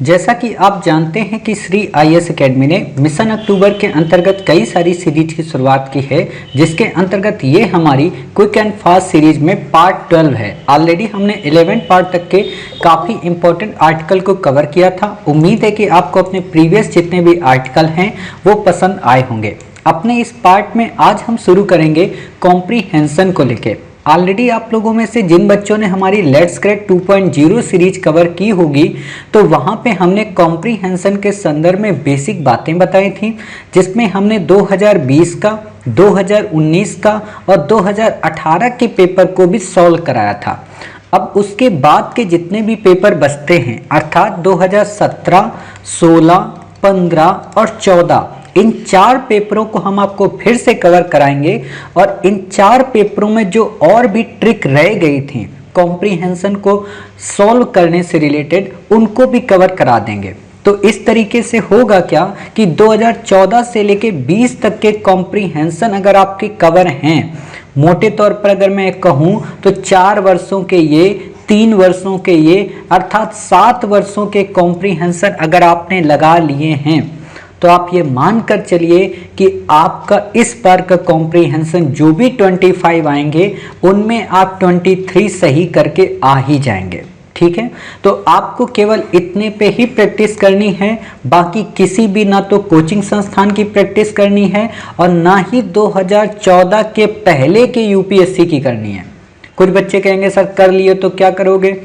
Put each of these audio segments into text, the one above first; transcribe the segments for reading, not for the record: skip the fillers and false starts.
जैसा कि आप जानते हैं कि श्री आईएएस एकेडमी ने मिशन अक्टूबर के अंतर्गत कई सारी सीरीज की शुरुआत की है, जिसके अंतर्गत ये हमारी क्विक एंड फास्ट सीरीज में पार्ट 12 है। ऑलरेडी हमने 11 पार्ट तक के काफ़ी इंपॉर्टेंट आर्टिकल को कवर किया था। उम्मीद है कि आपको अपने प्रीवियस जितने भी आर्टिकल हैं वो पसंद आए होंगे। अपने इस पार्ट में आज हम शुरू करेंगे कॉम्प्रीहेंशन को लेके। ऑलरेडी आप लोगों में से जिन बच्चों ने हमारी लेट्स क्रैक 2.0 सीरीज कवर की होगी, तो वहाँ पे हमने कॉम्प्रीहेंशन के संदर्भ में बेसिक बातें बताई थी, जिसमें हमने 2020 का, 2019 का और 2018 के पेपर को भी सॉल्व कराया था। अब उसके बाद के जितने भी पेपर बचते हैं, अर्थात 2017, 16, 15 और 14, इन 4 पेपरों को हम आपको फिर से कवर कराएंगे और इन 4 पेपरों में जो और भी ट्रिक रह गई थी कॉम्प्रीहेंशन को सॉल्व करने से रिलेटेड, उनको भी कवर करा देंगे। तो इस तरीके से होगा क्या कि 2014 से लेके 20 तक के कॉम्प्रीहेंशन अगर आपके कवर हैं, मोटे तौर पर अगर मैं कहूँ तो 4 वर्षों के ये, 3 वर्षों के ये, अर्थात 7 वर्षों के कॉम्प्रीहेंशन अगर आपने लगा लिए हैं, तो आप ये मानकर चलिए कि आपका इस बार का कॉम्प्रीहेंशन जो भी 25 आएंगे उनमें आप 23 सही करके आ ही जाएंगे। ठीक है, तो आपको केवल इतने पे ही प्रैक्टिस करनी है, बाकी किसी भी ना तो कोचिंग संस्थान की प्रैक्टिस करनी है और ना ही 2014 के पहले के यूपीएससी की करनी है। कुछ बच्चे कहेंगे सर कर लिए तो क्या करोगे?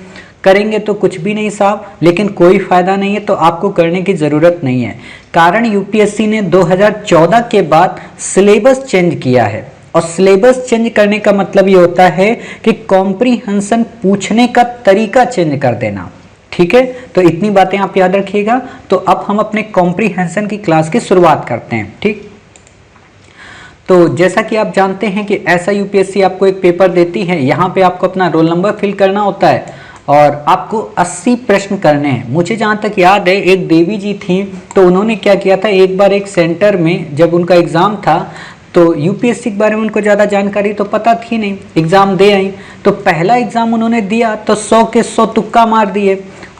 करेंगे तो कुछ भी नहीं साहब, लेकिन कोई फायदा नहीं है, तो आपको करने की ज़रूरत नहीं है। कारण यूपीएससी ने 2014 के बाद सिलेबस चेंज किया है और सिलेबस चेंज करने का मतलब ये होता है कि कॉम्प्रीहेंशन पूछने का तरीका चेंज कर देना। ठीक है, तो इतनी बातें आप याद रखिएगा। तो अब हम अपने कॉम्प्रीहेंशन की क्लास की शुरुआत करते हैं। ठीक, तो जैसा कि आप जानते हैं कि ऐसा यूपीएससी आपको एक पेपर देती है, यहाँ पे आपको अपना रोल नंबर फिल करना होता है और आपको 80 प्रश्न करने हैं। मुझे जहाँ तक याद है, एक देवी जी थी, तो उन्होंने क्या किया था, एक बार एक सेंटर में जब उनका एग्ज़ाम था, तो यूपीएससी के बारे में उनको ज़्यादा जानकारी तो पता थी नहीं, एग्ज़ाम दे आई। तो पहला एग्ज़ाम उन्होंने दिया तो 100 के 100 तुक्का मार दिए।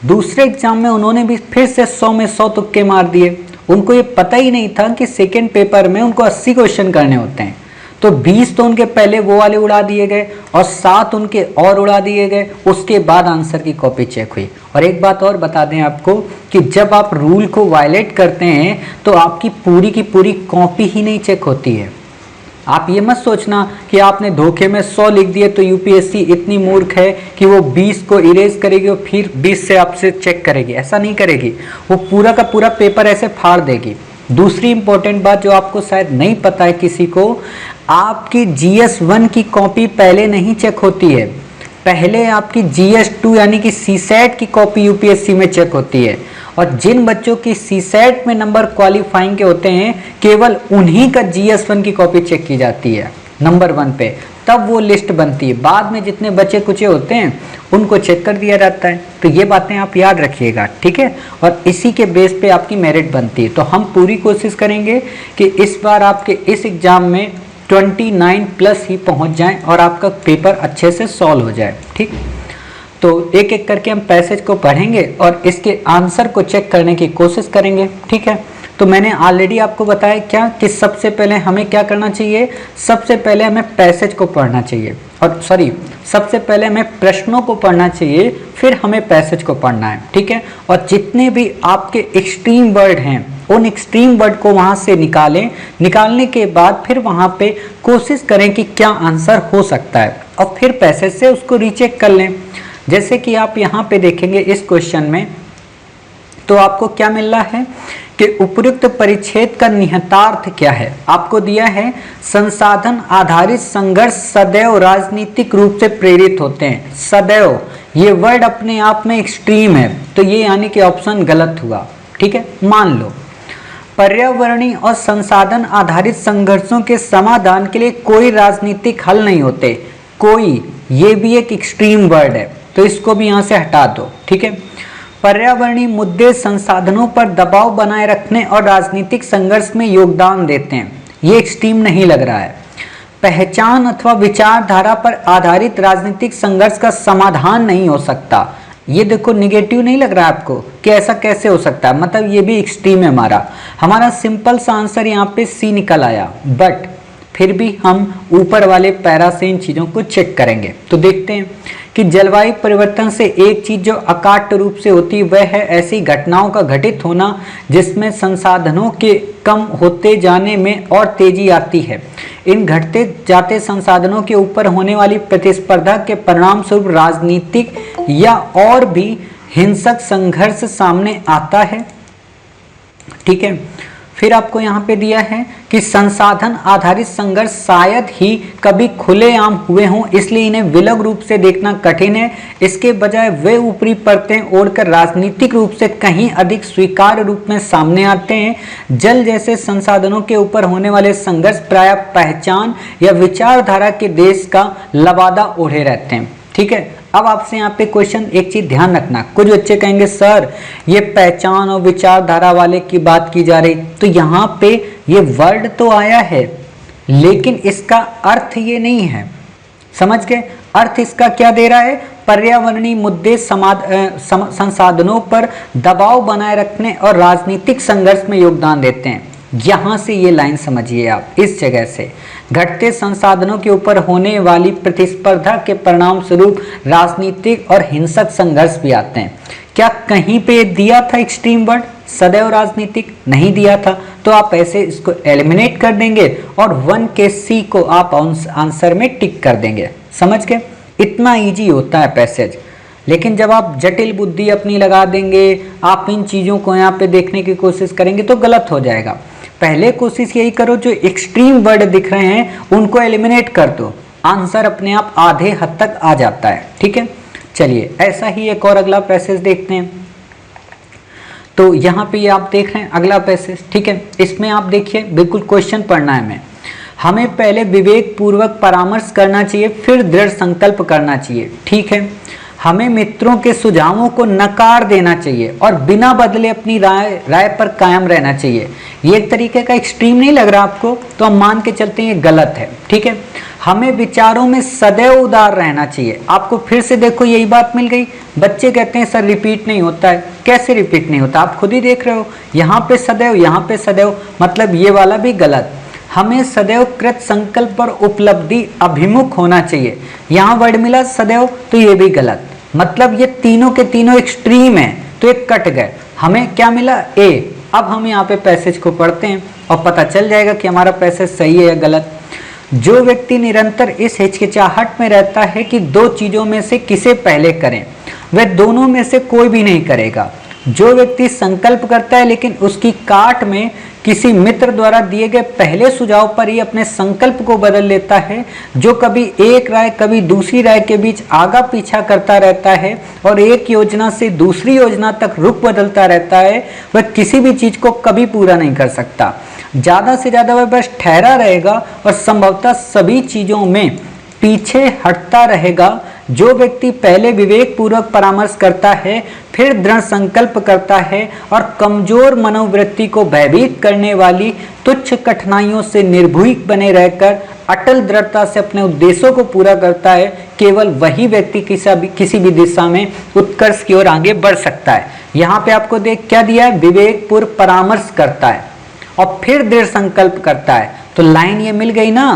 दूसरे एग्ज़ाम में उन्होंने भी फिर से 100 में 100 तुक्के मार दिए। उनको ये पता ही नहीं था कि सेकेंड पेपर में उनको 80 क्वेश्चन करने होते हैं। तो 20 तो उनके पहले वो वाले उड़ा दिए गए और 7 उनके और उड़ा दिए गए। उसके बाद आंसर की कॉपी चेक हुई। और एक बात और बता दें आपको कि जब आप रूल को वायलेट करते हैं तो आपकी पूरी की पूरी कॉपी ही नहीं चेक होती है। आप ये मत सोचना कि आपने धोखे में 100 लिख दिए तो यूपीएससी इतनी मूर्ख है कि वो 20 को इरेज करेगी और फिर 20 से आपसे चेक करेगी। ऐसा नहीं करेगी, वो पूरा का पूरा पेपर ऐसे फाड़ देगी। दूसरी इंपॉर्टेंट बात जो आपको शायद नहीं पता है किसी को, आपकी GS1 की कॉपी पहले नहीं चेक होती है, पहले आपकी GS2 यानी कि CSAT की कॉपी यूपीएससी में चेक होती है। और जिन बच्चों की CSAT में नंबर क्वालिफाइंग के होते हैं, केवल उन्हीं का GS1 की कॉपी चेक की जाती है नंबर 1 पे, तब वो लिस्ट बनती है। बाद में जितने बच्चे कुचे होते हैं उनको चेक कर दिया जाता है। तो ये बातें आप याद रखिएगा, ठीक है, और इसी के बेस पे आपकी मेरिट बनती है। तो हम पूरी कोशिश करेंगे कि इस बार आपके इस एग्ज़ाम में 29 प्लस ही पहुंच जाएं और आपका पेपर अच्छे से सॉल्व हो जाए। ठीक, तो एक एक करके हम पैसेज को पढ़ेंगे और इसके आंसर को चेक करने की कोशिश करेंगे। ठीक है, तो मैंने ऑलरेडी आपको बताया क्या कि सबसे पहले हमें क्या करना चाहिए, सबसे पहले हमें पैसेज को पढ़ना चाहिए, और सबसे पहले हमें प्रश्नों को पढ़ना चाहिए, फिर हमें पैसेज को पढ़ना है। ठीक है, और जितने भी आपके एक्सट्रीम वर्ड हैं उन एक्सट्रीम वर्ड को वहाँ से निकालें। निकालने के बाद फिर वहाँ पे कोशिश करें कि क्या आंसर हो सकता है और फिर पैसेज से उसको रीचेक कर लें। जैसे कि आप यहाँ पे देखेंगे इस क्वेश्चन में, तो आपको क्या मिल रहा है कि उपयुक्त परिच्छेद का निहितार्थ क्या है। आपको दिया है संसाधन आधारित संघर्ष सदैव राजनीतिक रूप से प्रेरित होते हैं। सदैव, ये वर्ड अपने आप में एक्सट्रीम है, तो ये यानी कि ऑप्शन गलत हुआ। ठीक है, मान लो पर्यावरणीय और संसाधन आधारित संघर्षों के समाधान के लिए कोई राजनीतिक हल नहीं होते। कोई, ये भी एक एक्सट्रीम वर्ड है, तो इसको भी यहाँ से हटा दो। ठीक है, पर्यावरणीय मुद्दे संसाधनों पर दबाव बनाए रखने और राजनीतिक संघर्ष में योगदान देते हैं, ये एक्सट्रीम नहीं लग रहा है। पहचान अथवा विचारधारा पर आधारित राजनीतिक संघर्ष का समाधान नहीं हो सकता, ये देखो निगेटिव नहीं लग रहा आपको कि ऐसा कैसे हो सकता है, मतलब ये भी एक्सट्रीम है हमारा सिंपल सा आंसर यहाँ पे सी निकल आया। बट फिर भी हम ऊपर वाले पैरा से इन चीज़ों को चेक करेंगे। तो देखते हैं कि जलवायु परिवर्तन से एक चीज़ जो अकाट्य रूप से होती है वह है ऐसी घटनाओं का घटित होना जिसमें संसाधनों के कम होते जाने में और तेजी आती है। इन घटते जाते संसाधनों के ऊपर होने वाली प्रतिस्पर्धा के परिणाम स्वरूप राजनीतिक या और भी हिंसक संघर्ष सामने आता है। ठीक है, फिर आपको यहाँ पे दिया है कि संसाधन आधारित संघर्ष शायद ही कभी खुलेआम हुए हों, इसलिए इन्हें विलग रूप से देखना कठिन है। इसके बजाय वे ऊपरी परतें ओढ़कर राजनीतिक रूप से कहीं अधिक स्वीकार्य रूप में सामने आते हैं। जल जैसे संसाधनों के ऊपर होने वाले संघर्ष प्रायः पहचान या विचारधारा के देश का लबादा ओढ़े रहते हैं। ठीक है, अब आपसे यहाँ पे क्वेश्चन एक चीज ध्यान रखना, कुछ बच्चे कहेंगे सर ये पहचान और विचारधारा वाले की बात की जा रही, तो यहाँ पे ये वर्ड तो आया है लेकिन इसका अर्थ ये नहीं है। समझ गए? अर्थ इसका क्या दे रहा है? पर्यावरणीय मुद्दे संसाधनों पर दबाव बनाए रखने और राजनीतिक संघर्ष में योगदान देते हैं। यहां से ये लाइन समझिए आप, इस जगह से घटते संसाधनों के ऊपर होने वाली प्रतिस्पर्धा के परिणाम स्वरूप राजनीतिक और हिंसक संघर्ष भी आते हैं। क्या कहीं पे दिया था एक्सट्रीम वर्ड सदैव राजनीतिक? नहीं दिया था, तो आप ऐसे इसको एलिमिनेट कर देंगे और 1 के सी को आप आंसर में टिक कर देंगे। समझ गए? इतना इजी होता है पैसेज। लेकिन जब आप जटिल बुद्धि अपनी लगा देंगे, आप इन चीज़ों को यहाँ पे देखने की कोशिश करेंगे तो गलत हो जाएगा। पहले कोशिश यही करो, जो एक्सट्रीम वर्ड दिख रहे हैं उनको एलिमिनेट कर दो, आंसर अपने आप आधे हद तक आ जाता है। ठीक है, चलिए ऐसा ही एक और अगला पैसेज देखते हैं। तो यहाँ पे ये आप देख रहे हैं अगला पैसेज। ठीक है, इसमें आप देखिए बिल्कुल क्वेश्चन पढ़ना है हमें पहले विवेक पूर्वक परामर्श करना चाहिए, फिर दृढ़ संकल्प करना चाहिए। ठीक है, हमें मित्रों के सुझावों को नकार देना चाहिए और बिना बदले अपनी राय पर कायम रहना चाहिए। ये एक तरीके का एक्सट्रीम नहीं लग रहा आपको? तो हम मान के चलते हैं ये गलत है। ठीक है, हमें विचारों में सदैव उदार रहना चाहिए। आपको फिर से देखो यही बात मिल गई। बच्चे कहते हैं सर रिपीट नहीं होता है। कैसे रिपीट नहीं होता? आप खुद ही देख रहे हो, यहाँ पे सदैव, यहाँ पे सदैव, मतलब ये वाला भी गलत। हमें सदैव कृत संकल्प और उपलब्धि अभिमुख होना चाहिए। यहाँ वर्ड मिला सदैव, तो ये भी गलत। मतलब ये तीनों के तीनों एक्सट्रीम है, तो ये कट गए। हमें क्या मिला? ए। अब हम यहाँ पे पैसेज को पढ़ते हैं और पता चल जाएगा कि हमारा पैसेज सही है या गलत। जो व्यक्ति निरंतर इस हिचकिचाहट में रहता है कि दो चीजों में से किसे पहले करें, वह दोनों में से कोई भी नहीं करेगा। जो व्यक्ति संकल्प करता है लेकिन उसकी काट में किसी मित्र द्वारा दिए गए पहले सुझाव पर ही अपने संकल्प को बदल लेता है, जो कभी एक राय कभी दूसरी राय के बीच आगा पीछा करता रहता है और एक योजना से दूसरी योजना तक रुख बदलता रहता है, वह किसी भी चीज को कभी पूरा नहीं कर सकता। ज्यादा से ज्यादा वह बस ठहरा रहेगा और संभवतः सभी चीजों में पीछे हटता रहेगा। जो व्यक्ति पहले विवेक पूर्वक परामर्श करता है, फिर दृढ़ संकल्प करता है और कमजोर मनोवृत्ति को भयभीत करने वाली तुच्छ कठिनाइयों से निर्भीक बने रहकर अटल दृढ़ता से अपने उद्देश्यों को पूरा करता है, केवल वही व्यक्ति किसी भी दिशा में उत्कर्ष की ओर आगे बढ़ सकता है। यहाँ पे आपको देख क्या दिया है? विवेक पूर्व परामर्श करता है और फिर दृढ़ संकल्प करता है। तो लाइन ये मिल गई ना,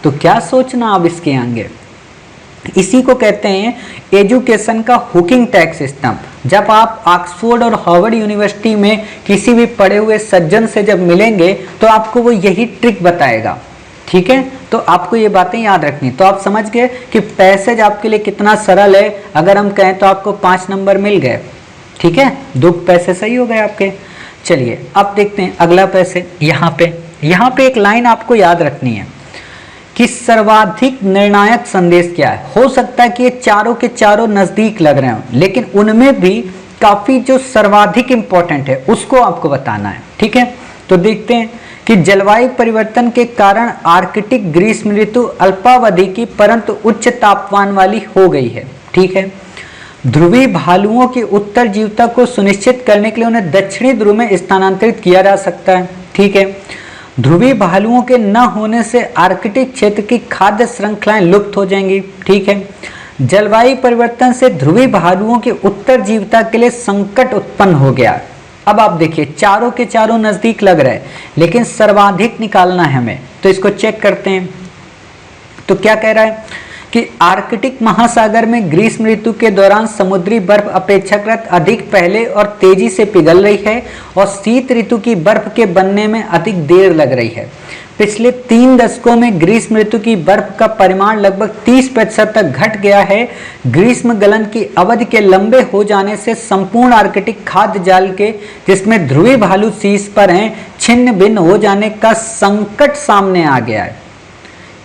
तो क्या सोचना अब इसके आगे। इसी को कहते हैं एजुकेशन का हुकिंग टैग सिस्टम। जब आप ऑक्सफोर्ड और हार्वर्ड यूनिवर्सिटी में किसी भी पढ़े हुए सज्जन से जब मिलेंगे तो आपको वो यही ट्रिक बताएगा। ठीक है, तो आपको ये बातें याद रखनी। तो आप समझ गए कि पैसेज आपके लिए कितना सरल है। अगर हम कहें तो आपको 5 नंबर मिल गए। ठीक है, 2 पैसे सही हो गए आपके। चलिए अब देखते हैं अगला पैसेज। यहाँ पे एक लाइन आपको याद रखनी है कि सर्वाधिक निर्णायक संदेश क्या है। हो सकता है कि ये चारों के चारों नजदीक लग रहे हों, लेकिन उनमें भी काफी जो सर्वाधिक इंपॉर्टेंट है उसको आपको बताना है। ठीक है, तो देखते हैं कि जलवायु परिवर्तन के कारण आर्कटिक ग्रीष्म ऋतु अल्पावधि की परंतु उच्च तापमान वाली हो गई है। ठीक है, ध्रुवीय भालुओं की उत्तर जीवता को सुनिश्चित करने के लिए उन्हें दक्षिणी ध्रुव में स्थानांतरित किया जा सकता है। ठीक है, ध्रुवीय भालुओं के न होने से आर्कटिक क्षेत्र की खाद्य श्रृंखलाएं लुप्त हो जाएंगी। ठीक है, जलवायु परिवर्तन से ध्रुवीय भालुओं के उत्तरजीविता के लिए संकट उत्पन्न हो गया। अब आप देखिए चारों के चारों नजदीक लग रहा है, लेकिन सर्वाधिक निकालना है हमें, तो इसको चेक करते हैं। तो क्या कह रहा है कि आर्कटिक महासागर में ग्रीष्म ऋतु के दौरान समुद्री बर्फ अपेक्षाकृत अधिक पहले और तेजी से पिघल रही है और शीत ऋतु की बर्फ के बनने में अधिक देर लग रही है। पिछले 3 दशकों में ग्रीष्म ऋतु की बर्फ का परिमाण लगभग 30% तक घट गया है। ग्रीष्म गलन की अवधि के लंबे हो जाने से संपूर्ण आर्कटिक खाद्य जाल के, जिसमें ध्रुवीय भालू शीर्ष पर हैं, छिन्न भिन्न हो जाने का संकट सामने आ गया है।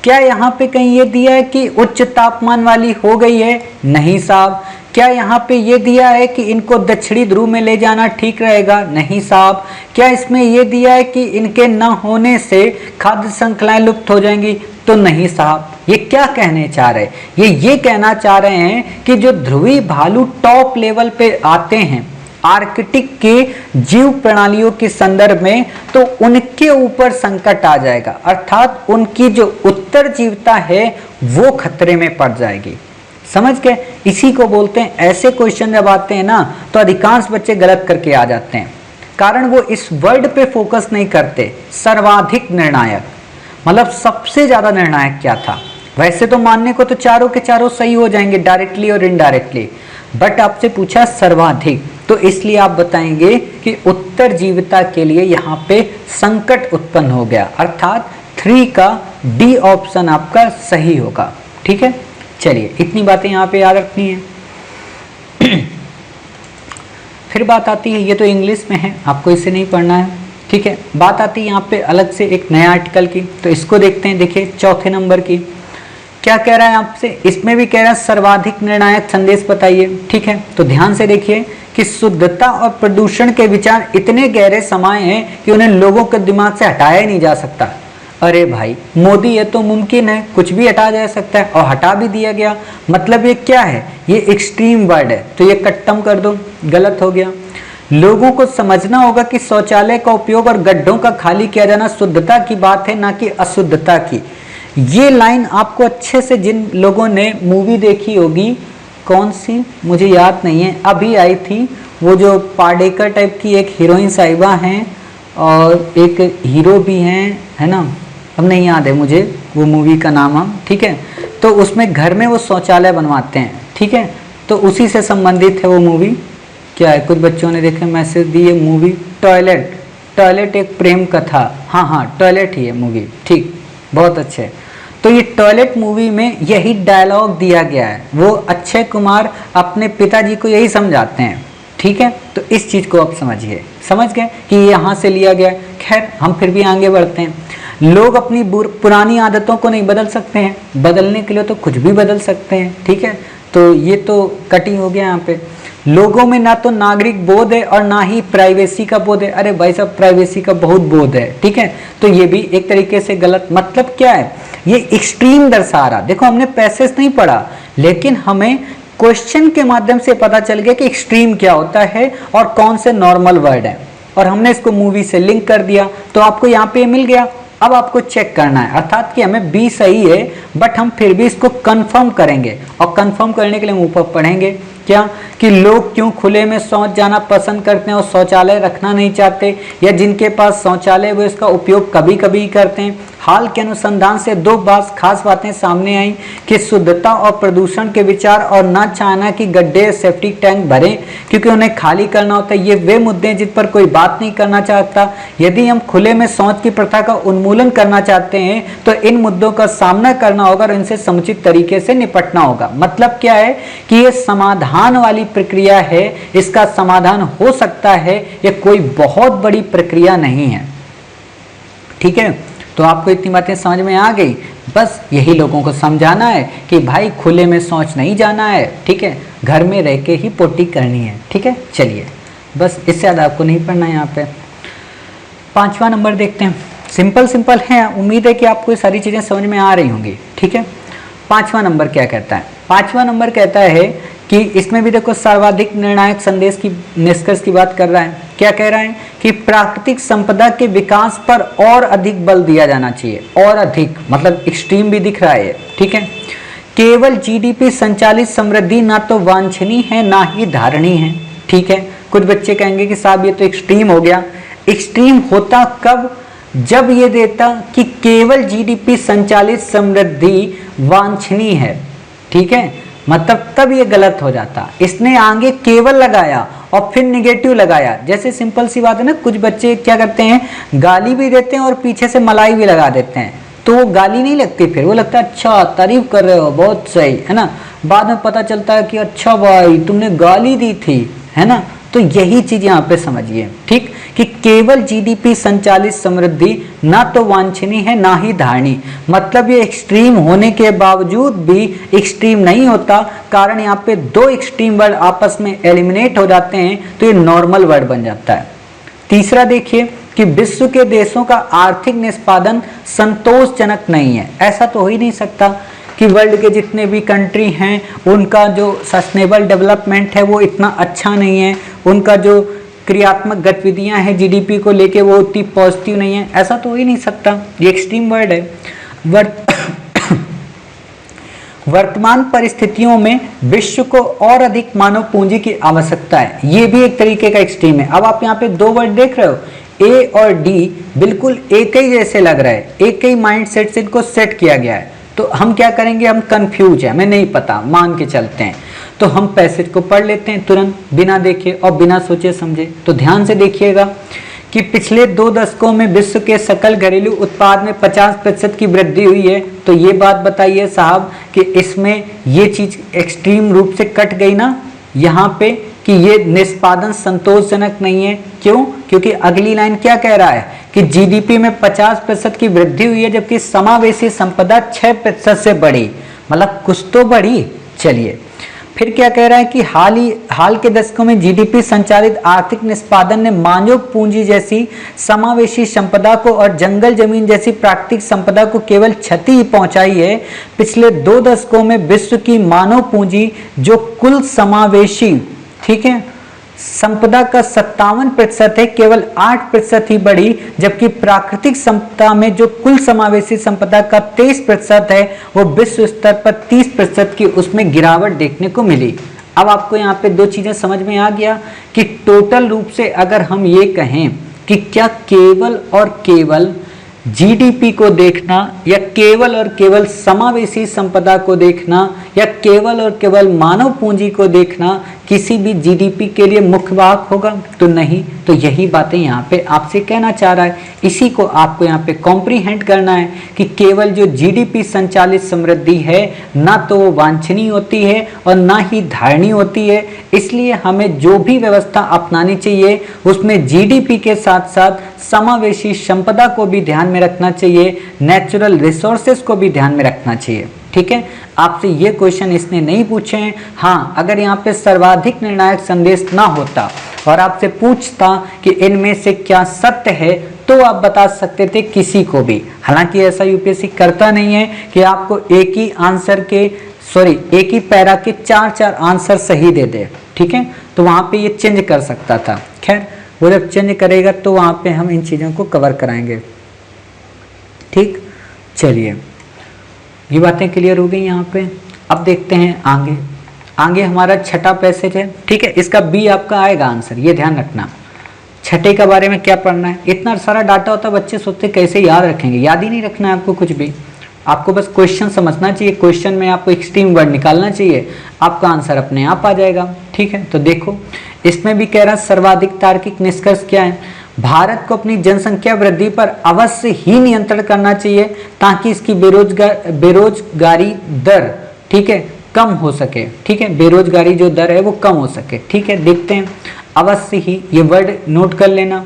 क्या यहाँ पे कहीं ये दिया है कि उच्च तापमान वाली हो गई है? नहीं साहब। क्या यहाँ पे ये दिया है कि इनको दक्षिणी ध्रुव में ले जाना ठीक रहेगा? नहीं साहब। क्या इसमें ये दिया है कि इनके न होने से खाद्य श्रृंखलाएं लुप्त हो जाएंगी? तो नहीं साहब। ये क्या कहने चाह रहे हैं? ये कहना चाह रहे हैं कि जो ध्रुवीय भालू टॉप लेवल पे आते हैं आर्कटिक के जीव प्रणालियों के संदर्भ में, तो उनके ऊपर संकट आ जाएगा, अर्थात उनकी जो उत्तरजीविता है वो खतरे में पड़ जाएगी। समझ गए? इसी को बोलते हैं, ऐसे क्वेश्चन जब आते हैं ना तो अधिकांश बच्चे गलत करके आ जाते हैं, कारण वो इस वर्ड पे फोकस नहीं करते। सर्वाधिक निर्णायक मतलब सबसे ज्यादा निर्णायक क्या था? वैसे तो मानने को तो चारों के चारों सही हो जाएंगे डायरेक्टली और इनडायरेक्टली, बट आपसे पूछा सर्वाधिक, तो इसलिए आप बताएंगे कि उत्तरजीविता के लिए यहाँ पे संकट उत्पन्न हो गया, अर्थात 3 का डी ऑप्शन आपका सही होगा। ठीक है, चलिए इतनी बातें यहाँ पे याद रखनी है। फिर बात आती है, ये तो इंग्लिश में है, आपको इसे नहीं पढ़ना है। ठीक है, बात आती है यहाँ पे अलग से एक नया आर्टिकल की, तो इसको देखते हैं। देखिए चौथे नंबर की क्या कह रहा है आपसे, इसमें भी कह रहा है सर्वाधिक निर्णायक संदेश बताइए। ठीक है, तो ध्यान से देखिए कि शुद्धता और प्रदूषण के विचार इतने गहरे समाये हैं कि उन्हें लोगों के दिमाग से हटाया ही नहीं जा सकता। अरे भाई मोदी, ये तो मुमकिन है, कुछ भी हटा जा सकता है और हटा भी दिया गया। मतलब ये क्या है? ये एक्सट्रीम वर्ड है, तो ये कट्टम कर दो, गलत हो गया। लोगों को समझना होगा कि शौचालय का उपयोग और गड्ढों का खाली किया जाना शुद्धता की बात है, ना कि अशुद्धता की। ये लाइन आपको अच्छे से, जिन लोगों ने मूवी देखी होगी, कौन सी मुझे याद नहीं है, अभी आई थी, वो जो पाडेकर टाइप की एक हीरोइन साहिबा हैं और एक हीरो भी हैं, है ना, अब नहीं याद है मुझे वो मूवी का नाम हम। ठीक है, तो उसमें घर में वो शौचालय बनवाते हैं। ठीक है, तो उसी से संबंधित है वो मूवी। क्या है, कुछ बच्चों ने देखे मैसेज दिए, मूवी टॉयलेट एक प्रेम कथा। हाँ, टॉयलेट ही है मूवी। ठीक, बहुत अच्छे। तो ये टॉयलेट मूवी में यही डायलॉग दिया गया है, वो अक्षय कुमार अपने पिताजी को यही समझाते हैं। ठीक है, तो इस चीज को आप समझिए, समझ गए कि ये यहाँ से लिया गया। खैर हम फिर भी आगे बढ़ते हैं। लोग अपनी पुरानी आदतों को नहीं बदल सकते हैं, बदलने के लिए तो कुछ भी बदल सकते हैं। ठीक है, तो ये तो कटिंग हो गया यहाँ पे। लोगों में ना तो नागरिक बोध है और ना ही प्राइवेसी का बोध है। अरे भाई साहब, प्राइवेसी का बहुत बोध है। ठीक है, तो ये भी एक तरीके से गलत। मतलब क्या है, ये एक्सट्रीम दर्शा रहा। देखो हमने पैसेज नहीं पढ़ा, लेकिन हमें क्वेश्चन के माध्यम से पता चल गया कि एक्सट्रीम क्या होता है और कौन से नॉर्मल वर्ड है, और हमने इसको मूवी से लिंक कर दिया, तो आपको यहाँ पे मिल गया। अब आपको चेक करना है, अर्थात कि हमें बी सही है, बट हम फिर भी इसको कंफर्म करेंगे, और कंफर्म करने के लिए हम ऊपर पढ़ेंगे क्या कि लोग क्यों खुले में शौच जाना पसंद करते हैं और शौचालय रखना नहीं चाहते, या जिनके पास शौचालय वो इसका उपयोग कभी कभी करते हैं। हाल के अनुसंधान से 2 खास बातें सामने आई कि शुद्धता और प्रदूषण के विचार और न चाहना कि गड्ढे सेफ्टी टैंक भरें क्योंकि उन्हें खाली करना होता है, ये वे मुद्दे हैं जिन पर कोई बात नहीं करना चाहता। यदि हम खुले में शौच की प्रथा का उन्मूलन करना चाहते हैं तो इन मुद्दों का सामना करना होगा और इनसे समुचित तरीके से निपटना होगा। मतलब क्या है कि ये समाधान वाली प्रक्रिया है, इसका समाधान हो सकता है, ये कोई बहुत बड़ी प्रक्रिया नहीं है। ठीक है, तो आपको इतनी बातें समझ में आ गई। बस यही लोगों को समझाना है कि भाई खुले में शौच नहीं जाना है। ठीक है, घर में रह के ही पोटी करनी है। ठीक है, चलिए बस इससे ज़्यादा आपको नहीं पढ़ना है। यहाँ पे 5वां नंबर देखते हैं। सिंपल है, उम्मीद है कि आपको ये सारी चीज़ें समझ में आ रही होंगी। ठीक है, 5वां नंबर क्या कहता है? 5वां नंबर कहता है कि इसमें भी देखो सर्वाधिक निर्णायक संदेश की निष्कर्ष की बात कर रहा है। क्या कह रहा है कि प्राकृतिक संपदा के विकास पर और अधिक बल दिया जाना चाहिए। और अधिक मतलब एक्सट्रीम भी दिख रहा है। ठीक है, केवल जीडीपी संचालित समृद्धि ना तो वांछनीय है ना ही धारणीय है। ठीक है, कुछ बच्चे कहेंगे कि साहब ये तो एक्सट्रीम हो गया। एक्सट्रीम होता कब? जब ये देता कि केवल जीडीपी संचालित समृद्धि वांछनीय है। ठीक है, मतलब तब ये गलत हो जाता। इसने आगे केवल लगाया और फिर निगेटिव लगाया। जैसे सिंपल सी बात है ना, कुछ बच्चे क्या करते हैं, गाली भी देते हैं और पीछे से मलाई भी लगा देते हैं, तो वो गाली नहीं लगती, फिर वो लगता है अच्छा तारीफ कर रहे हो, बहुत सही है ना। बाद में पता चलता है कि अच्छा भाई तुमने गाली दी थी, है ना। तो यही चीज यहाँ पे समझिए, ठीक, कि केवल जीडीपी संचालित समृद्धि ना तो वांछनीय है ना ही धारणीय। मतलब ये एक्सट्रीम होने के बावजूद भी एक्सट्रीम नहीं होता, कारण यहाँ पे दो एक्सट्रीम वर्ड आपस में एलिमिनेट हो जाते हैं, तो ये नॉर्मल वर्ड बन जाता है। तीसरा देखिए कि विश्व के देशों का आर्थिक निष्पादन संतोषजनक नहीं है। ऐसा तो हो ही नहीं सकता कि वर्ल्ड के जितने भी कंट्री हैं उनका जो सस्टेनेबल डेवलपमेंट है वो इतना अच्छा नहीं है, उनका जो क्रियात्मक गतिविधियां हैं जीडीपी को लेके वो उतनी पॉजिटिव नहीं है। ऐसा तो हो ही नहीं सकता, ये एक्सट्रीम वर्ड है। वर्तमान परिस्थितियों में विश्व को और अधिक मानव पूंजी की आवश्यकता है, ये भी एक तरीके का एक्सट्रीम है। अब आप यहाँ पे दो वर्ड देख रहे हो, ए और डी बिल्कुल एक ही जैसे लग रहा है, एक ही माइंड सेट से इनको सेट किया गया है। तो हम क्या करेंगे, हम कंफ्यूज है, हमें नहीं पता, मान के चलते हैं, तो हम पैसेज को पढ़ लेते हैं तुरंत बिना देखे और बिना सोचे समझे। तो ध्यान से देखिएगा कि पिछले 2 दशकों में विश्व के सकल घरेलू उत्पाद में 50% की वृद्धि हुई है। तो ये बात बताइए साहब कि इसमें ये चीज एक्सट्रीम रूप से कट गई ना यहाँ पे, कि ये निष्पादन संतोषजनक नहीं है। क्यों? क्योंकि अगली लाइन क्या कह रहा है कि जीडीपी में 50% की वृद्धि हुई है, जबकि समावेशी संपदा 6% से बढ़ी, मतलब कुछ तो बढ़ी। चलिए फिर क्या कह रहा है कि हाल के दशकों में जीडीपी संचालित आर्थिक निष्पादन ने मानव पूंजी जैसी समावेशी संपदा को और जंगल जमीन जैसी प्राकृतिक संपदा को केवल क्षति ही पहुंचाई है। पिछले 2 दशकों में विश्व की मानव पूंजी जो कुल समावेशी, ठीक है, संपदा का 57% है, केवल 8% ही बढ़ी, जबकि प्राकृतिक संपदा में जो कुल समावेशी संपदा का 23% है वो विश्व स्तर पर 30% की उसमें गिरावट देखने को मिली। अब आपको यहाँ पे 2 चीजें समझ में आ गया कि टोटल रूप से अगर हम ये कहें कि क्या केवल और केवल जीडीपी को देखना या केवल और केवल समावेशी संपदा को देखना या केवल और केवल मानव पूंजी को देखना किसी भी जीडीपी के लिए मुख्य वाहक होगा, तो नहीं। तो यही बातें यहाँ पे आपसे कहना चाह रहा है, इसी को आपको यहाँ पे कॉम्प्रीहेंड करना है कि केवल जो जीडीपी संचालित समृद्धि है ना तो वो वांछनीय होती है और ना ही धारणीय होती है। इसलिए हमें जो भी व्यवस्था अपनानी चाहिए उसमें जीडीपी के साथ साथ समावेशी संपदा को भी ध्यान में रखना चाहिए, नेचुरल रिसोर्सेज को भी ध्यान में रखना चाहिए। ठीक है, आपसे ये क्वेश्चन इसने नहीं पूछे हैं। हाँ, अगर यहाँ पे सर्वाधिक निर्णायक संदेश ना होता और आपसे पूछता कि इनमें से क्या सत्य है, तो आप बता सकते थे किसी को भी। हालांकि ऐसा यूपीएससी करता नहीं है कि आपको एक ही पैरा के 4 आंसर सही दे दे। ठीक है, तो वहां पे ये चेंज कर सकता था। खैर, वो जब चेंज करेगा तो वहां पे हम इन चीजों को कवर कराएंगे। ठीक, चलिए ये बातें क्लियर हो गई यहाँ पे। अब देखते हैं आगे हमारा छठा पैसेज है। ठीक है, इसका बी आपका आएगा आंसर, ये ध्यान रखना। छठे के बारे में क्या पढ़ना है, इतना सारा डाटा होता है, बच्चे सोचते कैसे याद रखेंगे। याद ही नहीं रखना है आपको कुछ भी, आपको बस क्वेश्चन समझना चाहिए, क्वेश्चन में आपको एक्सट्रीम वर्ड निकालना चाहिए, आपका आंसर अपने आप आ जाएगा। ठीक है, तो देखो इसमें भी कह रहा है सर्वाधिक तार्किक निष्कर्ष क्या है, भारत को अपनी जनसंख्या वृद्धि पर अवश्य ही नियंत्रण करना चाहिए ताकि इसकी बेरोजगारी दर, ठीक है, कम हो सके। ठीक है, बेरोजगारी जो दर है वो कम हो सके। ठीक है, देखते हैं, अवश्य ही ये वर्ड नोट कर लेना।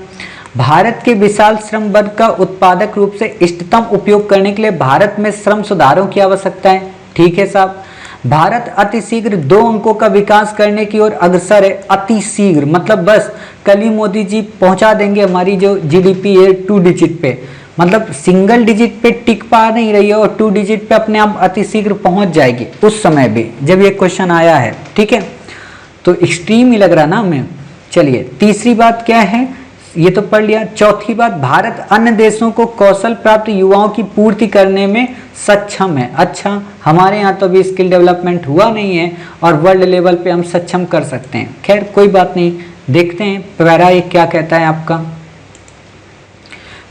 भारत के विशाल श्रम बल का उत्पादक रूप से इष्टतम उपयोग करने के लिए भारत में श्रम सुधारों की आवश्यकता है। ठीक है साहब, भारत अतिशीघ्र 2 अंकों का विकास करने की ओर अग्रसर है। अतिशीघ्र मतलब बस कल ही मोदी जी पहुंचा देंगे हमारी जो जीडीपी है 2 डिजिट पे, मतलब सिंगल डिजिट पे टिक पा नहीं रही है और 2 डिजिट पे अपने आप अतिशीघ्र पहुंच जाएगी। उस समय भी जब ये क्वेश्चन आया है, ठीक है, तो एक्सट्रीम ही लग रहा ना हमें। चलिए तीसरी बात क्या है, ये तो पढ़ लिया। चौथी बात, भारत अन्य देशों को कौशल प्राप्त युवाओं की पूर्ति करने में सक्षम है। अच्छा, हमारे यहाँ तो अभी स्किल डेवलपमेंट हुआ नहीं है और वर्ल्ड लेवल पे हम सक्षम कर सकते हैं। खैर कोई बात नहीं, देखते हैं पैरा ये क्या कहता है आपका।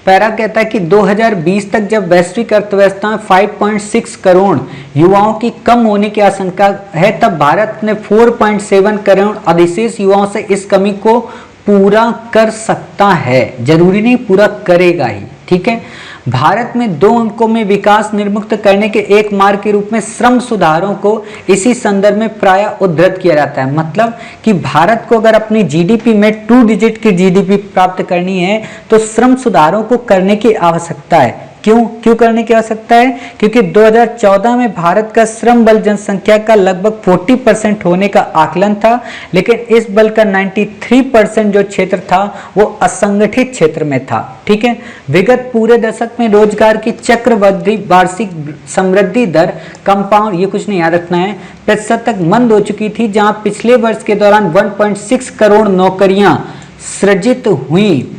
पैरा कहता है कि 2020 तक जब वैश्विक अर्थव्यवस्था में 5.6 करोड़ युवाओं की कम होने की आशंका है, तब भारत ने 4.7 करोड़ अधिशेष युवाओं से इस कमी को पूरा कर सकता है। जरूरी नहीं पूरा करेगा ही, ठीक है। भारत में 2 अंकों में विकास निर्मुक्त करने के एक मार्ग के रूप में श्रम सुधारों को इसी संदर्भ में प्रायः उद्धृत किया जाता है। मतलब कि भारत को अगर अपनी जीडीपी में 2 डिजिट की जीडीपी प्राप्त करनी है तो श्रम सुधारों को करने की आवश्यकता है। क्यों करने की आवश्यकता है? क्योंकि 2014 में भारत का श्रम बल जनसंख्या का लगभग 40% होने का आकलन था, लेकिन इस बल का 93% जो क्षेत्र था वो असंगठित क्षेत्र में था, ठीक है। विगत पूरे दशक में रोजगार की चक्रवृद्धि वार्षिक समृद्धि दर कंपाउंड, ये कुछ नहीं याद रखना है, प्रतिशत तक मंद हो चुकी थी, जहां पिछले वर्ष के दौरान 1.6 करोड़ नौकरियां सृजित हुई।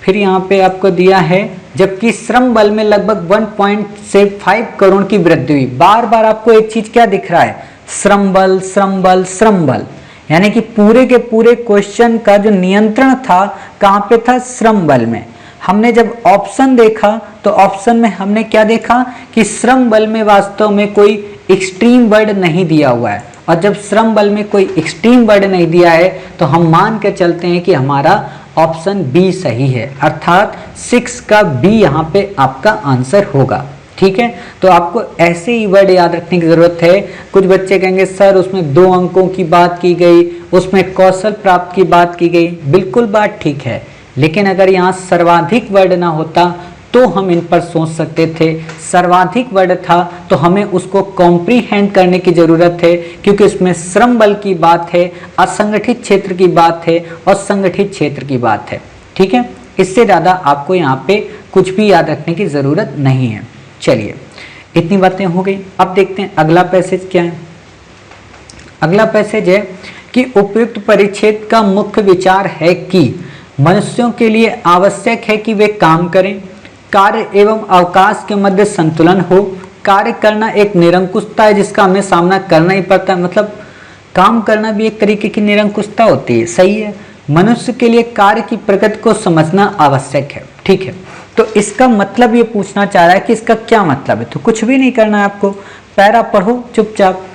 फिर यहाँ पे आपको दिया है, जबकि श्रम बल में लगभग 1.5 करोड़ की वृद्धि हुई। बार बार आपको एक चीज क्या दिख रहा है? श्रम बल, श्रम बल, श्रम बल, यानी कि पूरे के पूरे क्वेश्चन का जो नियंत्रण था कहाँ पे था? श्रम बल में। हमने जब ऑप्शन देखा तो ऑप्शन में हमने क्या देखा कि श्रम बल में वास्तव में कोई एक्सट्रीम वर्ड नहीं दिया हुआ है, और जब श्रम बल में कोई एक्सट्रीम वर्ड नहीं दिया है तो हम मान के चलते हैं कि हमारा ऑप्शन बी सही है, अर्थात 6 का बी यहाँ पे आपका आंसर होगा, ठीक है। तो आपको ऐसे ही वर्ड याद रखने की जरूरत है। कुछ बच्चे कहेंगे सर उसमें 2 अंकों की बात की गई, उसमें कौशल प्राप्त की बात की गई, बिल्कुल बात ठीक है, लेकिन अगर यहाँ सर्वाधिक वर्ड ना होता तो हम इन पर सोच सकते थे। सर्वाधिक वर्ड था तो हमें उसको कॉम्प्रीहेंड करने की जरूरत है, क्योंकि इसमें श्रम बल की बात है, असंगठित क्षेत्र की बात है और संगठित क्षेत्र की बात है, ठीक है। इससे ज़्यादा आपको यहाँ पे कुछ भी याद रखने की ज़रूरत नहीं है। चलिए, इतनी बातें हो गई। अब देखते हैं अगला पैसेज क्या है। अगला पैसेज है कि उपयुक्त परिच्छेद का मुख्य विचार है कि मनुष्यों के लिए आवश्यक है कि वे काम करें, कार्य एवं अवकाश के मध्य संतुलन हो, कार्य करना एक निरंकुशता है जिसका हमें सामना करना ही पड़ता है। मतलब काम करना भी एक तरीके की निरंकुशता होती है, सही है। मनुष्य के लिए कार्य की प्रकृति को समझना आवश्यक है, ठीक है। तो इसका मतलब ये पूछना चाह रहा है कि इसका क्या मतलब है। तो कुछ भी नहीं करना है आपको, पैरा पढ़ो चुपचाप।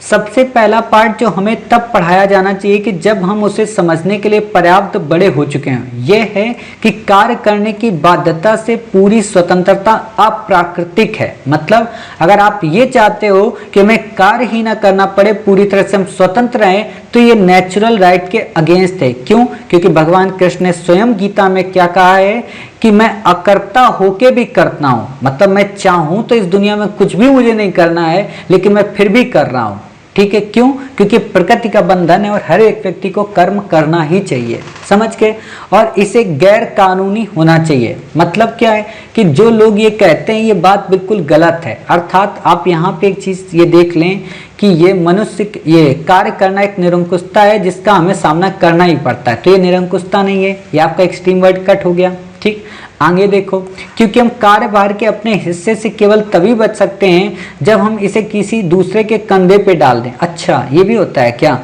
सबसे पहला पार्ट जो हमें तब पढ़ाया जाना चाहिए कि जब हम उसे समझने के लिए पर्याप्त बड़े हो चुके हैं, यह है कि कार्य करने की बाध्यता से पूरी स्वतंत्रता अप्राकृतिक है। मतलब अगर आप ये चाहते हो कि हमें कार्य ही ना करना पड़े, पूरी तरह से हम स्वतंत्र रहें, तो ये नेचुरल राइट के अगेंस्ट है। क्यों? क्योंकि भगवान कृष्ण ने स्वयं गीता में क्या कहा है कि मैं अकर्ता होके भी करता हूँ। मतलब मैं चाहूँ तो इस दुनिया में कुछ भी मुझे नहीं करना है, लेकिन मैं फिर भी कर रहा हूँ, ठीक है। क्यों? क्योंकि प्रकृति का बंधन है और हर एक व्यक्ति को कर्म करना ही चाहिए, समझ के। और इसे गैर कानूनी होना चाहिए। मतलब क्या है कि जो लोग ये कहते हैं ये बात बिल्कुल गलत है। अर्थात आप यहाँ पे एक चीज ये देख लें कि ये मनुष्य, ये कार्य करना एक निरंकुशता है जिसका हमें सामना करना ही पड़ता है। तो ये निरंकुशता नहीं है, ये आपका एक्सट्रीम वर्ड कट हो गया, ठीक। आगे देखो, क्योंकि हम कार्यभार के अपने हिस्से से केवल तभी बच सकते हैं जब हम इसे किसी दूसरे के कंधे पे डाल दें। अच्छा, ये भी होता है क्या?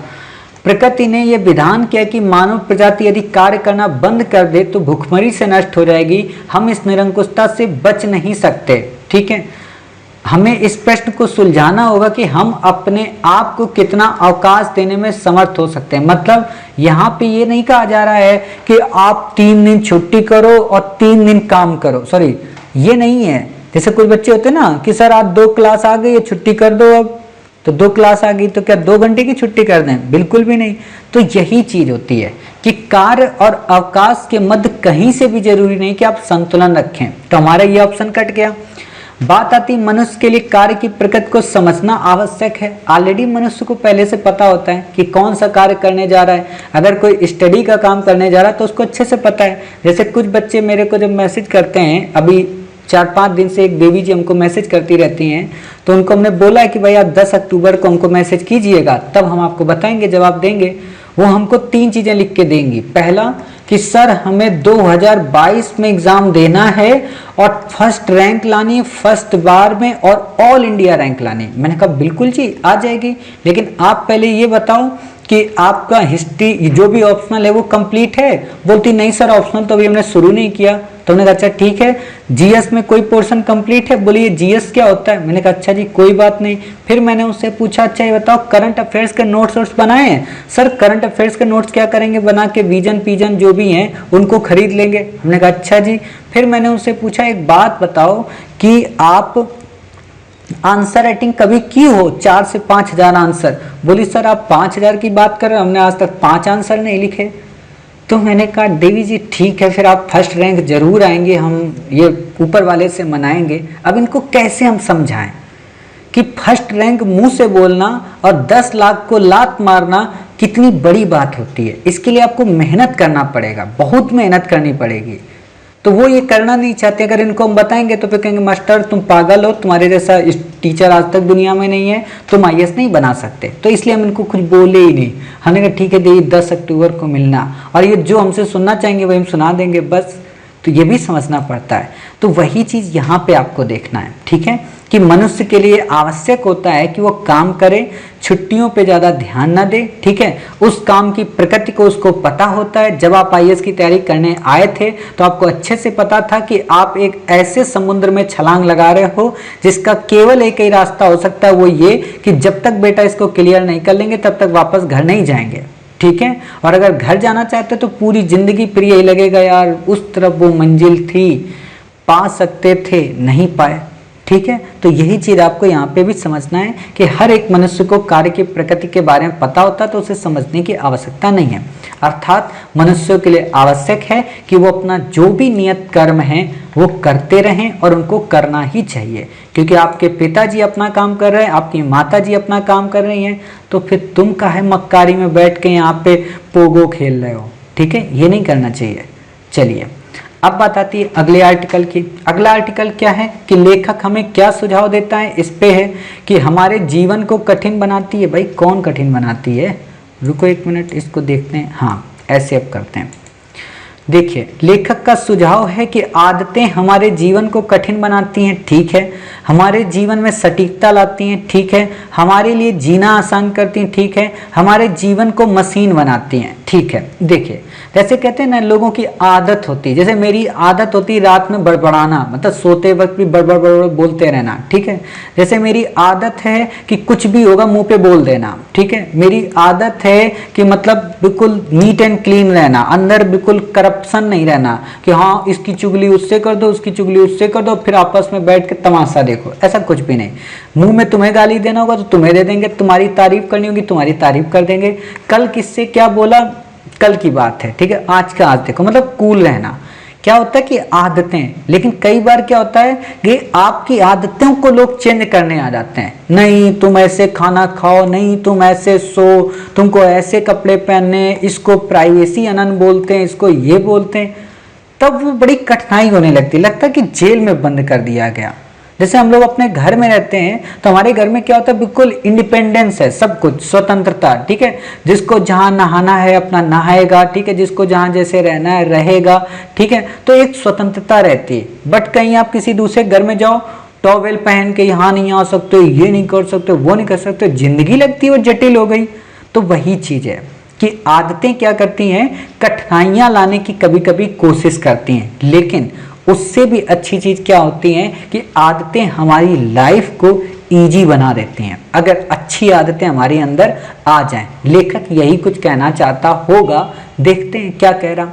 प्रकृति ने यह विधान किया कि मानव प्रजाति यदि कार्य करना बंद कर दे तो भूखमरी से नष्ट हो जाएगी। हम इस निरंकुशता से बच नहीं सकते, ठीक है। हमें इस प्रश्न को सुलझाना होगा कि हम अपने आप को कितना अवकाश देने में समर्थ हो सकते हैं। मतलब यहाँ पे ये नहीं कहा जा रहा है कि आप 3 दिन छुट्टी करो और 3 दिन काम करो, सॉरी ये नहीं है। जैसे कुछ बच्चे होते हैं ना कि सर आज 2 क्लास आ गई, छुट्टी कर दो। अब तो 2 क्लास आ गई तो क्या 2 घंटे की छुट्टी कर दें? बिल्कुल भी नहीं। तो यही चीज होती है कि कार्य और अवकाश के मध्य कहीं से भी जरूरी नहीं कि आप संतुलन रखें। तो हमारा ये ऑप्शन कट गया। बात आती मनुष्य के लिए कार्य की प्रकृति को समझना आवश्यक है। ऑलरेडी मनुष्य को पहले से पता होता है कि कौन सा कार्य करने जा रहा है। अगर कोई स्टडी का काम करने जा रहा है तो उसको अच्छे से पता है। जैसे कुछ बच्चे मेरे को जब मैसेज करते हैं, अभी 4-5 दिन से एक देवी जी हमको मैसेज करती रहती हैं, तो उनको हमने बोला है कि भाई आप 10 अक्टूबर को हमको मैसेज कीजिएगा, तब हम आपको बताएंगे, जवाब देंगे। वो हमको 3 चीजें लिख के देंगी। पहला कि सर हमें 2022 में एग्जाम देना है और फर्स्ट रैंक लानी है फर्स्ट बार में और ऑल इंडिया रैंक लानी है। मैंने कहा बिल्कुल जी आ जाएगी, लेकिन आप पहले ये बताओ कि आपका हिस्ट्री जो भी ऑप्शनल है वो कंप्लीट है। बोलती नहीं सर ऑप्शनल तो अभी हमने शुरू नहीं किया। तो हमने कहा अच्छा ठीक है, जीएस में कोई पोर्शन कंप्लीट है? बोलिए जीएस क्या होता है? मैंने कहा अच्छा जी कोई बात नहीं। फिर मैंने उससे पूछा अच्छा ये बताओ करंट अफेयर्स के नोट्स बनाए हैं? सर करंट अफेयर्स के नोट्स क्या करेंगे, बना के विजन पीजन जो भी हैं उनको खरीद लेंगे। हमने कहा अच्छा जी। फिर मैंने उससे पूछा एक बात बताओ कि आप आंसर राइटिंग कभी की हो 4 से 5,000 आंसर? बोली सर आप 5,000 की बात कर रहे हो, हमने आज तक 5 आंसर नहीं लिखे। तो मैंने कहा देवी जी ठीक है, फिर आप फर्स्ट रैंक जरूर आएंगे, हम ये ऊपर वाले से मनाएंगे। अब इनको कैसे हम समझाएं कि फर्स्ट रैंक मुंह से बोलना और 10 लाख को लात मारना कितनी बड़ी बात होती है। इसके लिए आपको मेहनत करना पड़ेगा, बहुत मेहनत करनी पड़ेगी। तो वो ये करना नहीं चाहते। अगर इनको हम बताएंगे तो फिर कहेंगे मास्टर तुम पागल हो, तुम्हारे जैसा टीचर आज तक दुनिया में नहीं है, तुम आईएएस नहीं बना सकते। तो इसलिए हम इनको कुछ बोले ही नहीं। हमने कहा ठीक है देवी 10 अक्टूबर को मिलना, और ये जो हमसे सुनना चाहेंगे वही हम सुना देंगे बस। तो ये भी समझना पड़ता है। तो वही चीज़ यहाँ पे आपको देखना है, ठीक है, कि मनुष्य के लिए आवश्यक होता है कि वो काम करे, छुट्टियों पे ज़्यादा ध्यान ना दे, ठीक है। उस काम की प्रकृति को उसको पता होता है। जब आप आईएएस की तैयारी करने आए थे तो आपको अच्छे से पता था कि आप एक ऐसे समुद्र में छलांग लगा रहे हो जिसका केवल एक ही रास्ता हो सकता है, वो ये कि जब तक बेटा इसको क्लियर नहीं कर लेंगे तब तक वापस घर नहीं जाएंगे, ठीक है। और अगर घर जाना चाहते तो पूरी जिंदगी फिर यही लगेगा यार उस तरफ वो मंजिल थी, पा सकते थे नहीं पाए, ठीक है। तो यही चीज़ आपको यहाँ पे भी समझना है कि हर एक मनुष्य को कार्य की प्रकृति के बारे में पता होता है, तो उसे समझने की आवश्यकता नहीं है। अर्थात मनुष्यों के लिए आवश्यक है कि वो अपना जो भी नियत कर्म है वो करते रहें, और उनको करना ही चाहिए। क्योंकि आपके पिताजी अपना काम कर रहे हैं, आपकी माताजी अपना काम कर रही हैं, तो फिर तुम काहे मक्कारी में बैठ के यहाँ पे पोगो खेल रहे हो, ठीक है। ये नहीं करना चाहिए। चलिए अब बात आती है अगले आर्टिकल की। अगला आर्टिकल क्या है कि लेखक हमें क्या सुझाव देता है इस पे है कि हमारे जीवन को कठिन बनाती है। भाई कौन कठिन बनाती है? रुको एक मिनट, इसको देखते हैं। हाँ ऐसे अब करते हैं। देखिए लेखक का सुझाव है कि आदतें हमारे जीवन को कठिन बनाती हैं, ठीक है। हमारे जीवन में सटीकता लाती हैं, ठीक है। हमारे लिए जीना आसान करती हैं, ठीक है। हमारे जीवन को मशीन बनाती हैं, ठीक है। देखिए जैसे कहते हैं ना लोगों की आदत होती है, जैसे मेरी आदत होती है रात में बड़बड़ाना, मतलब सोते वक्त भी बड़बड़ बड़बड़ बोलते रहना, ठीक है। जैसे मेरी आदत है कि कुछ भी होगा मुंह पे बोल देना, ठीक है। मेरी आदत है कि मतलब बिल्कुल नीट एंड क्लीन रहना, अंदर बिल्कुल करप्शन नहीं रहना कि हाँ इसकी चुगली उससे कर दो, उसकी चुगली उससे कर दो, फिर आपस में बैठ के तमाशा देखो, ऐसा कुछ भी नहीं। मुंह में तुम्हें गाली देना होगा तो तुम्हें दे देंगे, तुम्हारी तारीफ करनी होगी तुम्हारी तारीफ कर देंगे। कल किससे क्या बोला कल की बात है, ठीक है। आज का आज देखो, मतलब कूल रहना। क्या होता है कि आदतें, लेकिन कई बार क्या होता है कि आपकी आदतों को लोग चेंज करने आ जाते हैं। नहीं तुम ऐसे खाना खाओ, नहीं तुम ऐसे सो, तुमको ऐसे कपड़े पहनने, इसको प्राइवेसी अनन बोलते हैं, इसको ये बोलते हैं। तब वो बड़ी कठिनाई होने लगती, लगता है कि जेल में बंद कर दिया गया। जैसे हम लोग अपने घर में रहते हैं तो हमारे घर में क्या होता है, बिल्कुल इंडिपेंडेंस है, सब कुछ स्वतंत्रता, ठीक है। जिसको जहाँ नहाना है अपना नहाएगा, ठीक है। जिसको जहाँ जैसे रहना है रहेगा, ठीक है। तो एक स्वतंत्रता रहती है। बट कहीं आप किसी दूसरे घर में जाओ, टॉवेल पहन के यहाँ नहीं आ सकते, ये नहीं कर सकते, वो नहीं कर सकते, जिंदगी लगती है वो जटिल हो गई। तो वही चीज है कि आदतें क्या करती हैं, कठिनाइयाँ लाने की कभी कभी कोशिश करती हैं, लेकिन उससे भी अच्छी चीज क्या होती है कि आदतें हमारी लाइफ को इजी बना देती हैं, अगर अच्छी आदतें हमारे अंदर आ जाएं। लेखक यही कुछ कहना चाहता होगा, देखते हैं क्या कह रहा।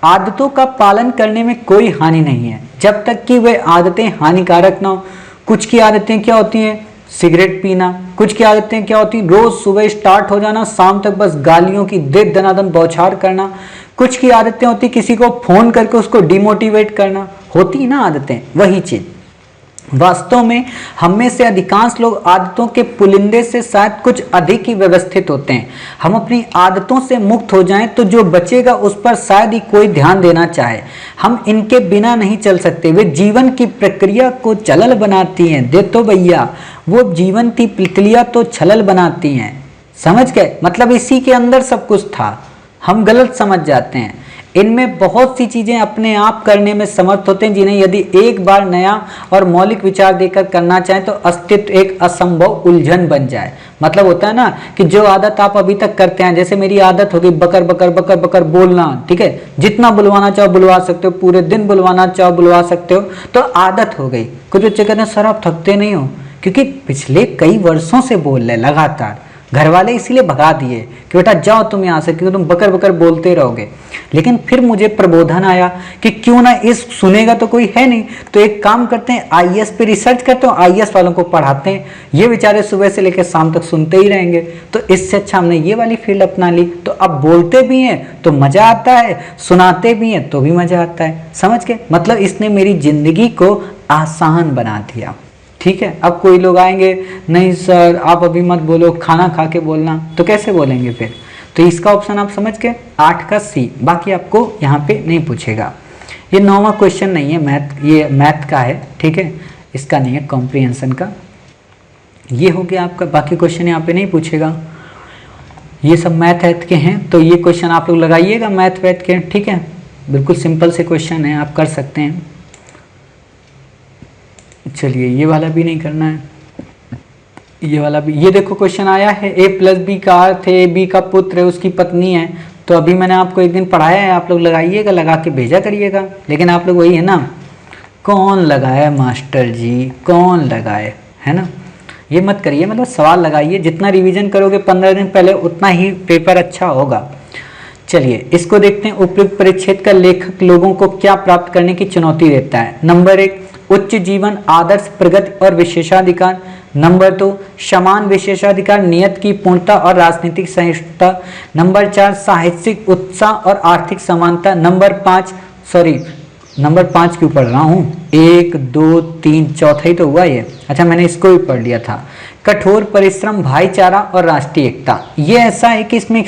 आदतों का पालन करने में कोई हानि नहीं है जब तक कि वे आदतें हानिकारक ना हो। कुछ की आदतें क्या होती हैं, सिगरेट पीना। कुछ की आदतें क्या होती, रोज सुबह स्टार्ट हो जाना, शाम तक बस गालियों की दे दनादन बौछार करना। कुछ की आदतें होती किसी को फोन करके उसको डिमोटिवेट करना, होती ना आदतें। वही चीज वास्तव में हम में से अधिकांश लोग आदतों के पुलिंदे से शायद कुछ अधिक ही व्यवस्थित होते हैं। हम अपनी आदतों से मुक्त हो जाएं तो जो बचेगा उस पर शायद ही कोई ध्यान देना चाहे। हम इनके बिना नहीं चल सकते, वे जीवन की प्रक्रिया को चलल बनाती हैं। देखो भैया वो जीवन की प्रक्रिया तो छलल बनाती हैं, समझ गए, मतलब इसी के अंदर सब कुछ था। हम गलत समझ जाते हैं। इनमें बहुत सी चीजें अपने आप करने में समर्थ होते हैं, जिन्हें यदि एक बार नया और मौलिक विचार देकर करना चाहें तो अस्तित्व एक असंभव उलझन बन जाए। मतलब होता है ना कि जो आदत आप अभी तक करते हैं, जैसे मेरी आदत हो गई बकर बकर बकर बकर बोलना, ठीक है, जितना बुलवाना चाहो बुलवा सकते हो, पूरे दिन बुलवाना चाहो बुलवा सकते हो, तो आदत हो गई। कुछ बच्चे कहते हैं सर आप थकते नहीं हो, क्योंकि पिछले कई वर्षों से बोल रहे लगातार, घर वाले इसीलिए भगा दिए कि बेटा जाओ तुम यहाँ से, क्योंकि तुम बकर बकर बोलते रहोगे। लेकिन फिर मुझे प्रबोधन आया कि क्यों ना, इस सुनेगा तो कोई है नहीं, तो एक काम करते हैं आईएएस पे रिसर्च करते हो, आईएएस वालों को पढ़ाते हैं, ये बेचारे सुबह से लेकर शाम तक सुनते ही रहेंगे। तो इससे अच्छा हमने ये वाली फील्ड अपना ली, तो अब बोलते भी हैं तो मजा आता है, सुनाते भी हैं तो भी मजा आता है। समझ गए, मतलब इसने मेरी जिंदगी को आसान बना दिया। ठीक है, अब कोई लोग आएंगे नहीं सर आप अभी मत बोलो, खाना खा के बोलना, तो कैसे बोलेंगे फिर। तो इसका ऑप्शन आप समझ गए, 8 का सी। बाकी आपको यहाँ पे नहीं पूछेगा। ये 9वां क्वेश्चन नहीं है मैथ, ये मैथ का है, ठीक है, इसका नहीं है, कॉम्प्रिहेंशन का। ये हो गया आपका, बाकी क्वेश्चन यहाँ पे नहीं पूछेगा। ये सब मैथ वैथ के हैं, तो ये क्वेश्चन आप लोग लगाइएगा मैथ वैथ के, ठीक है, बिल्कुल सिंपल से क्वेश्चन है, आप कर सकते हैं। चलिए ये वाला भी नहीं करना है, ये वाला भी। ये देखो क्वेश्चन आया है, a प्लस बी का अर्थ है बी का पुत्र है, उसकी पत्नी है। तो अभी मैंने आपको एक दिन पढ़ाया है, आप लोग लगाइएगा, लगा के भेजा करिएगा। लेकिन आप लोग वही है ना, कौन लगाए मास्टर जी, कौन लगाए, है ना, ये मत करिए। मतलब सवाल लगाइए, जितना रिवीजन करोगे 15 दिन पहले उतना ही पेपर अच्छा होगा। चलिए इसको देखते हैं। उपयुक्त परिच्छेद का लेखक लोगों को क्या प्राप्त करने की चुनौती देता है। नंबर 1 उच्च जीवन आदर्श प्रगति और विशेषाधिकार। नंबर 2 समान विशेषाधिकार, नियत की पूर्णता और राजनीतिक सहिष्णुता। नंबर 4 साहित्यिक उत्साह और आर्थिक समानता। नंबर 5 नंबर 5 क्यों पढ़ रहा हूँ, 1 2 3 चौथा ही तो हुआ ये। अच्छा मैंने इसको भी पढ़ लिया था। कठोर परिश्रम, भाईचारा और राष्ट्रीय एकता। ये ऐसा है कि इसमें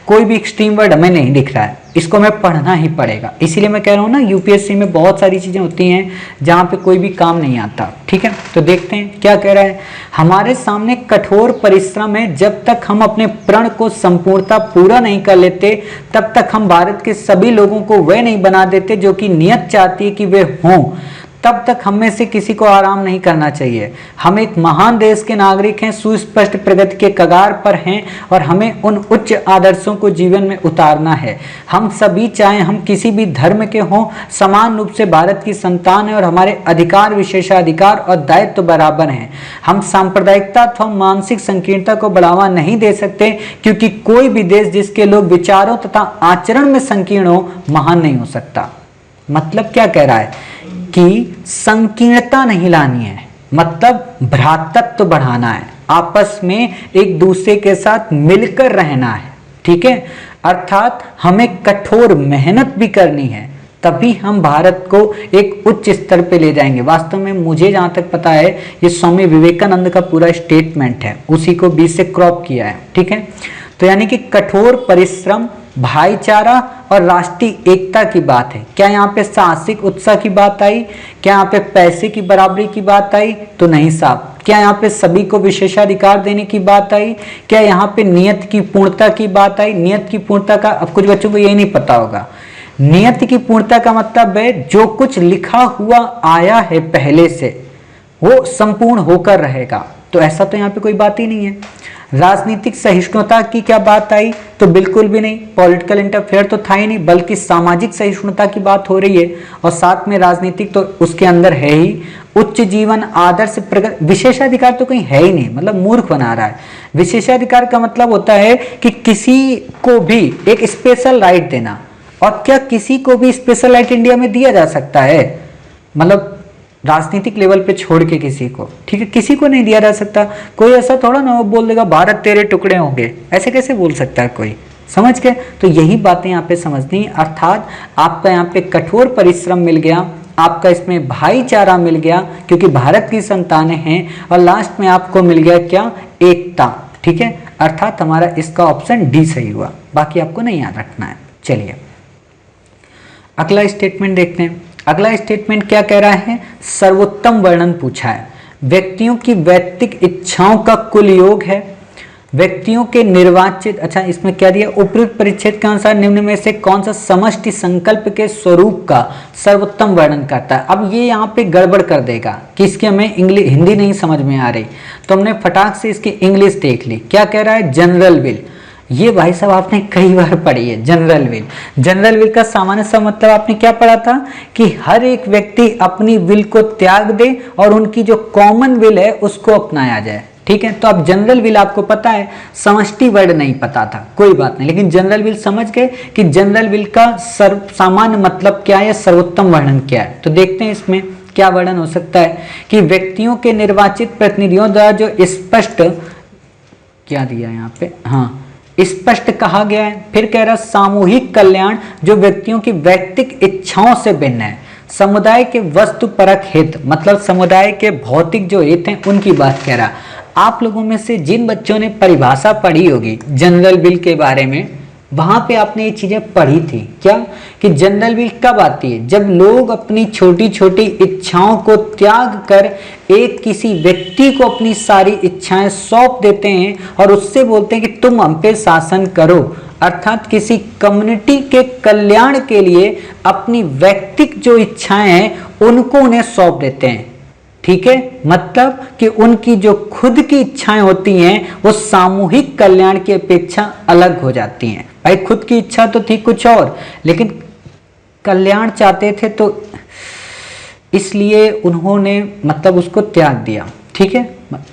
कोई भी एक्सट्रीम वर्ड हमें नहीं दिख रहा है, इसको हमें पढ़ना ही पड़ेगा। इसीलिए मैं कह रहा हूँ ना, यूपीएससी में बहुत सारी चीजें होती हैं जहाँ पे कोई भी काम नहीं आता। ठीक है, तो देखते हैं क्या कह रहा है। हमारे सामने कठोर परिश्रम है। जब तक हम अपने प्रण को संपूर्णता पूरा नहीं कर लेते, तब तक हम भारत के सभी लोगों को वह नहीं बना देते जो कि नियत चाहती है कि वे हों। तब तक हम में से किसी को आराम नहीं करना चाहिए। हम एक महान देश के नागरिक हैं, सुस्पष्ट प्रगति के कगार पर हैं और हमें उन उच्च आदर्शों को जीवन में उतारना है। हम सभी, चाहे हम किसी भी धर्म के हों, समान रूप से भारत की संतान है और हमारे अधिकार, विशेषाधिकार और दायित्व बराबर हैं। हम सांप्रदायिकता अथवा मानसिक संकीर्णता को बढ़ावा नहीं दे सकते, क्योंकि कोई भी देश जिसके लोग विचारों तथा आचरण में संकीर्ण हो, महान नहीं हो सकता। मतलब क्या कह रहा है कि संकीर्णता नहीं लानी है, मतलब भ्रातृत्व बढ़ाना है, आपस में एक दूसरे के साथ मिलकर रहना है। ठीक है, अर्थात हमें कठोर मेहनत भी करनी है, तभी हम भारत को एक उच्च स्तर पे ले जाएंगे। वास्तव में मुझे जहां तक पता है, ये स्वामी विवेकानंद का पूरा स्टेटमेंट है, उसी को बीच से क्रॉप किया है। ठीक है, तो यानी कि कठोर परिश्रम, भाईचारा और राष्ट्रीय एकता की बात है। क्या यहाँ पे साहसिक उत्साह की बात आई? क्या यहाँ पे पैसे की बराबरी की बात आई? तो नहीं साहब। क्या यहाँ पे सभी को विशेषाधिकार देने की बात आई? क्या यहाँ पे नियत की पूर्णता की बात आई? नियत की पूर्णता का, अब कुछ बच्चों को यही नहीं पता होगा, नियत की पूर्णता का मतलब है जो कुछ लिखा हुआ आया है पहले से वो संपूर्ण होकर रहेगा। तो ऐसा तो यहाँ पे कोई बात ही नहीं है। राजनीतिक सहिष्णुता की क्या बात आई? तो बिल्कुल भी नहीं, पॉलिटिकल इंटरफेयर तो था ही नहीं, बल्कि सामाजिक सहिष्णुता की बात हो रही है। और साथ में राजनीतिक तो उसके अंदर है ही। उच्च जीवन आदर्श प्रगति, विशेषाधिकार तो कहीं है ही नहीं, मतलब मूर्ख बना रहा है। विशेषाधिकार का मतलब होता है कि किसी को भी एक स्पेशल राइट देना। और क्या किसी को भी स्पेशल राइट इंडिया में दिया जा सकता है? मतलब राजनीतिक लेवल पे छोड़ के किसी को, ठीक है, किसी को नहीं दिया जा सकता। कोई ऐसा थोड़ा ना वो बोल देगा भारत तेरे टुकड़े होंगे, ऐसे कैसे बोल सकता है कोई? समझ गए? तो यही बातें यहाँ पे समझनी। अर्थात आपका यहाँ पे कठोर परिश्रम मिल गया, आपका इसमें भाईचारा मिल गया क्योंकि भारत की संतानें हैं, और लास्ट में आपको मिल गया क्या? एकता। ठीक है, अर्थात हमारा इसका ऑप्शन डी सही हुआ, बाकी आपको नहीं याद रखना है। चलिए अगला स्टेटमेंट देखते हैं। अगला स्टेटमेंट क्या कह रहा है? सर्वोत्तम वर्णन पूछा है। व्यक्तियों की वैयक्तिक इच्छाओं का कुल योग है। व्यक्तियों के निर्वाचित, अच्छा इसमें क्या दिया, उपयुक्त परिच्छेद के अनुसार निम्न में से कौन सा समष्टि संकल्प के स्वरूप का सर्वोत्तम वर्णन करता है। अब ये यहाँ पे गड़बड़ कर देगा कि इसकी हमें इंग्लिश हिंदी नहीं समझ में आ रही, तो हमने फटाक से इसकी इंग्लिश देख ली। क्या कह रहा है, जनरल विल। ये भाई साहब आपने कई बार पढ़ी है जनरल विल। जनरल विल का सामान्य सा मतलब आपने क्या पढ़ा था कि हर एक व्यक्ति अपनी विल को त्याग दे और उनकी जो कॉमन विल है उसको अपनाया जाए। ठीक है, तो अब जनरल विल आपको पता है, समष्टि वर्ड नहीं पता था, कोई बात नहीं, लेकिन जनरल विल समझ गए कि जनरल विल का सामान्य मतलब क्या है, सर्वोत्तम वर्णन क्या है। तो देखते हैं इसमें क्या वर्णन हो सकता है कि व्यक्तियों के निर्वाचित प्रतिनिधियों द्वारा जो स्पष्ट, क्या दिया यहाँ पे, हाँ स्पष्ट कहा गया है। फिर कह रहा सामूहिक कल्याण जो व्यक्तियों की व्यक्तिक इच्छाओं से भिन्न है, समुदाय के वस्तुपरक हित, मतलब समुदाय के भौतिक जो हित हैं उनकी बात कह रहा। आप लोगों में से जिन बच्चों ने परिभाषा पढ़ी होगी जनरल विल के बारे में, वहां पे आपने ये चीजें पढ़ी थी क्या, कि जनरल विल कब आती है, जब लोग अपनी छोटी छोटी इच्छाओं को त्याग कर एक किसी व्यक्ति को अपनी सारी इच्छाएं सौंप देते हैं और उससे बोलते हैं कि तुम हम पे शासन करो, अर्थात किसी कम्युनिटी के कल्याण के लिए अपनी व्यक्तिक जो इच्छाएं हैं उनको उन्हें सौंप देते हैं। ठीक है, मतलब कि उनकी जो खुद की इच्छाएं होती हैं वो सामूहिक कल्याण की अपेक्षा अलग हो जाती हैं। भाई खुद की इच्छा तो थी कुछ और, लेकिन कल्याण चाहते थे तो इसलिए उन्होंने मतलब उसको त्याग दिया। ठीक है,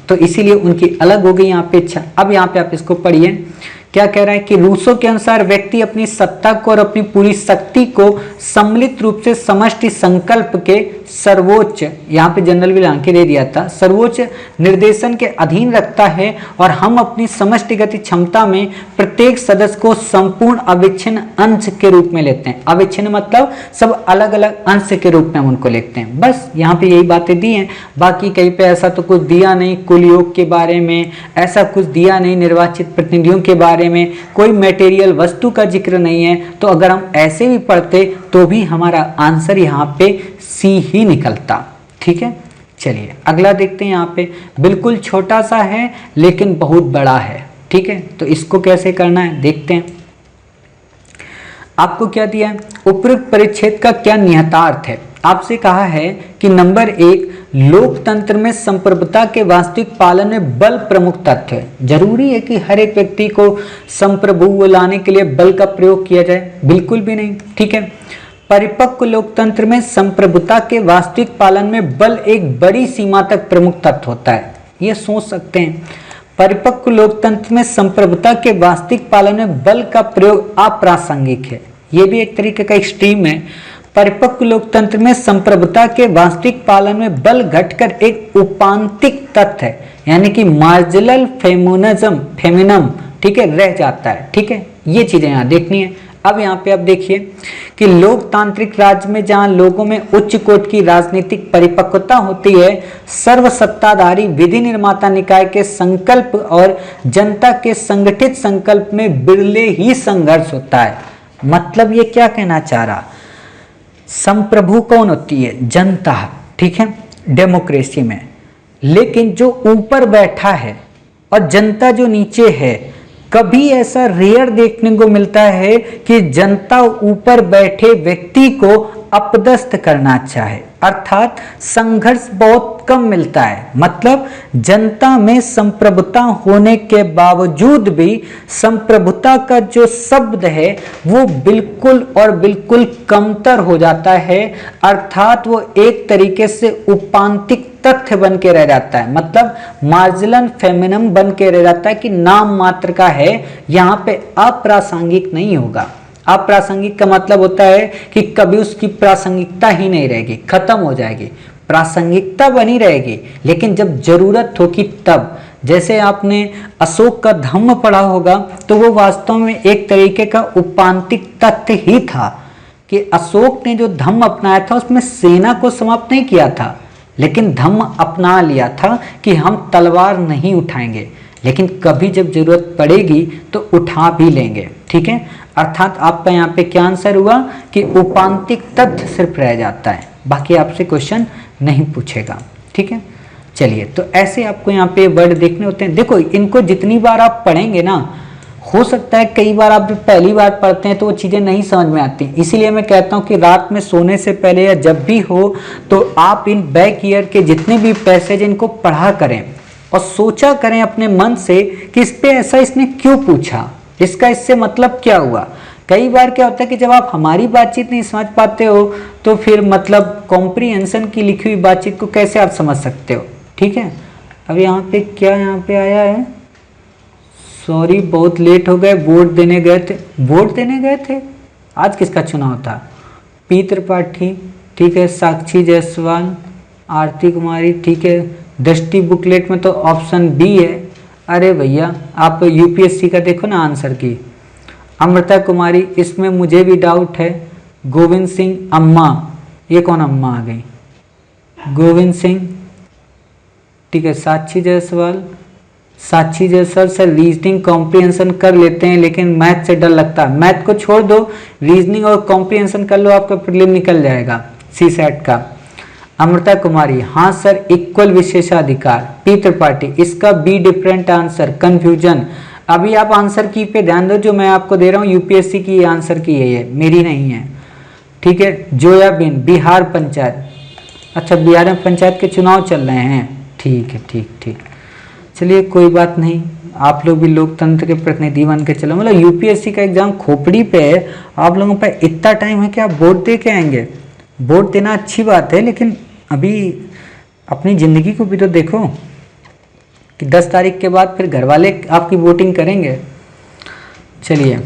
तो इसीलिए उनकी अलग हो गई यहाँ पे इच्छा। अब यहाँ पे आप इसको पढ़िए, क्या कह रहा है कि रूसो के अनुसार व्यक्ति अपनी सत्ता को और अपनी पूरी शक्ति को सम्मिलित रूप से समष्टि संकल्प के सर्वोच्च, यहाँ पे जनरल विल आंके दे दिया था, सर्वोच्च निर्देशन के अधीन रखता है और हम अपनी समष्टिगत क्षमता में प्रत्येक सदस्य को संपूर्ण अविच्छिन्न अंश के रूप में लेते हैं। अविच्छिन्न मतलब सब अलग अलग अंश के रूप में हम उनको लेते हैं। बस यहाँ पे यही बातें दी हैं, बाकी कहीं पे ऐसा तो कुछ दिया नहीं, कुल योग के बारे में ऐसा कुछ दिया नहीं, निर्वाचित प्रतिनिधियों के बारे में कोई मटेरियल वस्तु का जिक्र नहीं है। तो अगर हम ऐसे भी पढ़ते तो भी हमारा आंसर यहाँ पे सी ही निकलता। ठीक है, चलिए अगला देखते हैं। यहाँ पे बिल्कुल छोटा सा है लेकिन बहुत बड़ा है। ठीक है, तो इसको कैसे करना है देखते हैं। आपको क्या दिया है, उपयुक्त परिच्छेद का क्या निहितार्थ है। आपसे कहा है कि नंबर 1, लोकतंत्र में संप्रभुता के वास्तविक पालन में बल प्रमुख तथ्य है। जरूरी है कि हर एक व्यक्ति को संप्रभु लाने के लिए बल का प्रयोग किया जाए, बिल्कुल भी नहीं। ठीक है, परिपक्व लोकतंत्र में संप्रभुता के वास्तविक पालन में बल एक बड़ी सीमा तक प्रमुख तथ्य होता है। ये सोच सकते हैं, परिपक्व लोकतंत्र में संप्रभुता के वास्तविक पालन में बल का प्रयोग अप्रासंगिक है। ये भी एक तरीके का एक्सट्रीम है। परिपक्व लोकतंत्र में संप्रभुता के वास्तविक पालन में बल घटकर एक उपांतिक तथ्य है, यानी कि मार्जिनल फेमिनम, ठीक है, रह जाता है। ठीक है, ये चीजें यहाँ देखनी है। अब यहाँ पे आप देखिए कि लोकतांत्रिक राज्य में जहाँ लोगों में उच्च कोटि की राजनीतिक परिपक्वता होती है, सर्वसत्ताधारी विधि निर्माता निकाय के संकल्प और जनता के संगठित संकल्प में बिरले ही संघर्ष होता है। मतलब ये क्या कहना चाह रहा, संप्रभु कौन होती है, जनता। ठीक है, डेमोक्रेसी में, लेकिन जो ऊपर बैठा है और जनता जो नीचे है, कभी ऐसा रेयर देखने को मिलता है कि जनता ऊपर बैठे व्यक्ति को अपदस्थ करना चाहे, अर्थात संघर्ष बहुत कम मिलता है। मतलब जनता में संप्रभुता होने के बावजूद भी संप्रभुता का जो शब्द है वो बिल्कुल और बिल्कुल कमतर हो जाता है, अर्थात वो एक तरीके से उपांतिक तथ्य बन के रह जाता है। मतलब मार्जिनल फेमिनम बन के रह जाता है कि नाम मात्र का है, यहाँ पे अप्रासंगिक नहीं होगा। अप्रासंगिक का मतलब होता है कि कभी उसकी प्रासंगिकता ही नहीं रहेगी, खत्म हो जाएगी। प्रासंगिकता बनी रहेगी लेकिन जब जरूरत होगी तब। जैसे आपने अशोक का धम्म पढ़ा होगा तो वो वास्तव में एक तरीके का उपांतिक तथ्य ही था कि अशोक ने जो धम्म अपनाया था उसमें सेना को समाप्त नहीं किया था, लेकिन धम्म अपना लिया था कि हम तलवार नहीं उठाएंगे, लेकिन कभी जब जरूरत पड़ेगी तो उठा भी लेंगे। ठीक है, अर्थात आपका यहाँ पे क्या आंसर हुआ कि उपांतिक तथ्य सिर्फ रह जाता है, बाकी आपसे क्वेश्चन नहीं पूछेगा। ठीक है, चलिए, तो ऐसे आपको यहाँ पे वर्ड देखने होते हैं। देखो इनको जितनी बार आप पढ़ेंगे ना, हो सकता है कई बार आप पहली बार पढ़ते हैं तो वो चीज़ें नहीं समझ में आती, इसीलिए मैं कहता हूँ कि रात में सोने से पहले या जब भी हो तो आप इन बैक ईयर के जितने भी पैसेज इनको पढ़ा करें और सोचा करें अपने मन से कि इस पे ऐसा इसने क्यों पूछा, इसका इससे मतलब क्या हुआ। कई बार क्या होता है कि जब आप हमारी बातचीत नहीं समझ पाते हो तो फिर मतलब कॉम्प्रीहेंशन की लिखी हुई बातचीत को कैसे आप समझ सकते हो। ठीक है, अब यहाँ पे क्या यहाँ पे आया है, सॉरी बहुत लेट हो गए, वोट देने गए थे। वोट देने गए थे, आज किसका चुनाव था? पी त्रिपाठी, ठीक है, साक्षी जायसवाल, आरती कुमारी, ठीक है। दृष्टि बुकलेट में तो ऑप्शन बी है। अरे भैया आप यूपीएससी का देखो ना आंसर की। अमृता कुमारी, इसमें मुझे भी डाउट है। गोविंद सिंह, अम्मा, ये कौन अम्मा आ गई? गोविंद सिंह, ठीक है। साक्षी जायसवाल, साक्षी जायसवाल सर रीजनिंग कॉम्प्रिहेंशन कर लेते हैं लेकिन मैथ से डर लगता है। मैथ को छोड़ दो, रीजनिंग और कॉम्प्रिहेंशन कर लो, आपका प्रीलिम निकल जाएगा सी सेट का। अमृता कुमारी, हाँ सर इक्वल विशेषाधिकार। पी त्रिपाठी, इसका बी डिफरेंट आंसर, कंफ्यूजन। अभी आप आंसर की पे ध्यान दो, जो मैं आपको दे रहा हूँ यूपीएससी की आंसर की है, मेरी नहीं है, ठीक है। जोयाबीन, बिहार पंचायत, अच्छा बिहार में पंचायत के चुनाव चल रहे हैं, ठीक है, ठीक। चलिए कोई बात नहीं, आप लोग भी लोकतंत्र के प्रतिनिधि बन के चलो। मतलब यूपीएससी का एग्जाम खोपड़ी पे है, आप लोगों पे इतना टाइम है कि आप वोट दे के आएंगे। वोट देना अच्छी बात है, लेकिन अभी अपनी ज़िंदगी को भी तो देखो कि 10 तारीख के बाद फिर घर वाले आपकी वोटिंग करेंगे। चलिए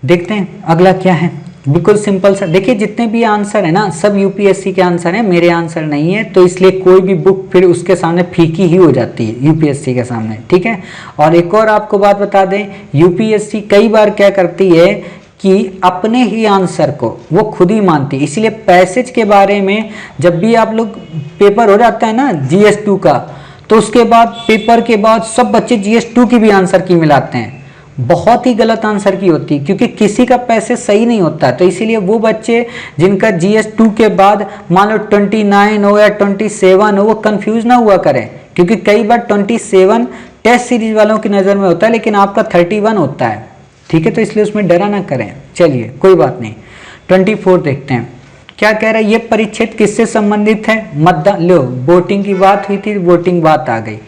देखते हैं अगला क्या है। बिल्कुल सिंपल सा, देखिए जितने भी आंसर है ना सब यूपीएससी के आंसर हैं, मेरे आंसर नहीं है, तो इसलिए कोई भी बुक फिर उसके सामने फीकी ही हो जाती है यूपीएससी के सामने, ठीक है। और एक और आपको बात बता दें, यूपीएससी कई बार क्या करती है कि अपने ही आंसर को वो खुद ही मानती है, इसलिए पैसेज के बारे में जब भी आप लोग पेपर हो जाता है ना GS2 का, तो उसके बाद पेपर के बाद सब बच्चे GS2 की भी आंसर की मिलाते हैं। बहुत ही गलत आंसर की होती है, क्योंकि किसी का पैसे सही नहीं होता, तो इसीलिए वो बच्चे जिनका GS2 के बाद मान लो 29 हो या 27 हो, वो कंफ्यूज ना हुआ करें, क्योंकि कई बार 27 टेस्ट सीरीज वालों की नज़र में होता है लेकिन आपका 31 होता है, ठीक है। तो इसलिए उसमें डरा ना करें। चलिए कोई बात नहीं, 24 देखते हैं क्या कह रहा है। ये परिच्छेद किससे संबंधित है? मतदान, लो वोटिंग की बात हुई थी, वोटिंग बात आ गई।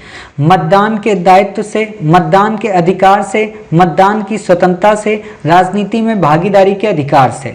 मतदान के दायित्व से, मतदान के अधिकार से, मतदान की स्वतंत्रता से, राजनीति में भागीदारी के अधिकार से।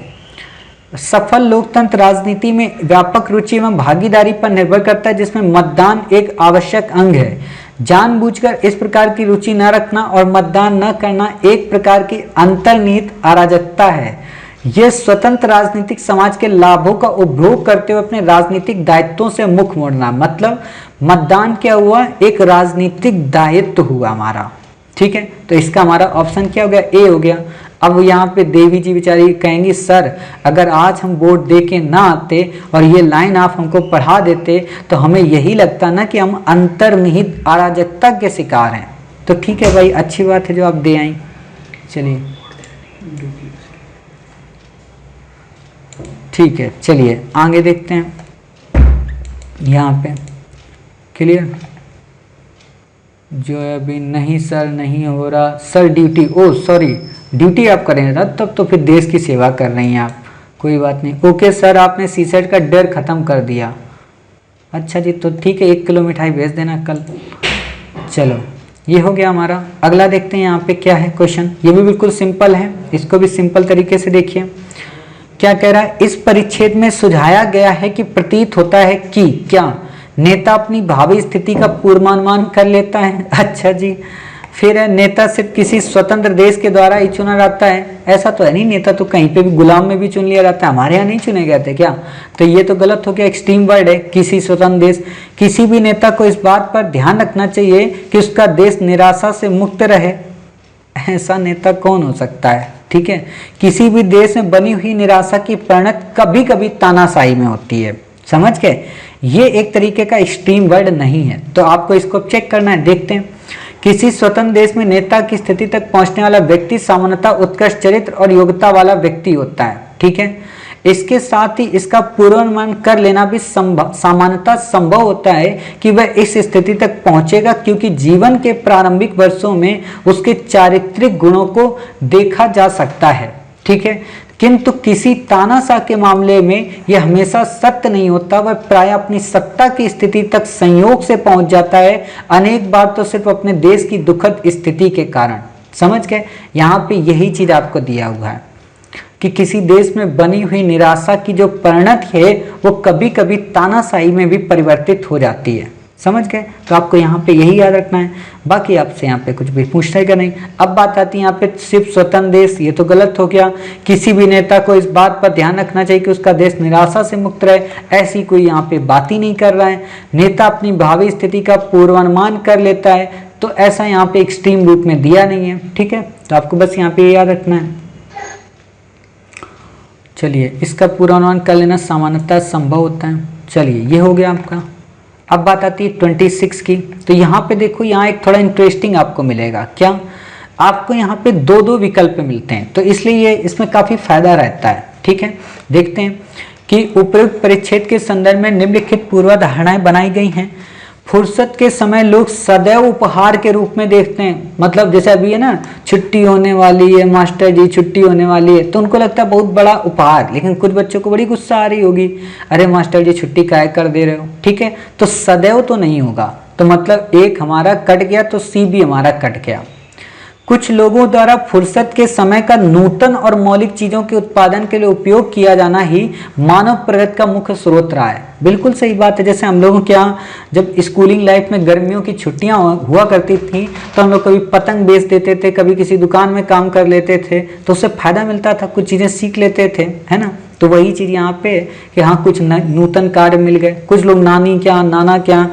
सफल लोकतंत्र राजनीति में व्यापक रुचि एवं भागीदारी पर निर्भर करता है, जिसमें मतदान एक आवश्यक अंग है। जानबूझकर इस प्रकार की रुचि न रखना और मतदान न करना एक प्रकार की अंतर्निहित अराजकता है। यह स्वतंत्र राजनीतिक समाज के लाभों का उपभोग करते हुए अपने राजनीतिक दायित्वों से मुख मोड़ना। मतलब मतदान क्या हुआ? एक राजनीतिक दायित्व हुआ हमारा, ठीक है। तो इसका हमारा ऑप्शन क्या हो गया? ए हो गया। अब यहाँ पे देवी जी बेचारी कहेंगी, सर अगर आज हम वोट दे के ना आते और ये लाइन आप हमको पढ़ा देते तो हमें यही लगता ना कि हम अंतर्निहित अराजकता के शिकार हैं। तो ठीक है भाई, अच्छी बात है जो आप दे आई। चलिए ठीक है, चलिए आगे देखते हैं। यहाँ पे क्लियर? जो अभी नहीं सर, नहीं हो रहा सर, ड्यूटी, ओ सॉरी ड्यूटी आप करें ना, तब तो फिर देश की सेवा कर रही हैं आप, कोई बात नहीं। ओके सर, आपने सीसेट का डर खत्म कर दिया। अच्छा जी, तो ठीक है, 1 किलो मिठाई भेज देना कल। चलो ये हो गया हमारा। अगला देखते हैं यहाँ पे क्या है क्वेश्चन। ये भी बिल्कुल सिंपल है, इसको भी सिंपल तरीके से देखिए। क्या कह रहा है? इस परिच्छेद में सुझाया गया है कि प्रतीत होता है कि क्या नेता अपनी भावी स्थिति का पूर्वानुमान कर लेता है। अच्छा जी, फिर नेता सिर्फ किसी स्वतंत्र देश के द्वारा ही चुना जाता है? ऐसा तो है नहीं, नेता तो कहीं पे भी गुलाम में भी चुन लिया जाता है, हमारे यहाँ नहीं चुने गए थे क्या? तो ये तो गलत हो गया, एक्सट्रीम वर्ड है, किसी स्वतंत्र देश। किसी भी नेता को इस बात पर ध्यान रखना चाहिए कि उसका देश निराशा से मुक्त रहे। ऐसा नेता कौन हो सकता है? ठीक है, किसी भी देश में बनी हुई निराशा की परिणत कभी कभी तानाशाही में होती है, समझ गए? ये एक तरीके का एक्सट्रीम वर्ड नहीं है, तो आपको इसको चेक करना है। देखते हैं, किसी स्वतंत्र देश में नेता की स्थिति तक पहुंचने वाला व्यक्ति सामान्यतः उत्कृष्ट चरित्र और योग्यता वाला व्यक्ति होता है, ठीक है। इसके साथ ही इसका पूर्वानुमान कर लेना भी सामान्यतः संभव होता है कि वह इस स्थिति तक पहुंचेगा, क्योंकि जीवन के प्रारंभिक वर्षों में उसके चारित्रिक गुणों को देखा जा सकता है। ठीक है, किंतु किसी तानाशाह के मामले में यह हमेशा सत्य नहीं होता। वह प्राय अपनी सत्ता की स्थिति तक संयोग से पहुंच जाता है, अनेक बार तो सिर्फ अपने देश की दुखद स्थिति के कारण। समझ गए, यहाँ पे यही चीज आपको दिया हुआ है कि किसी देश में बनी हुई निराशा की जो परिणति है वो कभी कभी तानाशाही में भी परिवर्तित हो जाती है। समझ गए, तो आपको यहाँ पे यही याद रखना है, बाकी आपसे यहाँ पे कुछ भी पूछने का नहीं। अब बात आती है यहाँ पे सिर्फ स्वतंत्र देश, ये तो गलत हो गया। किसी भी नेता को इस बात पर ध्यान रखना चाहिए कि उसका देश निराशा से मुक्त रहे, ऐसी कोई यहाँ पे बात ही नहीं कर रहा है। नेता अपनी भावी स्थिति का पूर्वानुमान कर लेता है, तो ऐसा यहाँ पे एक्सट्रीम रूप में दिया नहीं है। ठीक है, तो आपको बस यहाँ पे याद रखना है। चलिए, इसका पूर्वानुमान कर लेना सामान्यतः संभव होता है। चलिए, ये हो गया आपका। अब बात आती है 26 की। तो यहाँ पे देखो, यहाँ एक थोड़ा इंटरेस्टिंग आपको मिलेगा। क्या? आपको यहाँ पे दो विकल्प मिलते हैं, तो इसलिए ये इसमें काफ़ी फायदा रहता है। ठीक है, देखते हैं कि उपयुक्त परिच्छेद के संदर्भ में निम्नलिखित पूर्वधारणाएं बनाई गई हैं। फुर्सत के समय लोग सदैव उपहार के रूप में देखते हैं, मतलब जैसे अभी है ना, छुट्टी होने वाली है, मास्टर जी छुट्टी होने वाली है, तो उनको लगता है बहुत बड़ा उपहार। लेकिन कुछ बच्चों को बड़ी गुस्सा आ रही होगी, अरे मास्टर जी छुट्टी काहे कर दे रहे हो। ठीक है, तो सदैव तो नहीं होगा, तो मतलब एक हमारा कट गया तो सी भी हमारा कट गया। कुछ लोगों द्वारा फुर्सत के समय का नूतन और मौलिक चीजों के उत्पादन के लिए उपयोग किया जाना ही मानव प्रगति का मुख्य स्रोत रहा है। बिल्कुल सही बात है। जैसे हम लोगों के यहाँ जब स्कूलिंग लाइफ में गर्मियों की छुट्टियां हुआ करती थी, तो हम लोग कभी पतंग बेच देते थे, कभी किसी दुकान में काम कर लेते थे, तो उससे फायदा मिलता था, कुछ चीजें सीख लेते थे, है ना। तो वही चीज यहाँ पे कि हाँ, कुछ नूतन कार्य मिल गए। कुछ लोग नानी क्या नाना क्या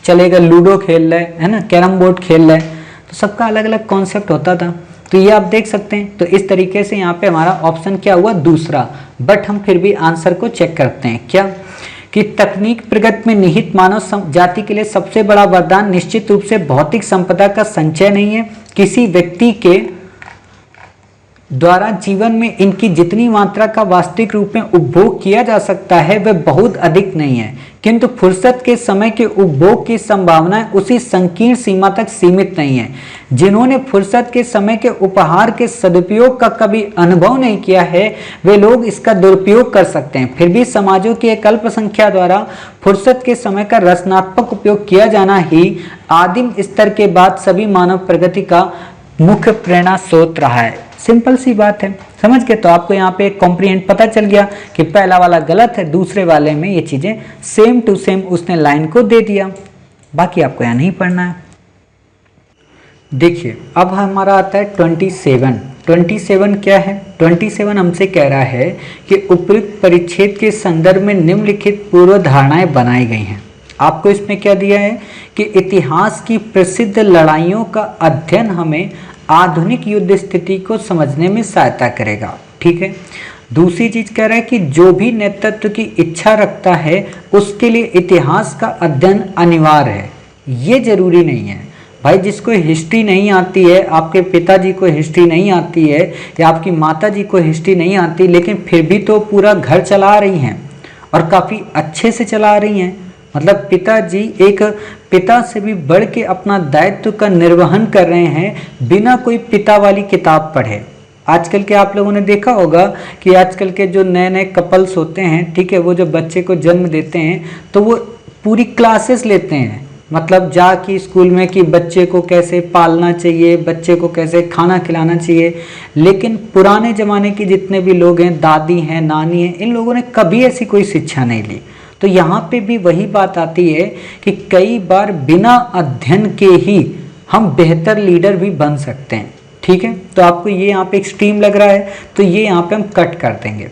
चले गए, लूडो खेल रहे, है ना, कैरम बोर्ड खेल रहे, तो सबका अलग अलग कॉन्सेप्ट होता था। तो ये आप देख सकते हैं। तो इस तरीके से यहाँ पे हमारा ऑप्शन क्या हुआ, दूसरा। बट हम फिर भी आंसर को चेक करते हैं। क्या? कि तकनीक प्रगति में निहित मानव जाति के लिए सबसे बड़ा वरदान निश्चित रूप से भौतिक संपदा का संचय नहीं है। किसी व्यक्ति के द्वारा जीवन में इनकी जितनी मात्रा का वास्तविक रूप में उपभोग किया जा सकता है वह बहुत अधिक नहीं है, किंतु फुर्सत के समय के उपभोग की संभावनाएं उसी संकीर्ण सीमा तक सीमित नहीं है। जिन्होंने फुर्सत के समय के उपहार के सदुपयोग का कभी अनुभव नहीं किया है, वे लोग इसका दुरुपयोग कर सकते हैं। फिर भी समाजों की एक अल्पसंख्या द्वारा फुर्सत के समय का रचनात्मक उपयोग किया जाना ही आदिम स्तर के बाद सभी मानव प्रगति का मुख्य प्रेरणा स्रोत रहा है। सिंपल सी बात है, समझ गए। तो आपको यहाँ पे कॉम्प्रीहेंड पता चल गया कि पहला वाला गलत है, दूसरे वाले में ये चीजें सेम टू सेम उसने लाइन को दे दिया। बाकी आपको यहाँ नहीं पढ़ना है। देखिए, अब हमारा आता है 27। 27 क्या है? 27 हमसे कह रहा है कि उपयुक्त परिच्छेद के संदर्भ में निम्नलिखित पूर्व धारणाएं बनाई गई हैं। आपको इसमें क्या दिया है कि इतिहास की प्रसिद्ध लड़ाइयों का अध्ययन हमें आधुनिक युद्ध स्थिति को समझने में सहायता करेगा। ठीक है। दूसरी चीज कह रहा है कि जो भी नेतृत्व की इच्छा रखता है उसके लिए इतिहास का अध्ययन अनिवार्य है। ये जरूरी नहीं है भाई। जिसको हिस्ट्री नहीं आती है, आपके पिताजी को हिस्ट्री नहीं आती है या आपकी माताजी को हिस्ट्री नहीं आती, लेकिन फिर भी तो पूरा घर चला रही हैं और काफ़ी अच्छे से चला रही हैं। मतलब पिताजी एक पिता से भी बढ़ के अपना दायित्व का निर्वहन कर रहे हैं बिना कोई पिता वाली किताब पढ़े। आजकल के आप लोगों ने देखा होगा कि आजकल के जो नए नए कपल्स होते हैं, ठीक है, वो जो बच्चे को जन्म देते हैं तो वो पूरी क्लासेस लेते हैं, मतलब जाके स्कूल में कि बच्चे को कैसे पालना चाहिए, बच्चे को कैसे खाना खिलाना चाहिए। लेकिन पुराने ज़माने के जितने भी लोग हैं, दादी हैं, नानी हैं, इन लोगों ने कभी ऐसी कोई शिक्षा नहीं ली। तो यहाँ पे भी वही बात आती है कि कई बार बिना अध्ययन के ही हम बेहतर लीडर भी बन सकते हैं। ठीक है, तो आपको ये यहाँ पे एक्सट्रीम लग रहा है तो ये यहाँ पे हम कट कर देंगे।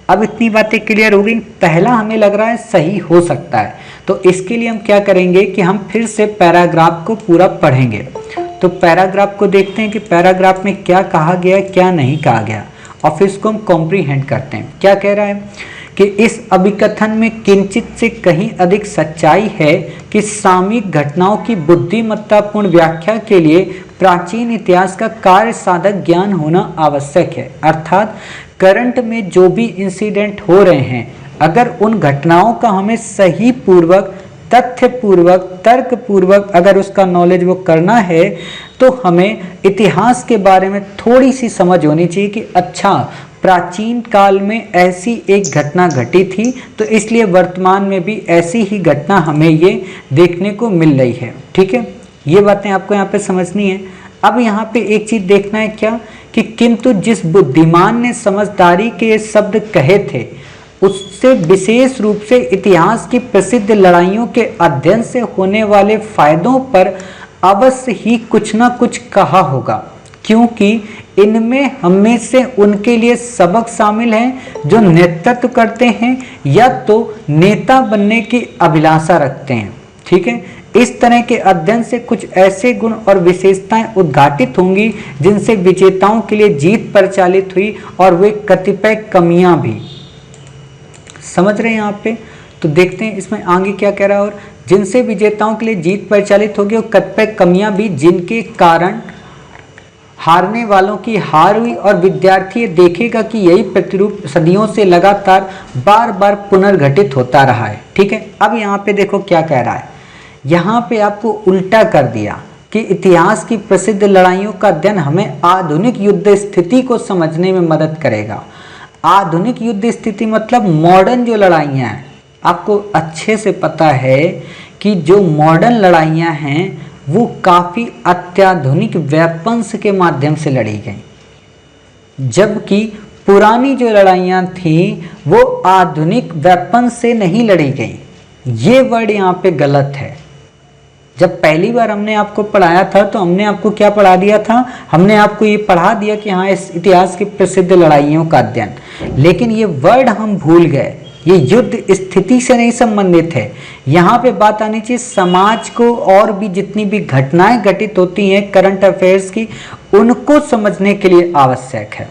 अब इतनी बातें क्लियर हो गई। पहला हमें लग रहा है सही हो सकता है, तो इसके लिए हम क्या करेंगे कि हम फिर से पैराग्राफ को पूरा पढ़ेंगे। तो पैराग्राफ को देखते हैं कि पैराग्राफ में क्या कहा गया है, क्या नहीं कहा गया, और फिर इसको हम कॉम्प्रीहेंड करते हैं। क्या कह रहा है कि इस अभिकथन में किंचित से कहीं अधिक सच्चाई है कि सामयिक घटनाओं की बुद्धिमत्तापूर्ण व्याख्या के लिए प्राचीन इतिहास का कार्य साधक ज्ञान होना आवश्यक है। अर्थात करंट में जो भी इंसिडेंट हो रहे हैं, अगर उन घटनाओं का हमें सही पूर्वक, तथ्य पूर्वक, तर्क पूर्वक अगर उसका नॉलेज वो करना है, तो हमें इतिहास के बारे में थोड़ी सी समझ होनी चाहिए कि अच्छा प्राचीन काल में ऐसी एक घटना घटी थी, तो इसलिए वर्तमान में भी ऐसी ही घटना हमें ये देखने को मिल रही है। ठीक है, ये बातें आपको यहाँ पे समझनी है। अब यहाँ पे एक चीज देखना है क्या, कि किंतु जिस बुद्धिमान ने समझदारी के शब्द कहे थे, उससे विशेष रूप से इतिहास की प्रसिद्ध लड़ाइयों के अध्ययन से होने वाले फायदों पर अवश्य ही कुछ ना कुछ कहा होगा, क्योंकि इनमें हमें से उनके लिए सबक शामिल हैं जो नेतृत्व करते हैं या तो नेता बनने की अभिलाषा रखते हैं। ठीक है, इस तरह के अध्ययन से कुछ ऐसे गुण और विशेषताएं उद्घाटित होंगी जिनसे विजेताओं के लिए जीत परिचालित हुई और वे कतिपय कमियां भी। समझ रहे हैं यहाँ पे? तो देखते हैं इसमें आगे क्या कह रहा है, और जिनसे विजेताओं के लिए जीत परिचालित होगी और कतिपय कमियां भी जिनके कारण हारने वालों की हार हुई, और विद्यार्थी ये देखेगा कि यही प्रतिरूप सदियों से लगातार बार बार पुनर्घटित होता रहा है। ठीक है, अब यहाँ पे देखो क्या कह रहा है, यहाँ पे आपको उल्टा कर दिया कि इतिहास की प्रसिद्ध लड़ाइयों का अध्ययन हमें आधुनिक युद्ध स्थिति को समझने में मदद करेगा। आधुनिक युद्ध स्थिति मतलब मॉडर्न जो लड़ाइयाँ हैं, आपको अच्छे से पता है कि जो मॉडर्न लड़ाइयाँ हैं वो काफ़ी अत्याधुनिक वेपन्स के माध्यम से लड़ी गई, जबकि पुरानी जो लड़ाइयाँ थीं वो आधुनिक वेपन्स से नहीं लड़ी गई। ये वर्ड यहाँ पे गलत है। जब पहली बार हमने आपको पढ़ाया था तो हमने आपको क्या पढ़ा दिया था, हमने आपको ये पढ़ा दिया कि हाँ इस इतिहास की प्रसिद्ध लड़ाइयों का अध्ययन, लेकिन ये वर्ड हम भूल गए। ये युद्ध स्थिति से नहीं संबंधित है। यहाँ पे बात आनी चाहिए समाज को, और भी जितनी भी घटनाएं घटित होती हैं करंट अफेयर्स की, उनको समझने के लिए आवश्यक है।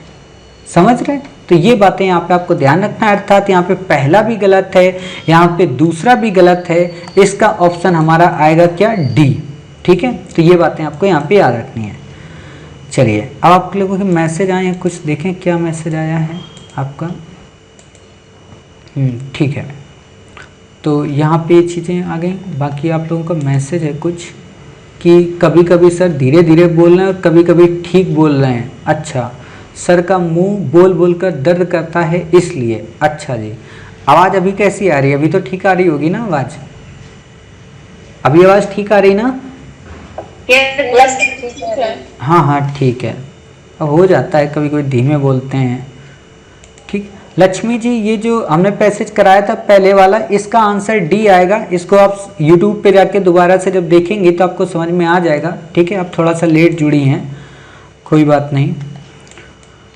समझ रहे? तो ये बातें यहाँ पे आपको ध्यान रखना है। अर्थात यहाँ पे पहला भी गलत है, यहाँ पे दूसरा भी गलत है। इसका ऑप्शन हमारा आएगा क्या, डी। ठीक है, तो ये बातें आपको यहाँ पे याद रखनी है। चलिए अब आप लोगों के मैसेज आए हैं, कुछ देखें क्या मैसेज आया है आपका। ठीक है, तो यहाँ पे चीज़ें आ गई। बाकी आप लोगों का मैसेज है कुछ कि कभी कभी सर धीरे धीरे बोल रहे हैं और कभी कभी ठीक बोल रहे हैं। अच्छा, सर का मुंह बोल बोल कर दर्द करता है इसलिए। अच्छा जी, आवाज़ अभी कैसी आ रही है? अभी तो ठीक आ रही होगी ना आवाज़? अभी आवाज़ ठीक आ रही ना? हाँ हाँ ठीक है, अब हो जाता है कभी कभी धीमे बोलते हैं। ठीक, लक्ष्मी जी ये जो हमने पैसेज कराया था पहले वाला, इसका आंसर डी आएगा। इसको आप यूट्यूब पे जाके दोबारा से जब देखेंगे तो आपको समझ में आ जाएगा। ठीक है, आप थोड़ा सा लेट जुड़ी हैं, कोई बात नहीं।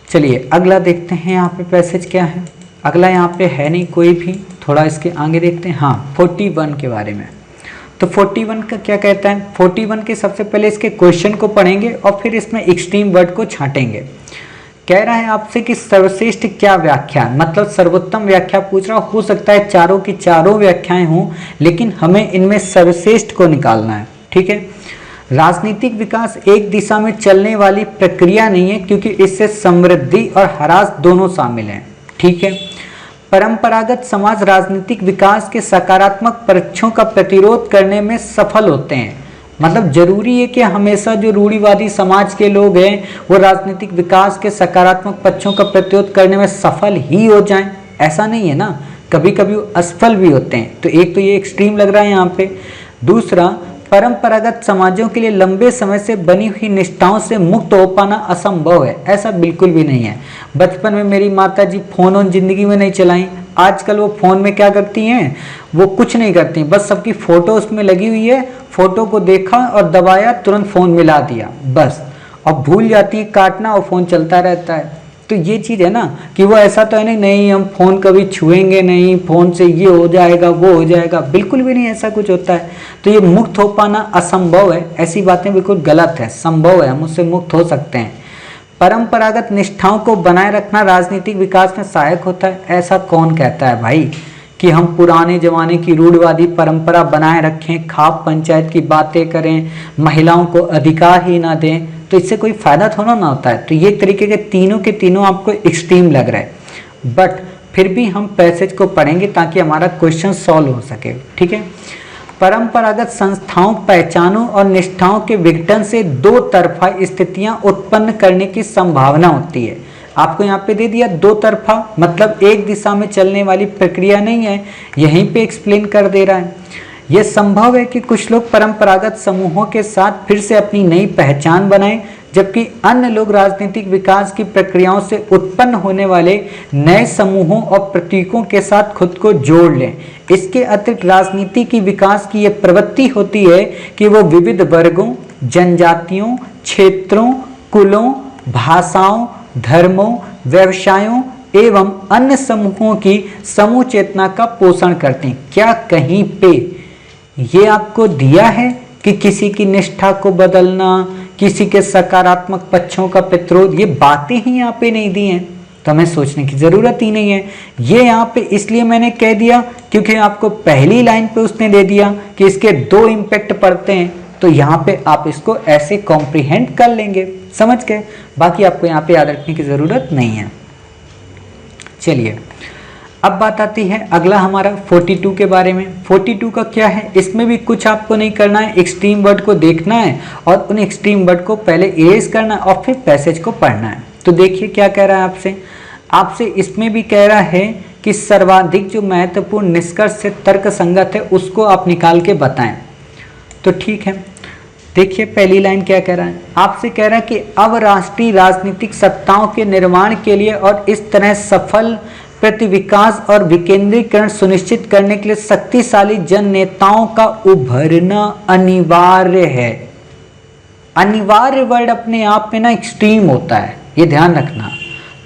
चलिए अगला देखते हैं यहाँ पे पैसेज क्या है। अगला यहाँ पे है नहीं कोई भी, थोड़ा इसके आगे देखते हैं। हाँ, 41 के बारे में। तो 41 का क्या कहता है? 41 के सबसे पहले इसके क्वेश्चन को पढ़ेंगे और फिर इसमें एक्सट्रीम वर्ड को छांटेंगे। कह रहा है आपसे कि सर्वश्रेष्ठ क्या व्याख्या, मतलब सर्वोत्तम व्याख्या पूछ रहा। हो सकता है चारों की चारों व्याख्याएं हों, लेकिन हमें इनमें सर्वश्रेष्ठ को निकालना है। ठीक है, राजनीतिक विकास एक दिशा में चलने वाली प्रक्रिया नहीं है, क्योंकि इससे समृद्धि और ह्रास दोनों शामिल हैं। ठीक है, परंपरागत समाज राजनीतिक विकास के सकारात्मक पक्षों का प्रतिरोध करने में सफल होते हैं। मतलब जरूरी है कि हमेशा जो रूढ़िवादी समाज के लोग हैं वो राजनीतिक विकास के सकारात्मक पक्षों का प्रतिरोध करने में सफल ही हो जाएं, ऐसा नहीं है ना, कभी कभी असफल भी होते हैं। तो एक तो ये एक्सट्रीम लग रहा है यहाँ पे। दूसरा, परंपरागत समाजों के लिए लंबे समय से बनी हुई निष्ठाओं से मुक्त हो पाना असंभव है। ऐसा बिल्कुल भी नहीं है। बचपन में मेरी माता जी फोन ऑन जिंदगी में नहीं चलाई। आजकल वो फ़ोन में क्या करती हैं, वो कुछ नहीं करती, बस सबकी फ़ोटो उसमें लगी हुई है, फ़ोटो को देखा और दबाया, तुरंत फ़ोन मिला दिया बस, और भूल जाती है काटना और फ़ोन चलता रहता है। तो ये चीज़ है ना कि वो ऐसा तो है नहीं हम फ़ोन कभी छुएंगे नहीं, फ़ोन से ये हो जाएगा वो हो जाएगा, बिल्कुल भी नहीं ऐसा कुछ होता है। तो ये मुक्त हो पाना असंभव है, ऐसी बातें बिल्कुल गलत है। संभव है, हम उससे मुक्त हो सकते हैं। परंपरागत निष्ठाओं को बनाए रखना राजनीतिक विकास में सहायक होता है। ऐसा कौन कहता है भाई कि हम पुराने ज़माने की रूढ़िवादी परंपरा बनाए रखें, खाप पंचायत की बातें करें, महिलाओं को अधिकार ही ना दें? तो इससे कोई फायदा थोड़ा ना होता है। तो ये तरीके के तीनों आपको एक्सट्रीम लग रहा है, बट फिर भी हम पैसेज को पढ़ेंगे ताकि हमारा क्वेश्चन सॉल्व हो सके। ठीक है। परंपरागत संस्थाओं, पहचानों और निष्ठाओं के विघटन से दो तरफा स्थितियां उत्पन्न करने की संभावना होती है। आपको यहाँ पे दे दिया दो तरफा, मतलब एक दिशा में चलने वाली प्रक्रिया नहीं है, यहीं पे एक्सप्लेन कर दे रहा है। यह संभव है कि कुछ लोग परंपरागत समूहों के साथ फिर से अपनी नई पहचान बनाएं, जबकि अन्य लोग राजनीतिक विकास की प्रक्रियाओं से उत्पन्न होने वाले नए समूहों और प्रतीकों के साथ खुद को जोड़ लें। इसके अतिरिक्त राजनीति की विकास की यह प्रवृत्ति होती है कि वो विविध वर्गों, जनजातियों, क्षेत्रों, कुलों, भाषाओं, धर्मों, व्यवसायों एवं अन्य समूहों की समूह चेतना का पोषण करते हैं। क्या कहीं पे ये आपको दिया है कि किसी की निष्ठा को बदलना, किसी के सकारात्मक पक्षों का प्रतिरोध, ये बातें ही यहाँ पे नहीं दी हैं, तो हमें सोचने की जरूरत ही नहीं है। ये यहाँ पे इसलिए मैंने कह दिया क्योंकि आपको पहली लाइन पे उसने दे दिया कि इसके दो इम्पैक्ट पड़ते हैं, तो यहाँ पे आप इसको ऐसे कॉम्प्रिहेंड कर लेंगे, समझ गए। बाकी आपको यहाँ पे याद रखने की जरूरत नहीं है। चलिए अब बात आती है अगला हमारा 42 के बारे में। 42 का क्या है, इसमें भी कुछ आपको नहीं करना है, एक्सट्रीम वर्ड को देखना है और उन एक्सट्रीम वर्ड को पहले इरेज करना है और फिर पैसेज को पढ़ना है। तो देखिए क्या कह रहा है आपसे इसमें भी कह रहा है कि सर्वाधिक जो महत्वपूर्ण निष्कर्ष से तर्क संगत है उसको आप निकाल के बताएं। तो ठीक है, देखिए पहली लाइन क्या कह रहा है, आपसे कह रहा है कि अब राष्ट्रीय राजनीतिक सत्ताओं के निर्माण के लिए और इस तरह सफल प्रति विकास और विकेंद्रीकरण सुनिश्चित करने के लिए शक्तिशाली जन नेताओं का उभरना अनिवार्य है। अनिवार्य वर्ड अपने आप में ना एक्सट्रीम होता है, ये ध्यान रखना।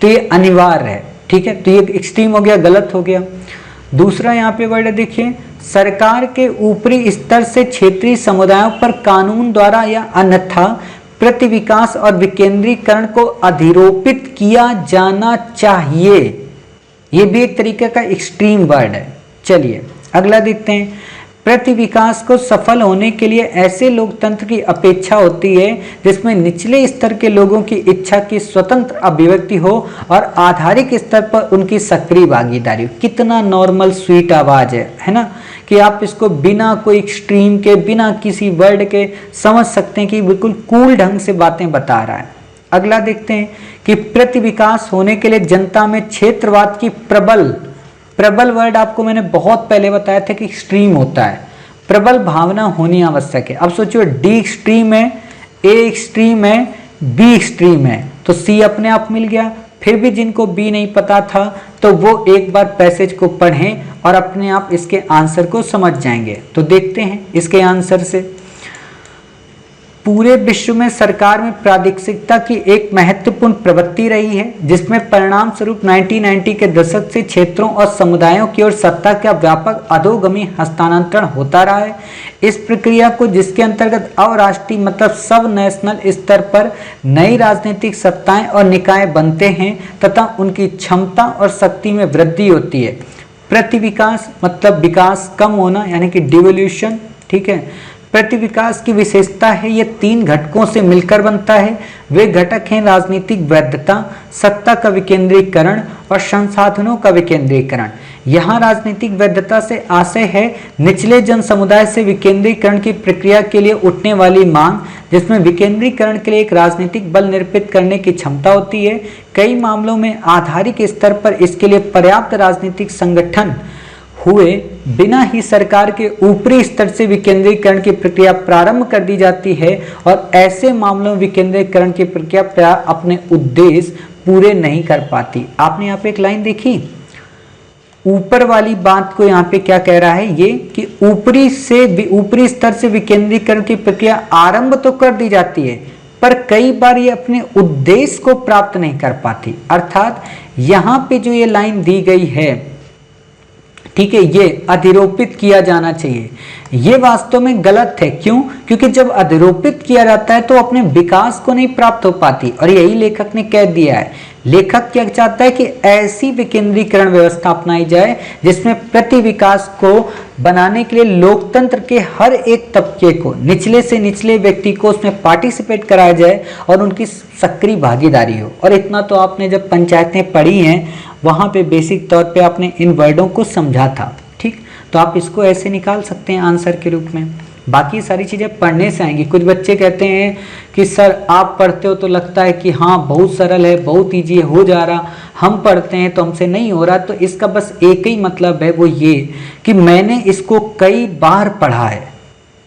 तो ये अनिवार्य है, ठीक है, तो ये एक्सट्रीम हो गया, गलत हो गया। दूसरा यहाँ पे वर्ड देखिए, सरकार के ऊपरी स्तर से क्षेत्रीय समुदायों पर कानून द्वारा या अन्यथा प्रति विकास और विकेंद्रीकरण को अधिरोपित किया जाना चाहिए। ये भी एक तरीके का एक्सट्रीम वर्ड है। चलिए अगला देखते हैं, प्रति विकास को सफल होने के लिए ऐसे लोकतंत्र की अपेक्षा होती है जिसमें निचले स्तर के लोगों की इच्छा की स्वतंत्र अभिव्यक्ति हो और आधारिक स्तर पर उनकी सक्रिय भागीदारी हो। कितना नॉर्मल स्वीट आवाज है ना, कि आप इसको बिना कोई एक्सट्रीम के, बिना किसी वर्ड के समझ सकते हैं कि बिल्कुल कूल ढंग से बातें बता रहा है। अगला देखते हैं कि प्रति विकास होने के लिए जनता में क्षेत्रवाद की प्रबल वर्ड आपको मैंने बहुत पहले बताया था कि एक्सट्रीम होता है, प्रबल भावना होनी आवश्यक है। अब सोचिए डी एक्सट्रीम है, ए एक्सट्रीम है, बी एक्सट्रीम है, तो सी अपने आप मिल गया। फिर भी जिनको बी नहीं पता था तो वो एक बार पैसेज को पढ़ें और अपने आप इसके आंसर को समझ जाएंगे। तो देखते हैं इसके आंसर से, पूरे विश्व में सरकार में प्रादेशिकता की एक महत्वपूर्ण प्रवृत्ति रही है, जिसमें परिणाम स्वरूप 1990 के दशक से क्षेत्रों और समुदायों की ओर सत्ता का व्यापक अधोगामी हस्तांतरण होता रहा है। इस प्रक्रिया को, जिसके अंतर्गत अब राष्ट्रीय मतलब सब नेशनल स्तर पर नई राजनीतिक सत्ताएं और निकाय बनते हैं तथा उनकी क्षमता और शक्ति में वृद्धि होती है। प्रति विकास मतलब विकास कम होना, यानी कि डिवोल्यूशन, ठीक है। प्रति विकास की विशेषता है ये तीन घटकों से मिलकर बनता है। वे घटक हैं राजनीतिक वैधता, सत्ता का विकेंद्रीकरण और संसाधनों का विकेंद्रीकरण। यहाँ राजनीतिक वैधता से आशय है निचले जन समुदाय से विकेंद्रीकरण की प्रक्रिया के लिए उठने वाली मांग, जिसमें विकेंद्रीकरण के लिए एक राजनीतिक बल निर्मित करने की क्षमता होती है। कई मामलों में आधारिक स्तर पर इसके लिए पर्याप्त राजनीतिक संगठन हुए बिना ही सरकार के ऊपरी स्तर से विकेंद्रीकरण की प्रक्रिया प्रारंभ कर दी जाती है और ऐसे मामलों में विकेंद्रीकरण की प्रक्रिया अपने उद्देश्य पूरे नहीं कर पाती। आपने यहाँ पे एक लाइन देखी, ऊपर वाली बात को यहाँ पे क्या कह रहा है ये, कि ऊपरी स्तर से विकेंद्रीकरण की प्रक्रिया आरंभ तो कर दी जाती है पर कई बार ये अपने उद्देश्य को प्राप्त नहीं कर पाती। अर्थात यहाँ पे जो ये लाइन दी गई है ठीक है, ये अधिरोपित किया जाना चाहिए। ये वास्तव में गलत है। क्यों? क्योंकि जब अधिरोपित किया जाता है तो अपने विकास को नहीं प्राप्त हो पाती, और यही लेखक ने कह दिया है। लेखक क्या चाहता है कि ऐसी विकेंद्रीकरण व्यवस्था अपनाई जाए जिसमें प्रति विकास को बनाने के लिए लोकतंत्र के हर एक तबके को, निचले से निचले व्यक्ति को उसमें पार्टिसिपेट कराया जाए और उनकी सक्रिय भागीदारी हो। और इतना तो आपने जब पंचायतें पढ़ी हैं वहाँ पे बेसिक तौर पे आपने इन वर्डों को समझा था। ठीक, तो आप इसको ऐसे निकाल सकते हैं आंसर के रूप में। बाकी सारी चीज़ें पढ़ने से आएंगी। कुछ बच्चे कहते हैं कि सर आप पढ़ते हो तो लगता है कि हाँ बहुत सरल है, बहुत ईजी हो जा रहा, हम पढ़ते हैं तो हमसे नहीं हो रहा। तो इसका बस एक ही मतलब है, वो ये कि मैंने इसको कई बार पढ़ा है,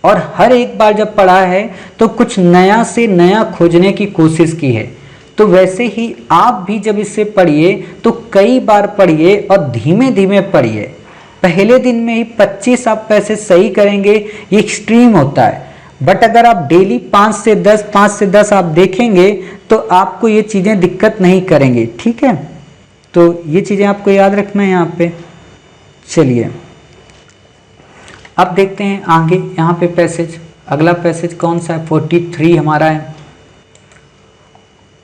और हर एक बार जब पढ़ा है तो कुछ नया से नया खोजने की कोशिश की है। तो वैसे ही आप भी जब इसे पढ़िए तो कई बार पढ़िए और धीमे धीमे पढ़िए। पहले दिन में ही 25 आप पैसे सही करेंगे ये एक्सट्रीम होता है, बट अगर आप डेली 5 से 10 आप देखेंगे तो आपको ये चीज़ें दिक्कत नहीं करेंगे। ठीक है, तो ये चीज़ें आपको याद रखना है यहाँ पे। चलिए अब देखते हैं आगे यहाँ पे पैसेज। अगला पैसेज कौन सा है? 43 हमारा है।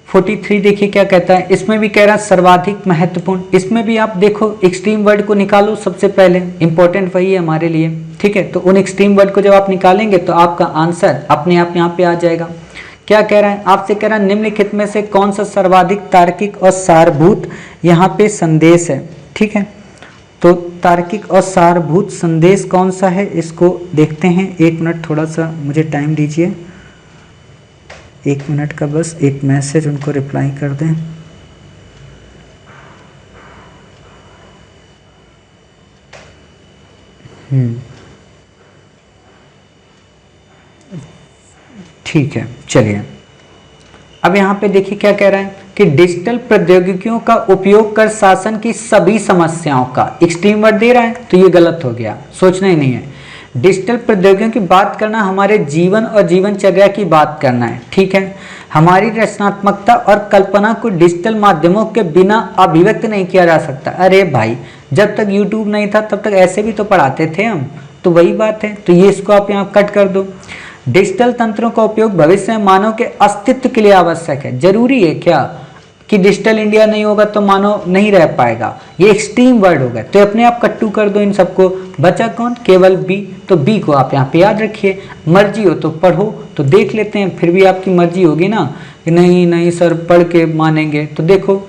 43 देखिए क्या कहता है। इसमें भी कह रहा है सर्वाधिक महत्वपूर्ण। इसमें भी आप देखो एक्सट्रीम वर्ड को निकालो सबसे पहले, इंपॉर्टेंट वही है हमारे लिए। ठीक है, तो उन एक्सट्रीम वर्ड को जब आप निकालेंगे तो आपका आंसर अपने आप यहाँ पे आ जाएगा। क्या कह रहा है? आपसे कह रहा है निम्नलिखित में से कौन सा सर्वाधिक तार्किक और सारभूत यहाँ पे संदेश है। ठीक है, तो तार्किक और सारभूत संदेश कौन सा है इसको देखते हैं। 1 मिनट, थोड़ा सा मुझे टाइम दीजिए। 1 मिनट का बस एक मैसेज उनको रिप्लाई कर दें। ठीक है, चलिए अब यहाँ पे देखिए क्या कह रहा है कि डिजिटल प्रौद्योगिकियों का उपयोग कर शासन की सभी समस्याओं का, एक्सट्रीम वर्ड दे रहा है तो ये गलत हो गया, सोचना ही नहीं है। डिजिटल प्रौद्योगिकियों की बात करना हमारे जीवन और जीवनचर्या की बात करना है। ठीक है, हमारी रचनात्मकता और कल्पना को डिजिटल माध्यमों के बिना अभिव्यक्त नहीं किया जा सकता। अरे भाई, जब तक यूट्यूब नहीं था तब तक ऐसे भी तो पढ़ाते थे हम, तो वही बात है। तो ये इसको आप यहाँ कट कर दो। डिजिटल तंत्रों का उपयोग भविष्य में मानव के अस्तित्व के लिए आवश्यक है। जरूरी है क्या कि डिजिटल इंडिया नहीं होगा तो मानव नहीं रह पाएगा? ये एक्सट्रीम वर्ड हो गए, तो अपने आप कट्टू कर दो इन सबको। बचा कौन? केवल बी। तो बी को आप यहाँ पे याद रखिए। मर्जी हो तो पढ़ो, तो देख लेते हैं। फिर भी आपकी मर्जी होगी ना कि नहीं नहीं सर पढ़ के मानेंगे। तो देखो,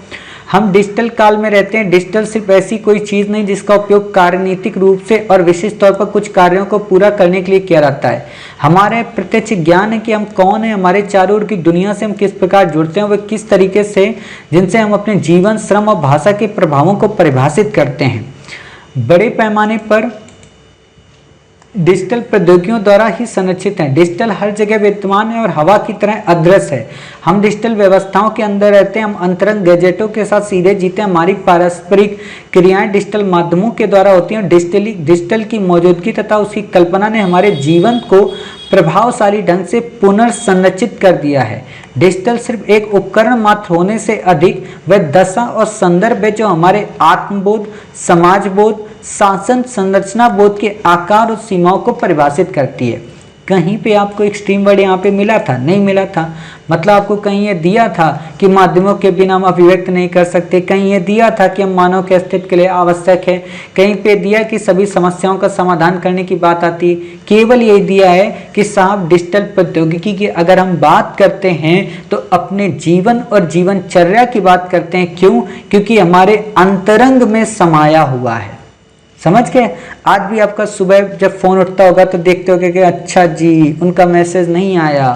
हम डिजिटल काल में रहते हैं। डिजिटल सिर्फ ऐसी कोई चीज़ नहीं जिसका उपयोग कार्यनीतिक रूप से और विशिष्ट तौर पर कुछ कार्यों को पूरा करने के लिए किया जाता है। हमारे प्रत्यक्ष ज्ञान है कि हम कौन है, हमारे चारों ओर की दुनिया से हम किस प्रकार जुड़ते हैं, वे किस तरीके से, जिनसे हम अपने जीवन, श्रम और भाषा के प्रभावों को परिभाषित करते हैं। बड़े पैमाने पर डिजिटल प्रौद्योगिकियों द्वारा ही संरक्षित है। डिजिटल हर जगह विद्यमान है और हवा की तरह अदृश्य है। हम डिजिटल व्यवस्थाओं के अंदर रहते हैं, हम अंतरंग गैजेटों के साथ सीधे जीते हैं। हमारी पारस्परिक क्रियाएं डिजिटल माध्यमों के द्वारा होती हैं। डिजिटल की मौजूदगी तथा उसकी कल्पना ने हमारे जीवन को प्रभावशाली ढंग से पुनर्संरचित कर दिया है। डिजिटल सिर्फ एक उपकरण मात्र होने से अधिक वह दशा और संदर्भ है जो हमारे आत्मबोध, समाजबोध, शासन संरचना बोध के आकार और सीमाओं को परिभाषित करती है। कहीं पे आपको एक्सट्रीम वर्ड यहाँ पे मिला था? नहीं मिला था। मतलब आपको कहीं ये दिया था कि माध्यमों के बिना हम अभिव्यक्त नहीं कर सकते, कहीं ये दिया था कि हम मानव के अस्तित्व के लिए आवश्यक है, कहीं पे दिया कि सभी समस्याओं का समाधान करने की बात आती है। केवल ये दिया है कि साहब डिजिटल प्रौद्योगिकी की अगर हम बात करते हैं तो अपने जीवन और जीवनचर्या की बात करते हैं। क्यों? क्योंकि हमारे अंतरंग में समाया हुआ है। समझ गए? आज भी आपका सुबह जब फोन उठता होगा तो देखते होगे कि अच्छा जी उनका मैसेज नहीं आया।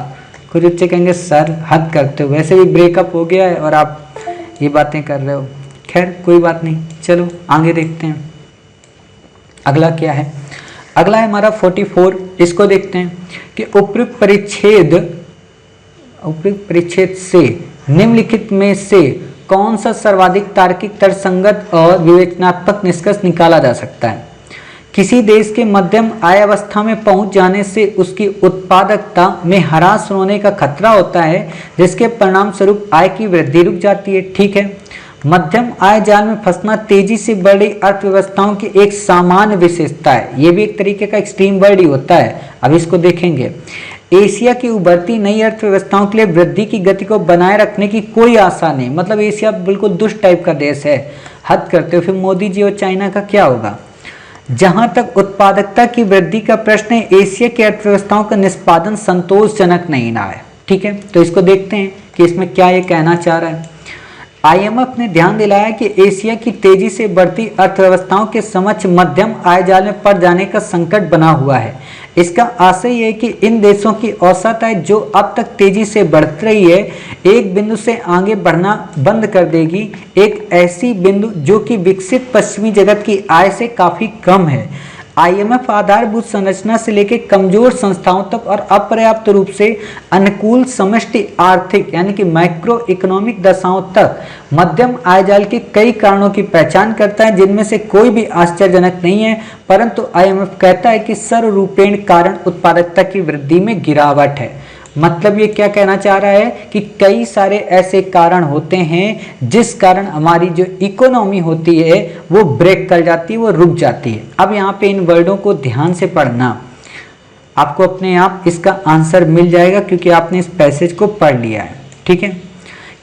कुछ बच्चे कहेंगे सर हद करते हो, वैसे भी ब्रेकअप हो गया है और आप ये बातें कर रहे हो। खैर कोई बात नहीं, चलो आगे देखते हैं अगला क्या है। अगला है हमारा 44। इसको देखते हैं कि उपयुक्त परिच्छेद से निम्नलिखित में से कौन सा सर्वाधिक तार्किक, तर्कसंगत और विवेचनात्मक निष्कर्ष निकाला जा सकता है। किसी देश के मध्यम आय अवस्था में पहुंच जाने से उसकी उत्पादकता में ह्रास होने का खतरा होता है, जिसके परिणाम स्वरूप आय की वृद्धि रुक जाती है। ठीक है, मध्यम आय जाल में फंसना तेजी से बढ़ रही अर्थव्यवस्थाओं की एक सामान्य विशेषता है। ये भी एक तरीके का एक्सट्रीम वर्ड ही होता है। अब इसको देखेंगे। एशिया की उभरती नई अर्थव्यवस्थाओं के लिए वृद्धि की गति को बनाए रखने की कोई आशा नहीं। मतलब एशिया बिल्कुल दुष्ट टाइप का देश है, हद करते हो। फिर मोदी जी और चाइना का क्या होगा? जहां तक उत्पादकता की वृद्धि का प्रश्न है, एशिया की अर्थव्यवस्थाओं का निष्पादन संतोषजनक नहीं रहा है। ठीक है, तो इसको देखते हैं कि इसमें क्या ये कहना चाह रहा है। आईएमएफ ने ध्यान दिलाया कि एशिया की तेजी से बढ़ती अर्थव्यवस्थाओं के समक्ष मध्यम आय जाल में पड़ जाने का संकट बना हुआ है। इसका आशय यह है कि इन देशों की औसत आय जो अब तक तेजी से बढ़ रही है, एक बिंदु से आगे बढ़ना बंद कर देगी। एक ऐसी बिंदु जो कि विकसित पश्चिमी जगत की आय से काफी कम है। आईएमएफ आधारभूत संरचना से लेकर कमजोर संस्थाओं तक और अपर्याप्त रूप से अनुकूल समष्टि आर्थिक यानी कि मैक्रो इकोनॉमिक दशाओं तक मध्यम आय जाल के कई कारणों की पहचान करता है, जिनमें से कोई भी आश्चर्यजनक नहीं है। परंतु आईएमएफ कहता है कि सर्वरूपेण कारण उत्पादकता की वृद्धि में गिरावट है। मतलब ये क्या कहना चाह रहा है कि कई सारे ऐसे कारण होते हैं जिस कारण हमारी जो इकोनॉमी होती है वो ब्रेक कर जाती है, वो रुक जाती है। अब यहाँ पे इन वर्डों को ध्यान से पढ़ना, आपको अपने आप इसका आंसर मिल जाएगा क्योंकि आपने इस पैसेज को पढ़ लिया है। ठीक है,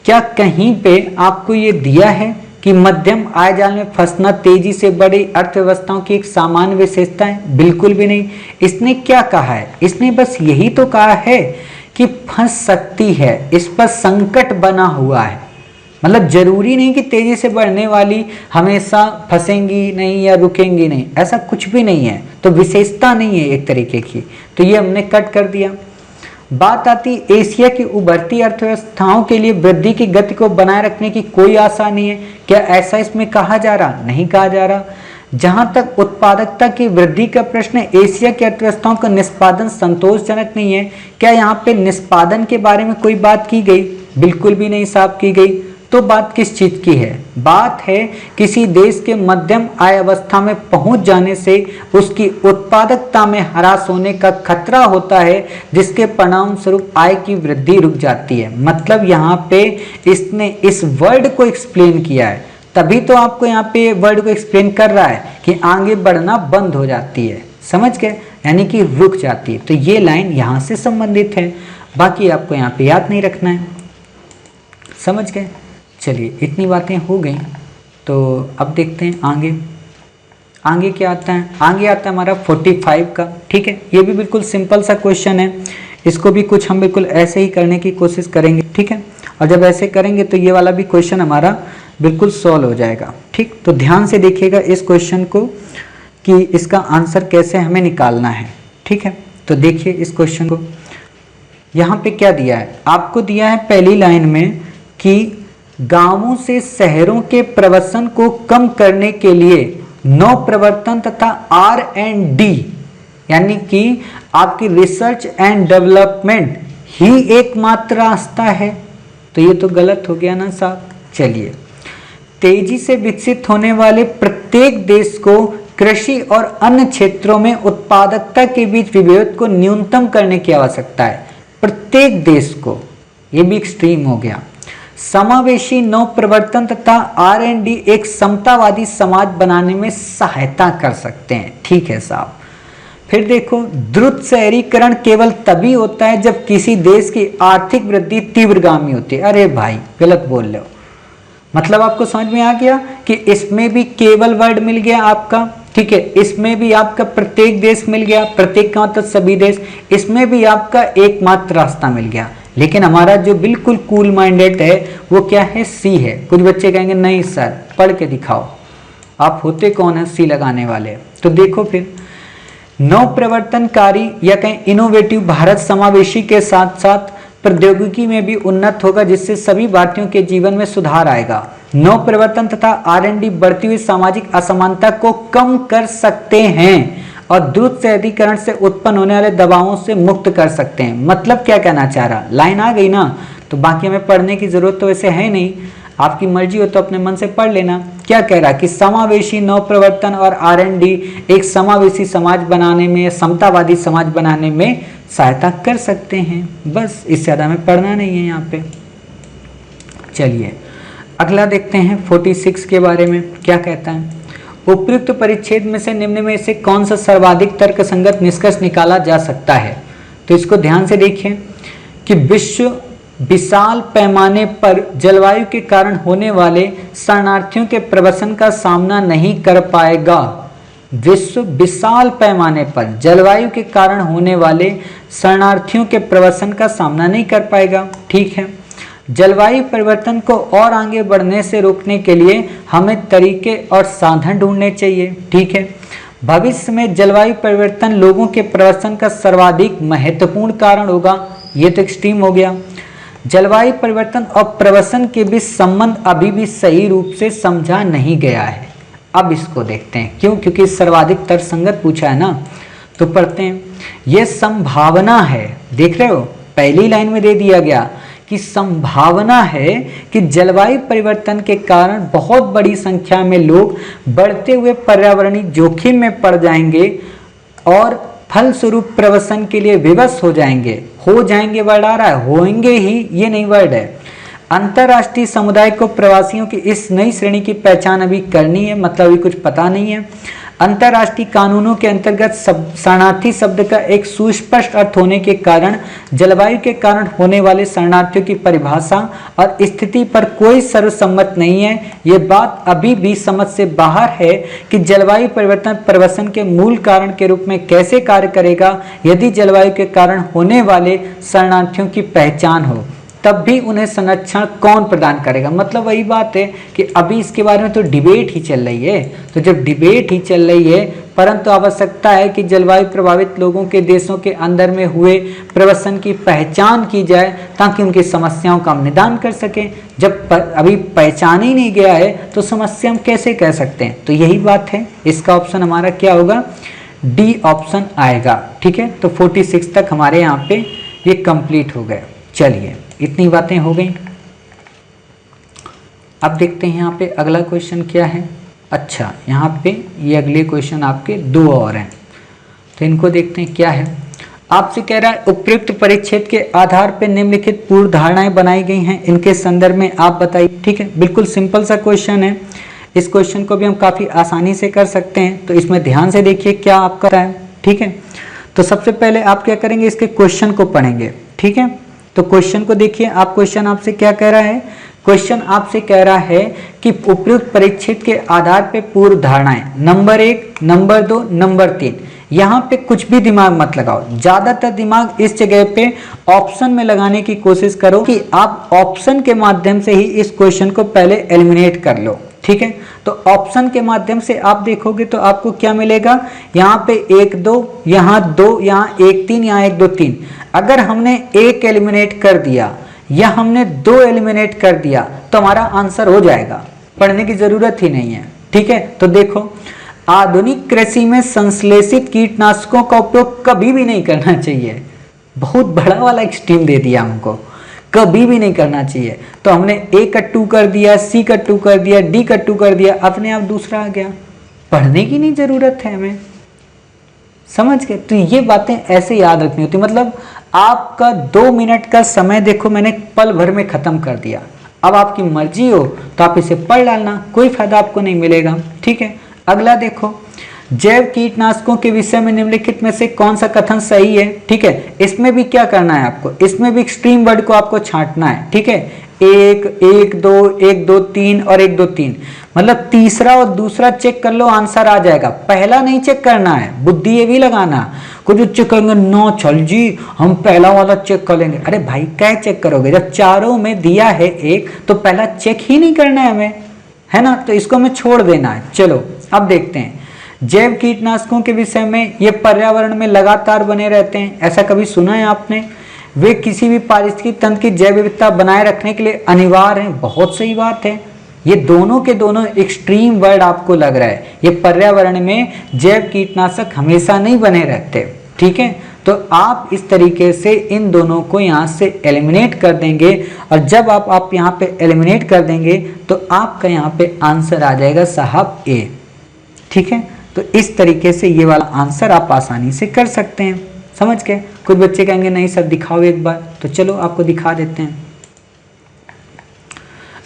क्या कहीं पे आपको ये दिया है कि मध्यम आय जाल में फंसना तेजी से बढ़ी अर्थव्यवस्थाओं की एक सामान्य विशेषता है? बिल्कुल भी नहीं। इसने क्या कहा है? इसने बस यही तो कहा है कि फंस सकती है, इस पर संकट बना हुआ है। मतलब जरूरी नहीं कि तेजी से बढ़ने वाली हमेशा फंसेंगी नहीं या रुकेंगी नहीं, ऐसा कुछ भी नहीं है। तो विशेषता नहीं है एक तरीके की, तो ये हमने कट कर दिया। बात आती एशिया की उभरती अर्थव्यवस्थाओं के लिए वृद्धि की गति को बनाए रखने की कोई आशा नहीं है। क्या ऐसा इसमें कहा जा रहा? नहीं कहा जा रहा। जहां तक उत्पादकता की वृद्धि का प्रश्न है, एशिया की अर्थव्यवस्थाओं का निष्पादन संतोषजनक नहीं है। क्या यहाँ पे निष्पादन के बारे में कोई बात की गई? बिल्कुल भी नहीं साफ की गई। तो बात किस चीज की है? बात है किसी देश के मध्यम आय अवस्था में पहुंच जाने से उसकी उत्पादकता में ह्रास होने का खतरा होता है, जिसके परिणाम स्वरूप आय की वृद्धि रुक जाती है। मतलब यहाँ पे इसने इस वर्ड को एक्सप्लेन किया है, तभी तो आपको यहाँ पे वर्ड को एक्सप्लेन कर रहा है कि आगे बढ़ना बंद हो जाती है। समझ गए? यानी कि रुक जाती है। तो ये लाइन यहाँ से संबंधित है, बाकी आपको यहाँ पे याद नहीं रखना है। समझ गए? चलिए, इतनी बातें हो गई, तो अब देखते हैं आगे। आगे क्या आता है? आगे आता है हमारा 45 का। ठीक है, ये भी बिल्कुल सिंपल सा क्वेश्चन है। इसको भी कुछ हम बिल्कुल ऐसे ही करने की कोशिश करेंगे। ठीक है, और जब ऐसे करेंगे तो ये वाला भी क्वेश्चन हमारा बिल्कुल सॉल्व हो जाएगा। ठीक, तो ध्यान से देखिएगा इस क्वेश्चन को कि इसका आंसर कैसे हमें निकालना है। ठीक है, तो देखिए इस क्वेश्चन को। यहाँ पे क्या दिया है? आपको दिया है पहली लाइन में कि गांवों से शहरों के प्रवसन को कम करने के लिए नवप्रवर्तन तथा R&D यानी कि आपकी रिसर्च एंड डेवलपमेंट ही एकमात्र रास्ता है। तो ये तो गलत हो गया ना साहब। चलिए, तेजी से विकसित होने वाले प्रत्येक देश को कृषि और अन्य क्षेत्रों में उत्पादकता के बीच विभेद को न्यूनतम करने की आवश्यकता है। प्रत्येक देश को, ये भी एक्सट्रीम हो गया। समावेशी नवप्रवर्तन तथा R&D एक समतावादी समाज बनाने में सहायता कर सकते हैं। ठीक है साहब। फिर देखो, द्रुत शहरीकरण केवल तभी होता है जब किसी देश की आर्थिक वृद्धि तीव्रगामी होती है। अरे भाई, गलत बोल रहे हो। मतलब आपको समझ में आ गया कि इसमें भी केवल वर्ड मिल गया आपका। ठीक है, इसमें भी आपका प्रत्येक देश मिल गया, प्रत्येक का मतलब सभी देश। इसमें भी आपका एकमात्र रास्ता मिल गया। लेकिन हमारा जो बिल्कुल कूल माइंडेड है वो क्या है? सी है। कुछ बच्चे कहेंगे नहीं सर, पढ़ के दिखाओ। आप होते कौन है सी लगाने वाले? तो देखो फिर, नवप्रवर्तनकारी या कहें इनोवेटिव भारत समावेशी के साथ साथ प्रौद्योगिकी में भी उन्नत होगा, जिससे सभी भारतीयों के जीवन में सुधार आएगा। नवप्रवर्तन तथा R&D बढ़ती हुई सामाजिक असमानता को कम कर सकते हैं और द्रुत शहरीकरण से उत्पन्न होने वाले दबावों से मुक्त कर सकते हैं। मतलब क्या कहना चाह रहा? लाइन आ गई ना? तो बाकी हमें पढ़ने की जरूरत तो वैसे है नहीं, आपकी मर्जी हो तो अपने मन से पढ़ लेना। क्या कह रहा कि समावेशी नवप्रवर्तन और R&D एक समावेशी समाज बनाने में, समतावादी समाज बनाने में सहायता कर सकते हैं। बस, इससे ज्यादा हमें पढ़ना नहीं है यहाँ पे। चलिए अगला देखते हैं 46 के बारे में क्या कहता है। उपयुक्त परिच्छेद में से निम्न में से कौन सा सर्वाधिक तर्कसंगत निष्कर्ष निकाला जा सकता है। तो इसको ध्यान से देखिए कि विश्व विशाल पैमाने पर जलवायु के कारण होने वाले शरणार्थियों के प्रवसन का सामना नहीं कर पाएगा। विश्व विशाल पैमाने पर जलवायु के कारण होने वाले शरणार्थियों के प्रवसन का सामना नहीं कर पाएगा। ठीक है, जलवायु परिवर्तन को और आगे बढ़ने से रोकने के लिए हमें तरीके और साधन ढूंढने चाहिए। ठीक है, भविष्य में जलवायु परिवर्तन लोगों के प्रवसन का सर्वाधिक महत्वपूर्ण कारण होगा। ये तो एक्सट्रीम हो गया। जलवायु परिवर्तन और प्रवसन के बीच संबंध अभी भी सही रूप से समझा नहीं गया है। अब इसको देखते हैं, क्यों? क्योंकि सर्वाधिक तर्कसंगत पूछा है ना, तो पढ़ते हैं। यह संभावना है, देख रहे हो पहली लाइन में दे दिया गया कि संभावना है कि जलवायु परिवर्तन के कारण बहुत बड़ी संख्या में लोग बढ़ते हुए पर्यावरणीय जोखिम में पड़ जाएंगे और फलस्वरूप प्रवसन के लिए विवश हो जाएंगे। हो जाएंगे वर्ड आ रहा है, होंगे ही ये नहीं वर्ड है। अंतर्राष्ट्रीय समुदाय को प्रवासियों की इस नई श्रेणी की पहचान अभी करनी है, मतलब अभी कुछ पता नहीं है। अंतर्राष्ट्रीय कानूनों के अंतर्गत शरणार्थी शब्द का एक सुस्पष्ट अर्थ होने के कारण जलवायु के कारण होने वाले शरणार्थियों की परिभाषा और स्थिति पर कोई सर्वसम्मत नहीं है। ये बात अभी भी समझ से बाहर है कि जलवायु परिवर्तन प्रवसन के मूल कारण के रूप में कैसे कार्य करेगा। यदि जलवायु के कारण होने वाले शरणार्थियों की पहचान हो तब भी उन्हें संरक्षण कौन प्रदान करेगा। मतलब वही बात है कि अभी इसके बारे में तो डिबेट ही चल रही है। तो जब डिबेट ही चल रही है, परंतु आवश्यकता है कि जलवायु प्रभावित लोगों के देशों के अंदर में हुए प्रवसन की पहचान की जाए ताकि उनकी समस्याओं का हम निदान कर सकें। जब अभी पहचान ही नहीं गया है तो समस्या हम कैसे कह सकते हैं। तो यही बात है, इसका ऑप्शन हमारा क्या होगा, डी ऑप्शन आएगा। ठीक है, तो 46 तक हमारे यहाँ पे ये कंप्लीट हो गए। चलिए, इतनी बातें हो गई। अब देखते हैं यहाँ पे अगला क्वेश्चन क्या है। अच्छा, यहाँ पे ये अगले क्वेश्चन आपके दो और हैं, तो इनको देखते हैं क्या है। आपसे कह रहा है उपयुक्त परिच्छेद के आधार पर निम्नलिखित पूर्व धारणाएं बनाई गई हैं, इनके संदर्भ में आप बताइए। ठीक है, बिल्कुल सिंपल सा क्वेश्चन है। इस क्वेश्चन को भी हम काफ़ी आसानी से कर सकते हैं, तो इसमें ध्यान से देखिए क्या आपका है। ठीक है, तो सबसे पहले आप क्या करेंगे, इसके क्वेश्चन को पढ़ेंगे। ठीक है, तो क्वेश्चन को देखिए। आप क्वेश्चन आपसे क्या कह रहा है, क्वेश्चन आपसे कह रहा है कि उपयुक्त परिच्छेद के आधार पे पूर्व धारणाएं नंबर 1, नंबर 2, नंबर 3, यहाँ पे कुछ भी दिमाग मत लगाओ। ज्यादातर दिमाग इस जगह पे ऑप्शन में लगाने की कोशिश करो कि आप ऑप्शन के माध्यम से ही इस क्वेश्चन को पहले एलिमिनेट कर लो। ठीक है, तो ऑप्शन के माध्यम से आप देखोगे तो आपको क्या मिलेगा, यहाँ पे 1 2, यहाँ 2, यहाँ 1 3, यहाँ 1 2 3। अगर हमने 1 एलिमिनेट कर दिया या हमने 2 एलिमिनेट कर दिया तो हमारा आंसर हो जाएगा, पढ़ने की जरूरत ही नहीं है। ठीक है, तो देखो, आधुनिक कृषि में संश्लेषित कीटनाशकों का उपयोग कभी भी नहीं करना चाहिए। बहुत बड़ा वाला एक्सट्रीम दे दिया हमको, कभी भी नहीं करना चाहिए। तो हमने ए का 2 कर दिया, सी का 2 कर दिया, डी का 2 कर दिया, अपने आप दूसरा आ गया। पढ़ने की नहीं जरूरत है हमें, समझ गए। तो ये बातें ऐसे याद रखनी होती, मतलब आपका 2 मिनट का समय देखो मैंने पल भर में खत्म कर दिया। अब आपकी मर्जी हो तो आप इसे पढ़ डालना, कोई फायदा आपको नहीं मिलेगा। ठीक है, अगला देखो, जैव कीटनाशकों के विषय में निम्नलिखित में से कौन सा कथन सही है। ठीक है, इसमें भी क्या करना है आपको, इसमें भी एक्सट्रीम वर्ड को आपको छांटना है। ठीक है, 1 1 2 1 2 3 और 1 2 3, मतलब तीसरा और दूसरा चेक कर लो, आंसर आ जाएगा। पहला नहीं चेक करना है, बुद्धि ये भी लगाना। कुछ चेक करेंगे, नो चल जी हम पहला वाला चेक कर लेंगे। अरे भाई क्या चेक करोगे, जब चारों में दिया है 1 तो पहला चेक ही नहीं करना है हमें, है ना। तो इसको हमें छोड़ देना है। चलो अब देखते हैं, जैव कीटनाशकों के विषय में ये पर्यावरण में लगातार बने रहते हैं, ऐसा कभी सुना है आपने। वे किसी भी पारिस्थितिकी तंत्र की जैव विविधता बनाए रखने के लिए अनिवार्य हैं। बहुत सही बात है, ये दोनों के दोनों एक्सट्रीम वर्ड आपको लग रहा है। ये पर्यावरण में जैव कीटनाशक हमेशा नहीं बने रहते। ठीक है, तो आप इस तरीके से इन दोनों को यहाँ से एलिमिनेट कर देंगे, और जब आप यहाँ पे एलिमिनेट कर देंगे तो आपका यहाँ पे आंसर आ जाएगा साहब ए। ठीक है, तो इस तरीके से ये वाला आंसर आप आसानी से कर सकते हैं, समझ गए। कुछ बच्चे कहेंगे नहीं सर दिखाओ एक बार, तो चलो आपको दिखा देते हैं।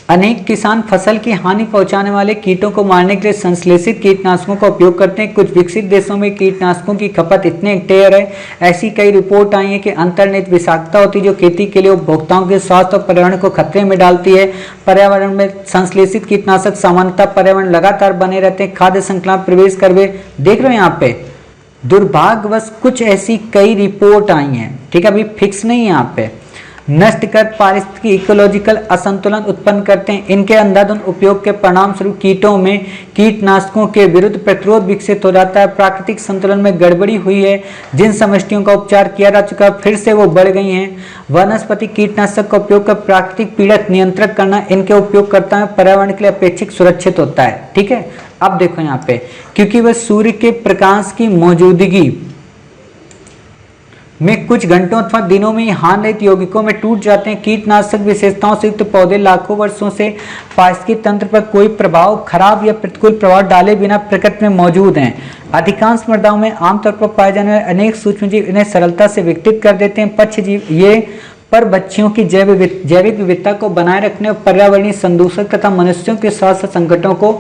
अनेक किसान फसल की हानि पहुंचाने वाले कीटों को मारने के लिए संश्लेषित कीटनाशकों का उपयोग करते हैं। कुछ विकसित देशों में कीटनाशकों की खपत इतने ढेर है, ऐसी कई रिपोर्ट आई है कि अंतर्निहित विषाक्तता होती है जो खेती के लिए उपभोक्ताओं के स्वास्थ्य और पर्यावरण को खतरे में डालती है। पर्यावरण में संश्लेषित कीटनाशक सामान्यतः पर्यावरण लगातार बने रहते हैं, खाद्य श्रृंखला में प्रवेश कर वे देख रहे हो यहाँ पे दुर्भाग्यवश कुछ ऐसी कई रिपोर्ट आई हैं, ठीक है, अभी फिक्स नहीं है यहाँ पे, नष्ट कर पारिस्थितिकी इकोलॉजिकल असंतुलन उत्पन्न करते हैं। इनके अंधाधुंध उपयोग के परिणाम स्वरूप कीटों में कीटनाशकों के विरुद्ध प्रतिरोध विकसित हो जाता है। प्राकृतिक संतुलन में गड़बड़ी हुई है, जिन समस्याओं का उपचार किया जा चुका फिर से वो बढ़ गई हैं। वनस्पति कीटनाशक का उपयोग कर प्राकृतिक पीड़क नियंत्रण करना इनके उपयोगकर्ता में पर्यावरण के लिए अपेक्षित सुरक्षित होता है, ठीक है। अब देखो यहाँ पे, क्योंकि वह सूर्य के प्रकाश की मौजूदगी में कुछ घंटों अथवा दिनों में हानि रहित यौगिकों में टूट जाते हैं। कीटनाशक विशेषताओं से युक्त पौधे लाखों वर्षों से पारिस्थितिक तंत्र पर कोई प्रभाव, खराब या प्रतिकूल प्रभाव डाले बिना प्रकृति में मौजूद हैं। अधिकांश मृदाओं में आमतौर पर पाए जाने वाले अनेक सूक्ष्मजीव इन्हें सरलता से विघटित कर देते हैं। पक्षजीव ये पर बच्चियों की जैविक विविधता को बनाए रखने और पर्यावरणीय संदूषण तथा मनुष्यों के स्वास्थ्य संकटों को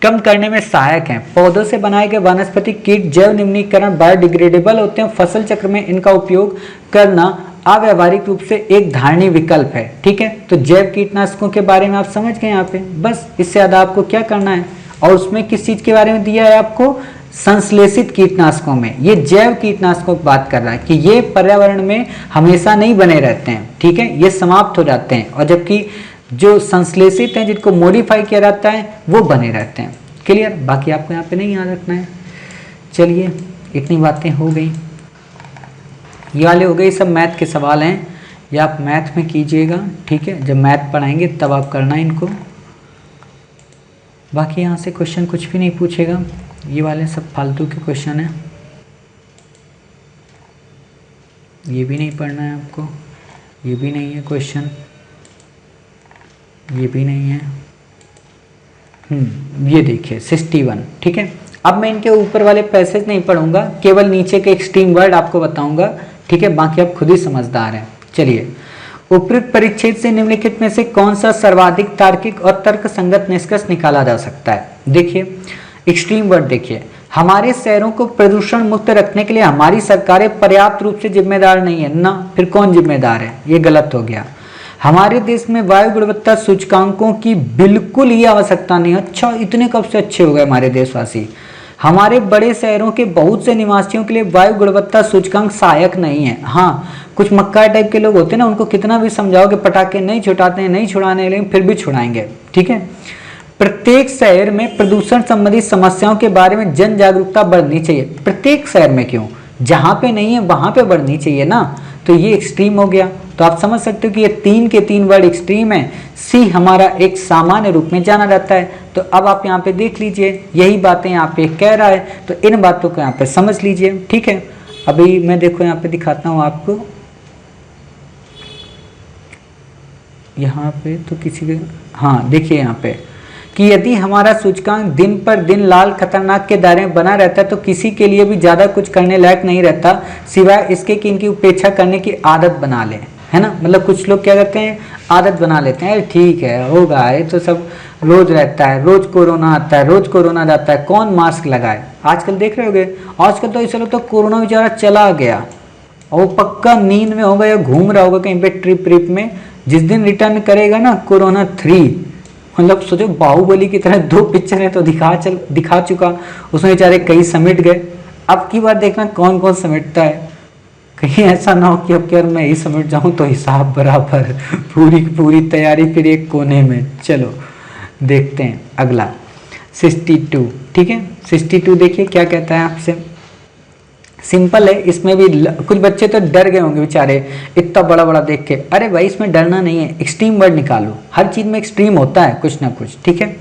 कम करने में सहायक हैं। पौधों से बनाए गए वनस्पतिक कीट जैव निम्नीकरण बायोडिग्रेडेबल होते हैं। फसल चक्र में इनका उपयोग करना अव्यावहारिक रूप से एक धारणीय विकल्प है, ठीक है। तो जैव कीटनाशकों के बारे में आप समझ गए यहाँ पे, बस इससे ज्यादा आपको क्या करना है। और उसमें किस चीज के बारे में दिया है आपको, संश्लेषित कीटनाशकों में। ये जैव कीटनाशकों की बात कर रहा है कि ये पर्यावरण में हमेशा नहीं बने रहते हैं, ठीक है, ये समाप्त हो जाते हैं, और जबकि जो संश्लेषित हैं जिनको मॉडिफाई किया जाता है वो बने रहते हैं। क्लियर, बाकी आपको यहाँ पे नहीं याद रखना है। चलिए इतनी बातें हो गई, ये वाले हो गए, सब मैथ के सवाल हैं, ये आप मैथ में कीजिएगा, ठीक है, जब मैथ पढ़ाएंगे तब आप करना इनको। बाकी यहाँ से क्वेश्चन कुछ भी नहीं पूछेगा, ये वाले सब फालतू के क्वेश्चन हैं, ये भी नहीं पढ़ना है आपको, ये भी नहीं है क्वेश्चन, ये भी नहीं है। ये देखिए 61, ठीक है। अब मैं इनके ऊपर वाले पैसेज नहीं पढ़ूंगा, केवल नीचे के एक्सट्रीम वर्ड आपको बताऊंगा, ठीक है, बाकी आप खुद ही समझदार हैं। चलिए, उपयुक्त परिच्छेद से निम्नलिखित में से कौन सा सर्वाधिक तार्किक और तर्कसंगत निष्कर्ष निकाला जा सकता है। देखिए एक्सट्रीम वर्ड देखिए, हमारे शहरों को प्रदूषण मुक्त रखने के लिए हमारी सरकारें पर्याप्त रूप से जिम्मेदार नहीं है ना, फिर कौन जिम्मेदार है, ये गलत हो गया। हमारे देश में वायु गुणवत्ता सूचकांकों की बिल्कुल ही आवश्यकता नहीं। अच्छा, इतने कब से अच्छे हो गए हमारे देशवासी। हमारे बड़े शहरों के बहुत से निवासियों के लिए वायु गुणवत्ता सूचकांक सहायक नहीं है। हाँ, कुछ मक्का टाइप के लोग होते हैं ना, उनको कितना भी समझाओ कि पटाखे नहीं छुड़ाते हैं, नहीं छुड़ाने, लेकिन फिर भी छुड़ाएंगे, ठीक है। प्रत्येक शहर में प्रदूषण संबंधी समस्याओं के बारे में जन जागरूकता बढ़नी चाहिए। प्रत्येक शहर में क्यों, जहाँ पे नहीं है वहाँ पे बढ़नी चाहिए ना। तो ये एक्सट्रीम हो गया, तो आप समझ सकते हो कि ये 3 के 3 वर्ड एक्सट्रीम है। सी हमारा एक सामान्य रूप में जाना जाता है। तो अब आप यहाँ पे देख लीजिए, यही बातें यहाँ पे कह रहा है, तो इन बातों को यहाँ पे समझ लीजिए, ठीक है। अभी मैं देखो यहाँ पे दिखाता हूँ आपको, यहाँ पे तो किसी के, हाँ देखिए यहाँ पे कि यदि हमारा सूचकांक दिन पर दिन लाल खतरनाक के दायरे में बना रहता है तो किसी के लिए भी ज़्यादा कुछ करने लायक नहीं रहता, सिवाय इसके कि इनकी उपेक्षा करने की आदत बना लें, है ना। मतलब कुछ लोग क्या करते हैं, आदत बना लेते हैं, ठीक है होगा, ये तो सब रोज रहता है, रोज कोरोना आता है, रोज कोरोना जाता है, कौन मास्क लगाए। आजकल देख रहे होगे, आजकल तो ऐसा लगता है कोरोना बेचारा चला गया और पक्का नींद में होगा या घूम रहा होगा कहीं पे ट्रिप में। जिस दिन रिटर्न करेगा ना कोरोना 3, मतलब सोचो बाहुबली की तरह 2 पिक्चरें तो दिखा चुका, उसमें बेचारे कई समेट गए। अब की बार देखना कौन कौन समेटता है, कहीं ऐसा ना हो कि अब यार मैं ही समेट जाऊं तो हिसाब बराबर, पूरी तैयारी फिर एक कोने में। चलो देखते हैं अगला 62, ठीक है। 62 देखिए क्या कहता है आपसे, सिंपल है। इसमें भी कुछ बच्चे तो डर गए होंगे बेचारे इतना बड़ा बड़ा देख के। अरे भाई इसमें डरना नहीं है, एक्सट्रीम वर्ड निकालो, हर चीज में एक्सट्रीम होता है कुछ ना कुछ, ठीक है।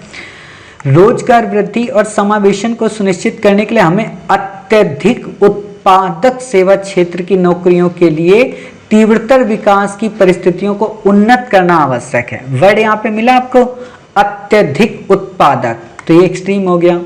रोजगार वृद्धि और समावेशन को सुनिश्चित करने के लिए हमें अत्यधिक उत्पादक सेवा क्षेत्र की नौकरियों के लिए तीव्रतर विकास की परिस्थितियों को उन्नत करना आवश्यक है। वर्ड यहाँ पे मिला आपको, अत्यधिक उत्पादक, तो ये एक्सट्रीम हो गया।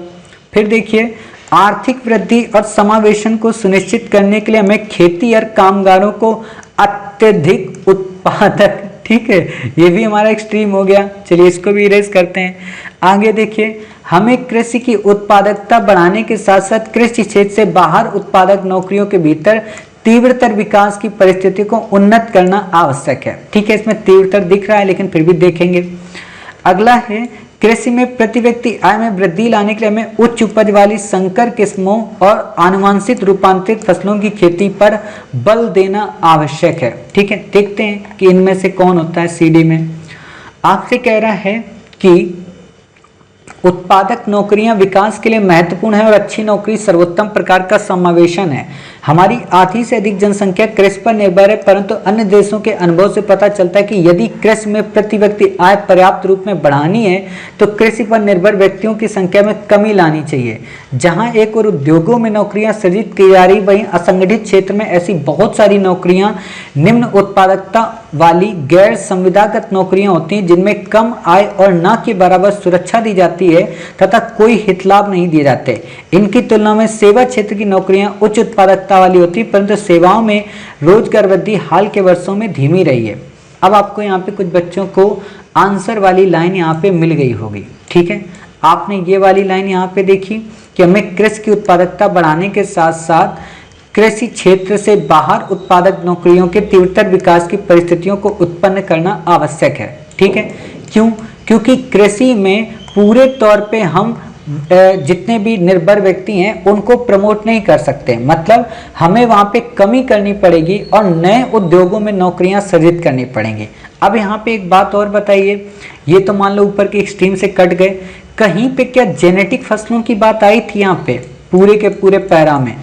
फिर देखिए, आर्थिक वृद्धि और समावेशन को सुनिश्चित करने के लिए हमें खेती और कामगारों को अत्यधिक उत्पादक ठीक है, ये भी हमारा एक्सट्रीम हो गया। चलिए इसको भी इरेज करते हैं। आगे देखिए, हमें कृषि की उत्पादकता बढ़ाने के साथ साथ कृषि क्षेत्र से बाहर उत्पादक नौकरियों के भीतर तीव्रतर विकास की परिस्थिति को उन्नत करना आवश्यक है। ठीक है, इसमें तीव्रतर दिख रहा है लेकिन फिर भी देखेंगे। अगला है, कृषि में प्रति व्यक्ति आय में वृद्धि लाने के लिए हमें उच्च उपज वाली संकर किस्मों और आनुवंशिक रूपांतरित फसलों की खेती पर बल देना आवश्यक है। ठीक है, देखते हैं कि इनमें से कौन होता है। CD में आपसे कह रहा है कि उत्पादक नौकरियां विकास के लिए महत्वपूर्ण है और अच्छी नौकरी सर्वोत्तम प्रकार का समावेशन है। हमारी आधी से अधिक जनसंख्या कृषि पर निर्भर है, परंतु अन्य देशों के अनुभव से पता चलता है कि यदि कृषि में प्रति व्यक्ति आय पर्याप्त रूप में बढ़ानी है तो कृषि पर निर्भर व्यक्तियों की संख्या में कमी लानी चाहिए। जहां एक और उद्योगों में नौकरियां सृजित की जा रही, वहीं असंगठित क्षेत्र में ऐसी बहुत सारी नौकरियां निम्न उत्पादकता वाली गैर संविदागत नौकरियां होती हैं जिनमें कम आय और न के बराबर सुरक्षा दी जाती है तथा कोई हित लाभ नहीं दिए जाते। इनकी तुलना में सेवा क्षेत्र की नौकरियां उच्च उत्पादकता वाली होती, परंतु सेवाओं में रोजगार वृद्धि हाल के वर्षों में धीमी रही है। अब आपको यहाँ पे कुछ बच्चों को आंसर वाली लाइन यहाँ पे मिल गई होगी। ठीक है, आपने ये वाली लाइन यहाँ पे देखी कि हमें कृषि की उत्पादकता बढ़ाने के साथ साथ कृषि क्षेत्र से बाहर उत्पादक नौकरियों के तीव्रतर विकास की परिस्थितियों को उत्पन्न करना आवश्यक है। ठीक है, क्यों? क्योंकि कृषि में पूरे तौर पे हम जितने भी निर्भर व्यक्ति हैं उनको प्रमोट नहीं कर सकते, मतलब हमें वहाँ पे कमी करनी पड़ेगी और नए उद्योगों में नौकरियां सृजित करनी पड़ेंगी। अब यहाँ पे एक बात और बताइए, ये तो मान लो ऊपर के एक्सट्रीम से कट गए, कहीं पे क्या जेनेटिक फसलों की बात आई थी? यहाँ पे पूरे के पूरे पैरा में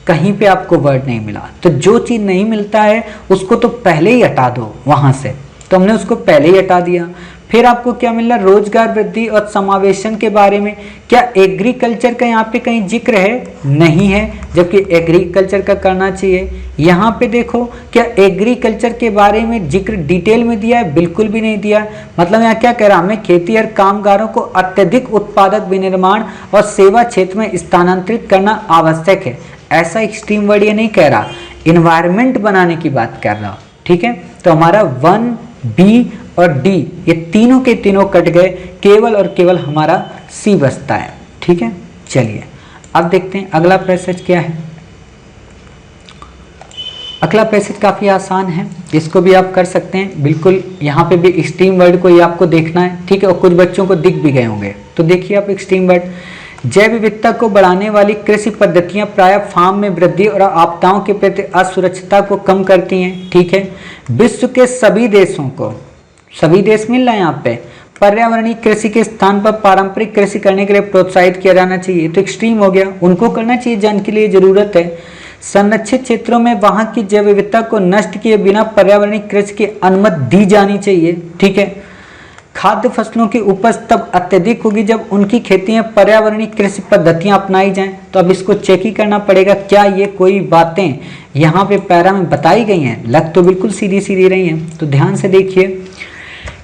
कहीं पे आपको वर्ड नहीं मिला। तो जो चीज नहीं मिलता है उसको तो पहले ही हटा दो वहां से, तो हमने उसको पहले ही हटा दिया। फिर आपको क्या मिल रहा? रोजगार वृद्धि और समावेशन के बारे में। क्या एग्रीकल्चर का यहाँ पे कहीं जिक्र है? नहीं है, जबकि एग्रीकल्चर का करना चाहिए। यहाँ पे देखो, क्या एग्रीकल्चर के बारे में जिक्र डिटेल में दिया है? बिल्कुल भी नहीं दिया। मतलब यहाँ क्या कह रहा, हमें खेती और कामगारों को अत्यधिक उत्पादक विनिर्माण और सेवा क्षेत्र में स्थानांतरित करना आवश्यक है। ऐसा एक्सट्रीम वर्ड ये नहीं कह रहा, इन्वायरमेंट बनाने की बात कर रहा। ठीक है, तो हमारा 1B और D ये तीनों के तीनों कट गए, केवल और केवल हमारा C बचता है। ठीक है, चलिए अब देखते हैं अगला पैसेज क्या है। अगला पैसेज काफ़ी आसान है, इसको भी आप कर सकते हैं बिल्कुल। यहाँ पे भी एक्सट्रीम वर्ड को ही आपको देखना है। ठीक है, और कुछ बच्चों को दिख भी गए होंगे, तो देखिए आप एक्सट्रीम वर्ड। जैव विविधता को बढ़ाने वाली कृषि पद्धतियां प्रायः फार्म में वृद्धि और आपदाओं के प्रति असुरक्षितता को कम करती हैं। ठीक है, विश्व के सभी देशों को, सभी देश मिल रहा है यहाँ पे, पर्यावरणीय कृषि के स्थान पर पारंपरिक कृषि करने के लिए प्रोत्साहित किया जाना चाहिए। तो एक्सट्रीम हो गया, उनको करना चाहिए जिनके लिए जरूरत है। संरक्षित क्षेत्रों में वहां की जैव विविधता को नष्ट किए बिना पर्यावरणीय कृषि की अनुमति दी जानी चाहिए। ठीक है, खाद्य फसलों की उपज तब अत्यधिक होगी जब उनकी खेती में पर्यावरणीय कृषि पद्धतियां अपनाई जाएं। तो अब इसको चेक ही करना पड़ेगा, क्या ये कोई बातें यहाँ पे पैरा में बताई गई हैं? लग तो बिल्कुल सीधी सीधी रही हैं। तो ध्यान से देखिए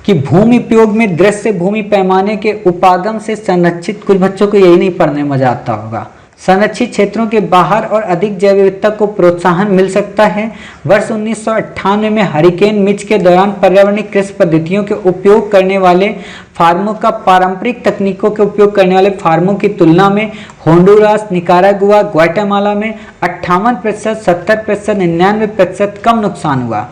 कि भूमि उपयोग में दृश्य भूमि पैमाने के उपागम से संरक्षित, कुछ बच्चों को यही नहीं पढ़ने में मजा आता होगा, संरक्षित क्षेत्रों के बाहर और अधिक जैव विविधता को प्रोत्साहन मिल सकता है। वर्ष 1998 में हरिकेन मिच के दौरान पर्यावरणीय कृषि पद्धतियों के उपयोग करने वाले फार्मों का पारंपरिक तकनीकों के उपयोग करने वाले फार्मों की तुलना में होंडुरास, निकारागुआ, ग्वाटेमाला में 58%, 70%, 99% कम नुकसान हुआ।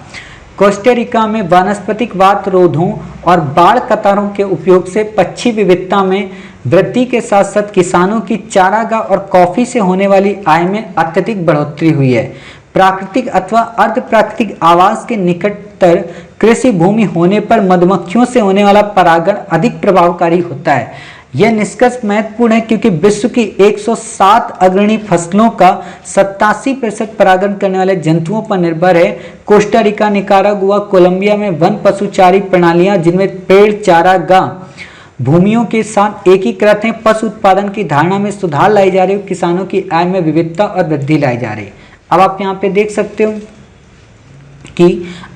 कोस्टारिका में वानस्पतिक वात रोधों और बाढ़ कतारों के उपयोग से पक्षी विविधता में वृद्धि के साथ साथ किसानों की चारागाह और कॉफी से होने वाली आय में अत्यधिक बढ़ोतरी हुई है। प्राकृतिक अथवा अर्ध प्राकृतिक आवास के निकटतर कृषि भूमि होने पर मधुमक्खियों से होने वाला परागण अधिक प्रभावकारी होता है। यह निष्कर्ष महत्वपूर्ण है क्योंकि विश्व की 107 अग्रणी फसलों का 87% परागण करने वाले जंतुओं पर निर्भर है। कोस्टारिका, निकारागुआ, कोलंबिया में वन पशुचारी प्रणालियां जिनमें पेड़ चारागाह भूमियों के साथ एकीकृत हैं, पशु उत्पादन की धारणा में सुधार लाई जा रही है, किसानों की आय में विविधता और वृद्धि लाई जा रही है। अब आप यहाँ पे देख सकते हो कि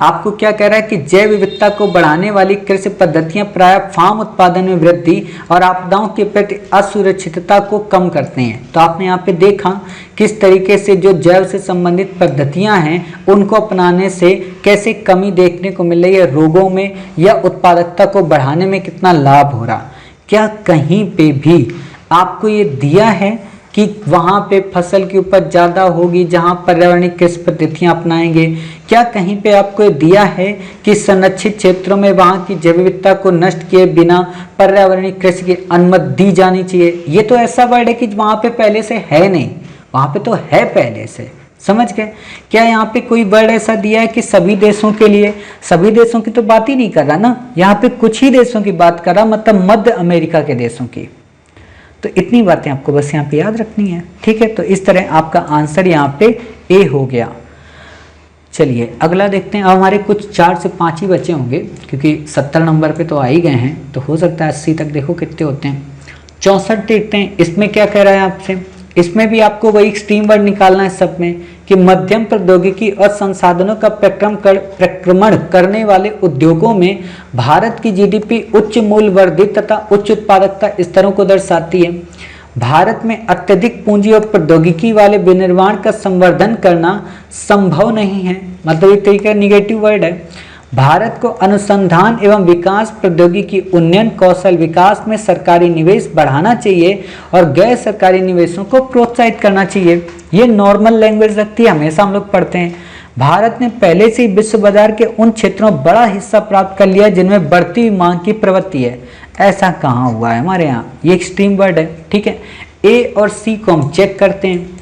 आपको क्या कह रहा है कि जैव विविधता को बढ़ाने वाली कृषि पद्धतियां प्रायः फार्म उत्पादन में वृद्धि और आपदाओं के प्रति असुरक्षितता को कम करते हैं। तो आपने यहाँ पे देखा किस तरीके से जो जैव से संबंधित पद्धतियां हैं उनको अपनाने से कैसे कमी देखने को मिल रही है रोगों में या उत्पादकता को बढ़ाने में कितना लाभ हो रहा। क्या कहीं पे भी आपको ये दिया है कि वहाँ पे फसल की उपज ज़्यादा होगी जहाँ पर्यावरणिक कृषि पद्धतियाँ अपनाएंगे? क्या कहीं पे आपको दिया है कि संरक्षित क्षेत्रों में वहाँ की जैव विविधता को नष्ट किए बिना पर्यावरणिक कृषि की अनुमति दी जानी चाहिए? ये तो ऐसा वर्ड है कि वहाँ पे पहले से है नहीं, वहाँ पे तो है पहले से, समझ गए? क्या यहाँ पे कोई वर्ड ऐसा दिया है कि सभी देशों के लिए? सभी देशों की तो बात ही नहीं कर रहा ना, यहाँ पे कुछ ही देशों की बात कर रहा, मतलब मध्य अमेरिका के देशों की। तो इतनी बातें आपको बस यहाँ पे याद रखनी है, ठीक है? तो इस तरह आपका आंसर यहाँ पे ए हो गया। चलिए अगला देखते हैं। अब हमारे कुछ 4 से 5 ही बचे होंगे क्योंकि 70 नंबर पे तो आ ही गए हैं, तो हो सकता है 80 तक देखो कितने होते हैं। 64 देखते हैं, इसमें क्या कह रहा है आपसे? इसमें भी आपको वही एक्सट्रीम वर्ड निकालना है सब में कि मध्यम प्रौद्योगिकी और संसाधनों का प्रक्रमण करने वाले उद्योगों में भारत की जीडीपी उच्च मूल्य वर्धित तथा उच्च उत्पादकता स्तरों को दर्शाती है। भारत में अत्यधिक पूंजी और प्रौद्योगिकी वाले विनिर्माण का संवर्धन करना संभव नहीं है, मतलब एक तरीके का निगेटिव वर्ड है। भारत को अनुसंधान एवं विकास, प्रौद्योगिकी उन्नयन, कौशल विकास में सरकारी निवेश बढ़ाना चाहिए और गैर सरकारी निवेशों को प्रोत्साहित करना चाहिए। ये नॉर्मल लैंग्वेज लगती है, हमेशा हम लोग पढ़ते हैं। भारत ने पहले से ही विश्व बाजार के उन क्षेत्रों में बड़ा हिस्सा प्राप्त कर लिया जिनमें बढ़ती हुई मांग की प्रवृत्ति है। ऐसा कहाँ हुआ है हमारे यहाँ? ये एक्सट्रीम वर्ड है, ठीक है? ए और सी को हम चेक करते हैं।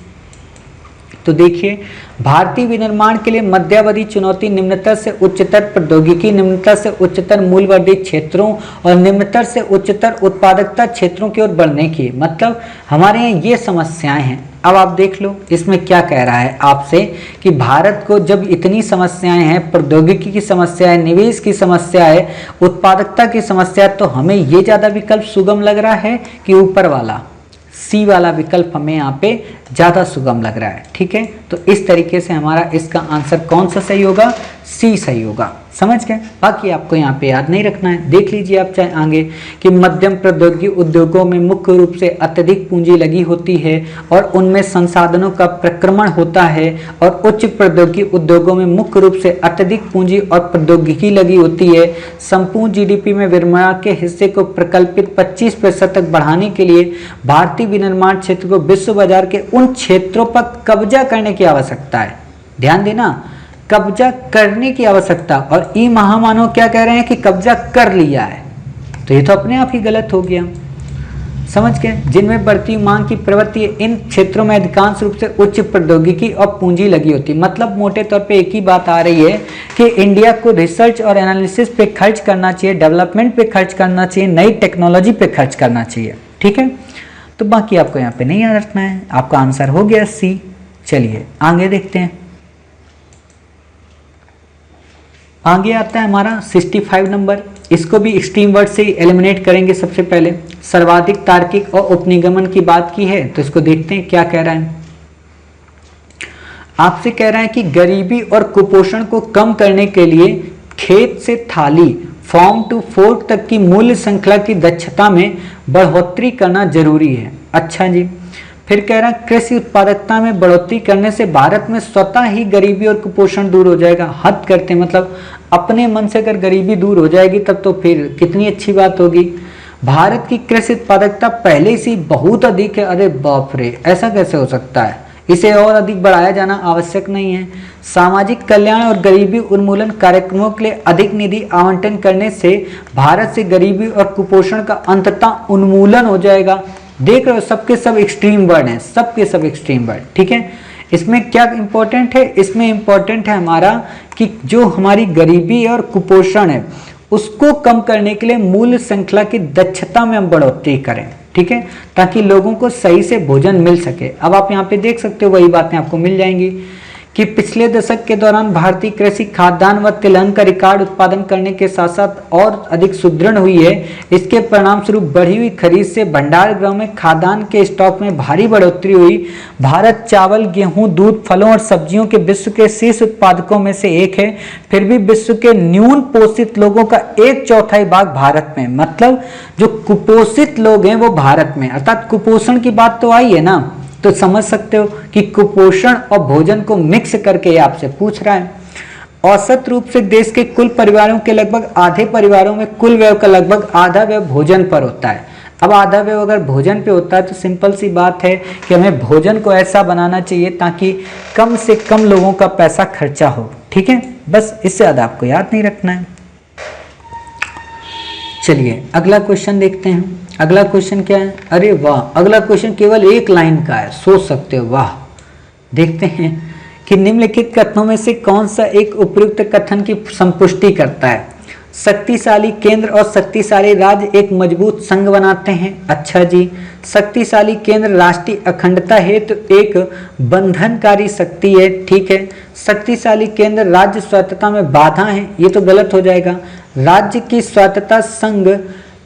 तो देखिए, भारतीय विनिर्माण के लिए मध्यावधि चुनौती निम्नतर से उच्चतर प्रौद्योगिकी, निम्नतर से उच्चतर मूल्यवर्धित क्षेत्रों और निम्नतर से उच्चतर उत्पादकता क्षेत्रों की ओर बढ़ने की, मतलब हमारे यहाँ ये समस्याएं हैं। अब आप देख लो इसमें क्या कह रहा है आपसे कि भारत को जब इतनी समस्याएं हैं, प्रौद्योगिकी की समस्या है, निवेश की समस्या है, उत्पादकता की समस्या है, तो हमें ये ज़्यादा विकल्प सुगम लग रहा है कि ऊपर वाला सी वाला विकल्प हमें यहाँ पे ज़्यादा सुगम लग रहा है, ठीक है? तो इस तरीके से हमारा इसका आंसर कौन सा सही होगा? सी सही होगा, समझ गए? बाकी आपको यहाँ पे याद नहीं रखना है, देख लीजिए आप चाहे आगे कि मध्यम प्रौद्योगिकी उद्योगों में मुख्य रूप से अत्यधिक पूंजी लगी होती है और उनमें संसाधनों का प्रक्रमण होता है, और उच्च प्रौद्योगिकी उद्योगों में मुख्य रूप से अत्यधिक पूंजी और प्रौद्योगिकी लगी होती है। संपूर्ण जीडीपी में विनिर्माण के हिस्से को प्रकल्पित 25% तक बढ़ाने के लिए भारतीय विनिर्माण क्षेत्र को विश्व बाजार के उन क्षेत्रों पर कब्जा करने की आवश्यकता है। ध्यान देना, कब्जा करने की आवश्यकता, और ई महामानव क्या कह रहे हैं कि कब्जा कर लिया है, तो ये तो अपने आप ही गलत हो गया, समझ गए? जिनमें बढ़ती मांग की प्रवृत्ति है, इन क्षेत्रों में अधिकांश रूप से उच्च प्रौद्योगिकी और पूंजी लगी होती है। मतलब मोटे तौर पे एक ही बात आ रही है कि इंडिया को रिसर्च और एनालिसिस पे खर्च करना चाहिए, डेवलपमेंट पे खर्च करना चाहिए, नई टेक्नोलॉजी पे खर्च करना चाहिए, ठीक है? तो बाकी आपको यहाँ पे नहीं याद रखना है, आपका आंसर हो गया सी। चलिए आगे देखते हैं। आगे आता है हमारा 65 नंबर। इसको भी एक्सट्रीम वर्ड से एलिमिनेट करेंगे। सबसे पहले सर्वाधिक तार्किक और उपनिगमन की बात की है, तो इसको देखते हैं क्या कह रहा है। आपसे कह रहा है कि गरीबी और कुपोषण को कम करने के लिए खेत से थाली, फार्म टू फोर्क तक की मूल्य श्रृंखला की दक्षता में बढ़ोतरी करना जरूरी है। अच्छा जी, फिर कह रहा है कृषि उत्पादकता में बढ़ोतरी करने से भारत में स्वतः ही गरीबी और कुपोषण दूर हो जाएगा। हद करते हैं, मतलब अपने मन से अगर गरीबी दूर हो जाएगी तब तो फिर कितनी अच्छी बात होगी। भारत की कृषि उत्पादकता पहले से बहुत अधिक है। अरे बाप रे, ऐसा कैसे हो सकता है? इसे और अधिक बढ़ाया जाना आवश्यक नहीं है। सामाजिक कल्याण और गरीबी उन्मूलन कार्यक्रमों के लिए अधिक निधि आवंटन करने से भारत से गरीबी और कुपोषण का अंततः उन्मूलन हो जाएगा। देख रहे हो, सबके सब एक्सट्रीम वर्ड हैं, सबके सब एक्सट्रीम वर्ड, ठीक है? इसमें क्या इंपॉर्टेंट है? इसमें इंपॉर्टेंट है हमारा कि जो हमारी गरीबी और कुपोषण है उसको कम करने के लिए मूल्य श्रृंखला की दक्षता में हम बढ़ोतरी करें, ठीक है? ताकि लोगों को सही से भोजन मिल सके। अब आप यहाँ पे देख सकते हो, वही बातें आपको मिल जाएंगी कि पिछले दशक के दौरान भारतीय कृषि खाद्यान्न व तिलहन का रिकॉर्ड उत्पादन करने के साथ साथ और अधिक सुदृढ़ हुई है। इसके परिणाम स्वरूप बढ़ी हुई खरीद से भंडार गृह में खाद्यान्न के स्टॉक में भारी बढ़ोतरी हुई। भारत चावल, गेहूं, दूध, फलों और सब्जियों के विश्व के शीर्ष उत्पादकों में से एक है। फिर भी विश्व के न्यून पोषित लोगों का 1/4 भाग भारत में, मतलब जो कुपोषित लोग हैं वो भारत में, अर्थात कुपोषण की बात तो आई है ना, तो समझ सकते हो कि कुपोषण और भोजन को मिक्स करके ये आपसे पूछ रहा है। औसत रूप से देश के कुल परिवारों के लगभग आधे परिवारों में कुल व्यय का लगभग आधा व्यय भोजन पर होता है। अब आधा व्यय अगर भोजन पे होता है तो सिंपल सी बात है कि हमें भोजन को ऐसा बनाना चाहिए ताकि कम से कम लोगों का पैसा खर्चा हो। ठीक है, बस इससे ज़्यादा आपको याद नहीं रखना है। चलिए अगला क्वेश्चन देखते हैं। अगला क्वेश्चन क्या है? अरे वाह, अगला क्वेश्चन केवल एक लाइन का है, सोच सकते हो। वाह, देखते हैं कि निम्नलिखित कथनों में से कौन सा एक उपयुक्त कथन की संपुष्टि करता है। शक्तिशाली केंद्र और शक्तिशाली राज्य एक मजबूत संघ बनाते हैं। अच्छा जी, शक्तिशाली केंद्र राष्ट्रीय अखंडता हेतु एक बंधनकारी शक्ति है। ठीक है, शक्तिशाली केंद्र राज्य स्वायत्तता में बाधा है, ये तो गलत हो जाएगा। राज्य की स्वायत्तता संघ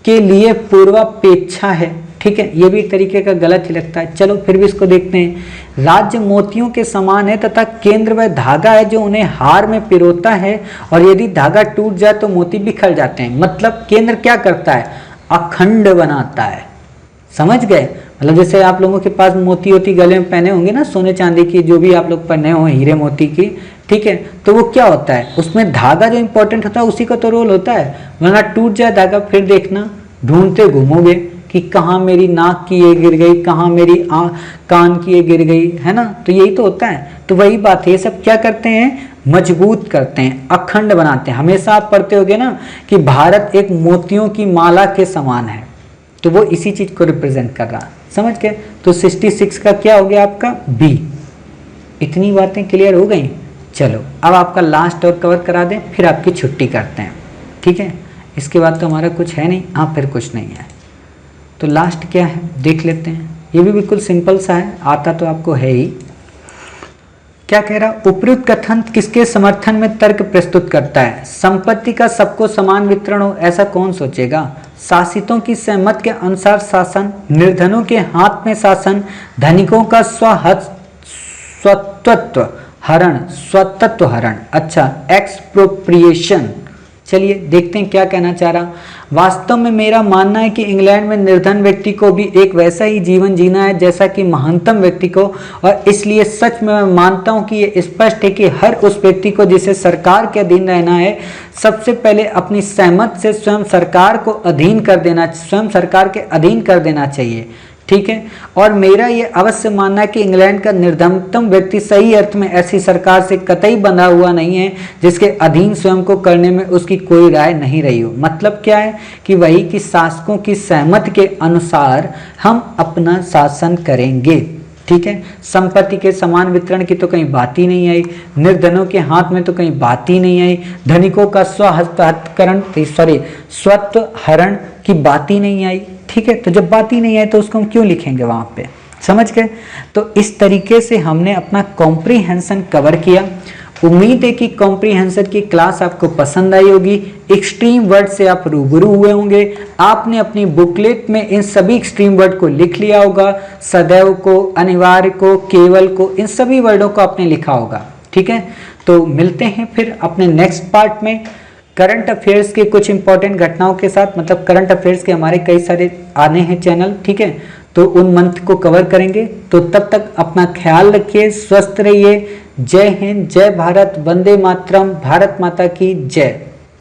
के लिए पूर्वापेक्षा है। ठीक है, ये भी एक तरीके का गलत ही लगता है। चलो फिर भी इसको देखते हैं। राज्य मोतियों के समान है तथा केंद्र वह धागा है जो उन्हें हार में पिरोता है, और यदि धागा टूट जाए तो मोती बिखर जाते हैं। मतलब केंद्र क्या करता है? अखंड बनाता है। समझ गए? मतलब जैसे आप लोगों के पास मोती होती गले में पहने होंगे ना, सोने चांदी की, जो भी आप लोग पहने हो, हीरे मोती की। ठीक है, तो वो क्या होता है, उसमें धागा जो इंपॉर्टेंट होता है उसी का तो रोल होता है। वरना टूट जाए धागा, फिर देखना ढूंढते घूमोगे कि कहाँ मेरी नाक की ये गिर गई, कहाँ मेरी कान की ये गिर गई, है ना। तो यही तो होता है। तो वही बात है, ये सब क्या करते हैं? मजबूत करते हैं, अखंड बनाते हैं। हमेशा आप पढ़ते होगे ना कि भारत एक मोतियों की माला के समान है, तो वो इसी चीज को रिप्रेजेंट कर रहा। समझ गए? तो 66 का क्या हो गया आपका? बी। इतनी बातें क्लियर हो गई। चलो अब आपका लास्ट और कवर करा दें, फिर आपकी छुट्टी करते हैं। ठीक है, इसके बाद तो हमारा कुछ है नहीं। हाँ, फिर कुछ नहीं है। तो लास्ट क्या है देख लेते हैं। ये भी बिल्कुल सिंपल सा है, आता तो आपको है ही। क्या कह रहा? उपयुक्त कथन किसके समर्थन में तर्क प्रस्तुत करता है? संपत्ति का सबको समान वितरण हो, ऐसा कौन सोचेगा? शासितों की सहमत के अनुसार शासन, निर्धनों के हाथ में शासन, धनिकों का स्वतत्व हरण, स्वतत्व हरण। अच्छा, एक्सप्रोप्रिएशन। चलिए देखते हैं क्या कहना चाह रहा। वास्तव में मेरा मानना है कि इंग्लैंड में निर्धन व्यक्ति को भी एक वैसा ही जीवन जीना है जैसा कि महानतम व्यक्ति को, और इसलिए सच में मैं मानता हूं कि ये स्पष्ट है कि हर उस व्यक्ति को जिसे सरकार के अधीन रहना है, सबसे पहले अपनी सहमत से स्वयं सरकार को अधीन कर देना, स्वयं सरकार के अधीन कर देना चाहिए। ठीक है, और मेरा ये अवश्य मानना है कि इंग्लैंड का निर्धनतम व्यक्ति सही अर्थ में ऐसी सरकार से कतई बंधा हुआ नहीं है जिसके अधीन स्वयं को करने में उसकी कोई राय नहीं रही हो। मतलब क्या है कि वही कि शासकों की सहमति के अनुसार हम अपना शासन करेंगे। ठीक है, संपत्ति के समान वितरण की तो कहीं बात ही नहीं आई, निर्धनों के हाथ में तो कहीं बात ही नहीं आई, धनिकों का स्वत्व हरण की बात ही नहीं आई। ठीक है, तो जब बात ही नहीं है तो उसको हम क्यों लिखेंगे वहां पे? समझ गए? तो इस तरीके से हमने अपना कॉम्प्रीहेंशन कवर किया। उम्मीद है कि कॉम्प्रीहेंशन की क्लास आपको पसंद आई होगी। एक्सट्रीम वर्ड से आप रूबरू हुए होंगे। आपने अपनी बुकलेट में इन सभी एक्सट्रीम वर्ड को लिख लिया होगा। सदैव को, अनिवार्य को, केवल को, इन सभी वर्डों को आपने लिखा होगा। ठीक है, तो मिलते हैं फिर अपने नेक्स्ट पार्ट में करंट अफेयर्स के कुछ इंपॉर्टेंट घटनाओं के साथ। मतलब करंट अफेयर्स के हमारे कई सारे आने हैं चैनल। ठीक है, तो उन मंथ को कवर करेंगे। तो तब तक अपना ख्याल रखिए, स्वस्थ रहिए। जय हिंद, जय भारत, वंदे मातरम, भारत माता की जय।